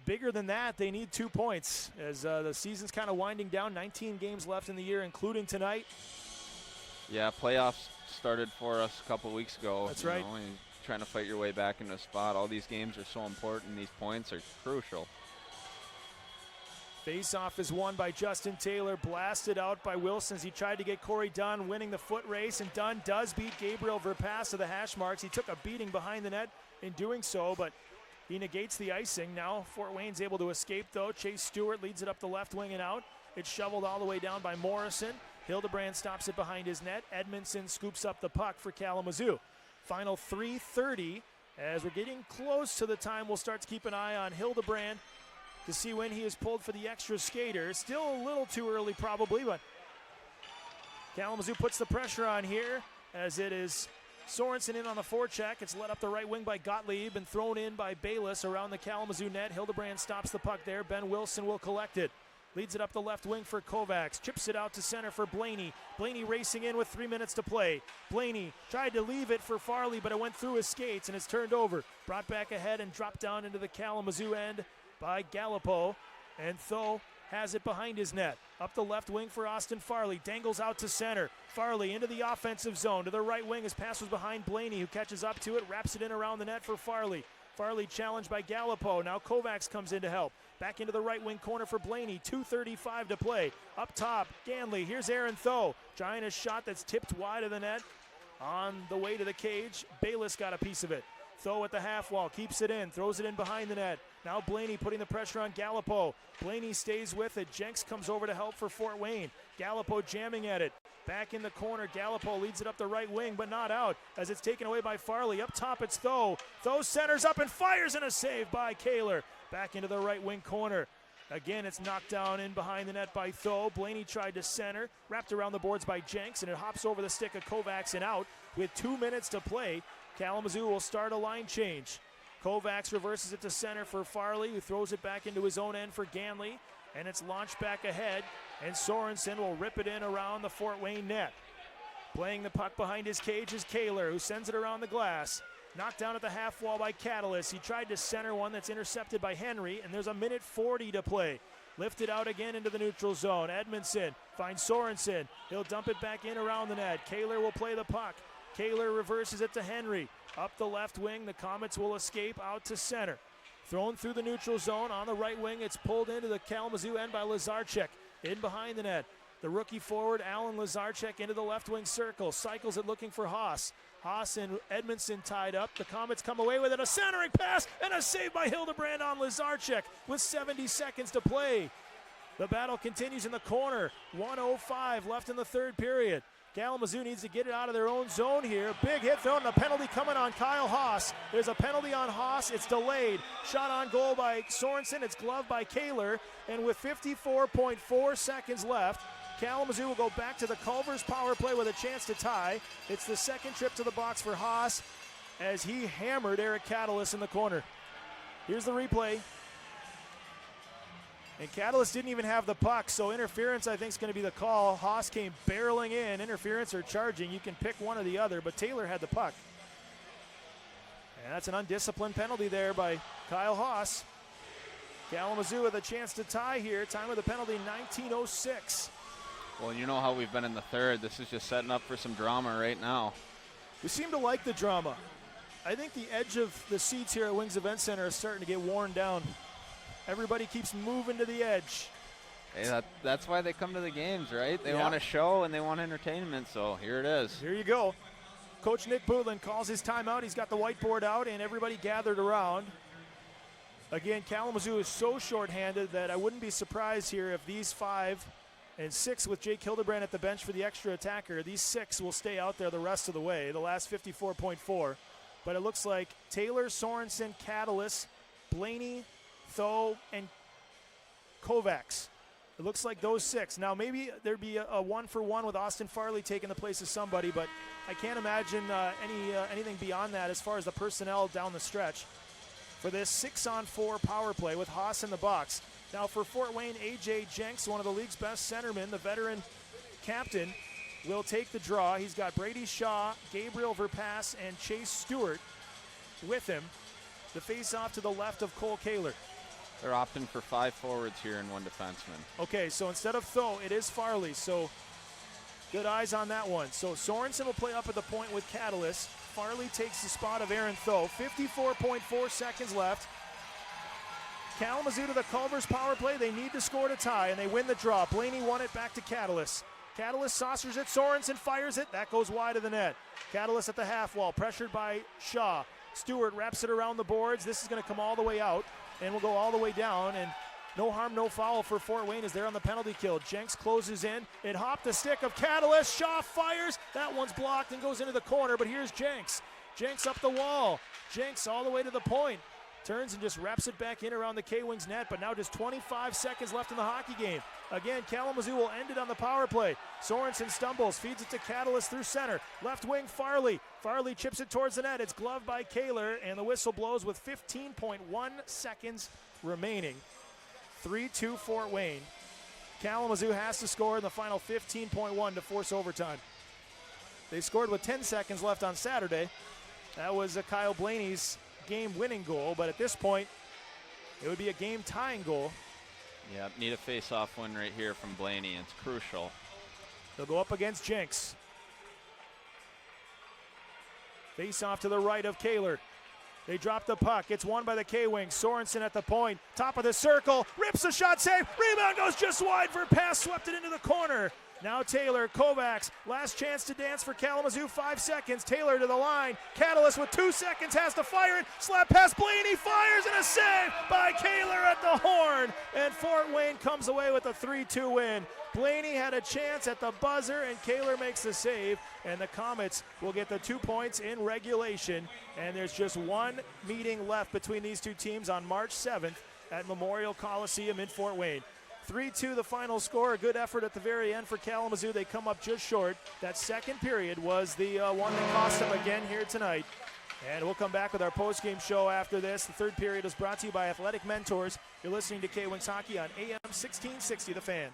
bigger than that, they need 2 points as the season's kind of winding down. 19 games left in the year, including tonight. Yeah, playoffs started for us a couple weeks ago. That's right. And trying to fight your way back into a spot. All these games are so important. These points are crucial. Face-off is won by Justin Taylor, blasted out by Wilson as he tried to get Corey Dunn winning the foot race, and Dunn does beat Gabriel Verpaelst to the hash marks. He took a beating behind the net in doing so, but he negates the icing. Now Fort Wayne's able to escape, though. Chase Stewart leads it up the left wing and out. It's shoveled all the way down by Morrison. Hildebrand stops it behind his net. Edmondson scoops up the puck for Kalamazoo. Final 3:30. As we're getting close to the time, we'll start to keep an eye on Hildebrand to see when he is pulled for the extra skater. Still a little too early probably, but Kalamazoo puts the pressure on here as it is Sorensen in on the forecheck. It's led up the right wing by Gottlieb and thrown in by Baylis around the Kalamazoo net. Hildebrand stops the puck there. Ben Wilson will collect it. Leads it up the left wing for Kovacs. Chips it out to center for Blaney. Blaney racing in with 3 minutes to play. Blaney tried to leave it for Farley, but it went through his skates and it's turned over. Brought back ahead and dropped down into the Kalamazoo end by Gallipo. And Tho has it behind his net. Up the left wing for Austin Farley. Dangles out to center. Farley into the offensive zone. To the right wing. His pass was behind Blaney, who catches up to it. Wraps it in around the net for Farley. Farley challenged by Gallipo. Now Kovacs comes in to help. Back into the right wing corner for Blaney. 2:35 to play. Up top, Ganley. Here's Aaron Tho. Trying a shot that's tipped wide of the net. On the way to the cage, Baylis got a piece of it. Tho at the half wall, keeps it in, throws it in behind the net. Now Blaney putting the pressure on Gallipo. Blaney stays with it. Jenks comes over to help for Fort Wayne. Gallipo jamming at it. Back in the corner, Gallipo leads it up the right wing, but not out as it's taken away by Farley. Up top, it's Tho. Tho centers up and fires, and a save by Kehler. Back into the right wing corner. Again, it's knocked down in behind the net by Tho. Blaney tried to center, wrapped around the boards by Jenks, and it hops over the stick of Kovacs and out. With 2 minutes to play, Kalamazoo will start a line change. Kovacs reverses it to center for Farley, who throws it back into his own end for Ganley, and it's launched back ahead, and Sorensen will rip it in around the Fort Wayne net. Playing the puck behind his cage is Kehler, who sends it around the glass. Knocked down at the half wall by Catalyst. He tried to center one that's intercepted by Henry, and there's a minute 40 to play. Lifted out again into the neutral zone. Edmondson finds Sorensen. He'll dump it back in around the net. Kehler will play the puck. Kehler reverses it to Henry. Up the left wing, the Komets will escape out to center. Thrown through the neutral zone on the right wing. It's pulled into the Kalamazoo end by Łyszczarczyk. In behind the net. The rookie forward, Alan Łyszczarczyk, into the left wing circle. Cycles it looking for Haas. Haas and Edmondson tied up. The Komets come away with it. A centering pass and a save by Hildebrand on Łyszczarczyk with 70 seconds to play. The battle continues in the corner. 1:05 left in the third period. Kalamazoo needs to get it out of their own zone here. Big hit thrown and a penalty coming on Kyle Haas. There's a penalty on Haas. It's delayed. Shot on goal by Sorensen. It's gloved by Kehler. And with 54.4 seconds left, Kalamazoo will go back to the Culver's power play with a chance to tie. It's the second trip to the box for Haas as he hammered Eric Catalyst in the corner. Here's the replay. And Catalyst didn't even have the puck, so interference I think is going to be the call. Haas came barreling in. Interference or charging, you can pick one or the other, but Taylor had the puck. And that's an undisciplined penalty there by Kyle Haas. Kalamazoo with a chance to tie here. Time of the penalty, 19:06. Well, you know how we've been in the third. This is just setting up for some drama right now. We seem to like the drama. I think the edge of the seats here at Wings Event Center is starting to get worn down. Everybody keeps moving to the edge. Hey, that's why they come to the games, right? They want a show and they want entertainment, so here it is. Here you go. Coach Nick Bootland calls his timeout. He's got the whiteboard out and everybody gathered around. Again, Kalamazoo is so shorthanded that I wouldn't be surprised here if these 5 and 6 with Jake Hildebrand at the bench for the extra attacker, these 6 will stay out there the rest of the way, the last 54.4. But it looks like Taylor, Sorensen, Catalyst, Blaney, Tho, and Kovacs. It looks like those 6. Now maybe there'd be a 1-for-1 with Austin Farley taking the place of somebody, but I can't imagine anything beyond that as far as the personnel down the stretch. For this 6-on-4 power play with Haas in the box, Now for Fort Wayne, A.J. Jenks, one of the league's best centermen, the veteran captain, will take the draw. He's got Brady Shaw, Gabriel Verpaelst, and Chase Stewart with him. The face-off to the left of Cole Kehler. They're opting for 5 forwards here and 1 defenseman. Okay, so instead of Tho, it is Farley. So good eyes on that one. So Sorensen will play up at the point with Catalyst. Farley takes the spot of Aaron Tho. 54.4 seconds left. Kalamazoo to the Culver's power play. They need to score to tie, and they win the draw. Blaney won it back to Catalyst. Catalyst saucers it. Sorensen fires it. That goes wide of the net. Catalyst at the half wall, pressured by Shaw. Stewart wraps it around the boards. This is going to come all the way out, and will go all the way down. And no harm, no foul for Fort Wayne as they're on the penalty kill. Jenks closes in. It hopped the stick of Catalyst. Shaw fires. That one's blocked and goes into the corner, but here's Jenks. Jenks up the wall. Jenks all the way to the point. Turns and just wraps it back in around the K-Wings net, but now just 25 seconds left in the hockey game. Again, Kalamazoo will end it on the power play. Sorensen stumbles, feeds it to Catalyst through center. Left wing, Farley. Farley chips it towards the net. It's gloved by Kehler, and the whistle blows with 15.1 seconds remaining. 3-2 Fort Wayne. Kalamazoo has to score in the final 15.1 to force overtime. They scored with 10 seconds left on Saturday. That was Kyle Blaney's game-winning goal, but at this point, it would be a game-tying goal. Yeah, need a face-off win right here from Blaney. It's crucial. They'll go up against Jenks. Face-off to the right of Kehler. They drop the puck. It's won by the K-Wings. Sorensen at the point. Top of the circle. Rips the shot save. Rebound goes just wide. Verpaelst swept it into the corner. Now Taylor, Kovacs, last chance to dance for Kalamazoo, 5 seconds. Taylor to the line. Catalyst with 2 seconds has to fire it. Slap past Blaney, fires, and a save by Kehler at the horn. And Fort Wayne comes away with a 3-2 win. Blaney had a chance at the buzzer, and Kehler makes the save. And the Komets will get the 2 points in regulation. And there's just one meeting left between these two teams on March 7th at Memorial Coliseum in Fort Wayne. 3-2 the final score. A good effort at the very end for Kalamazoo. They come up just short. That second period was the one that cost them again here tonight. And we'll come back with our post-game show after this. The third period is brought to you by Athletic Mentors. You're listening to K-Wings Hockey on AM 1660, The Fan.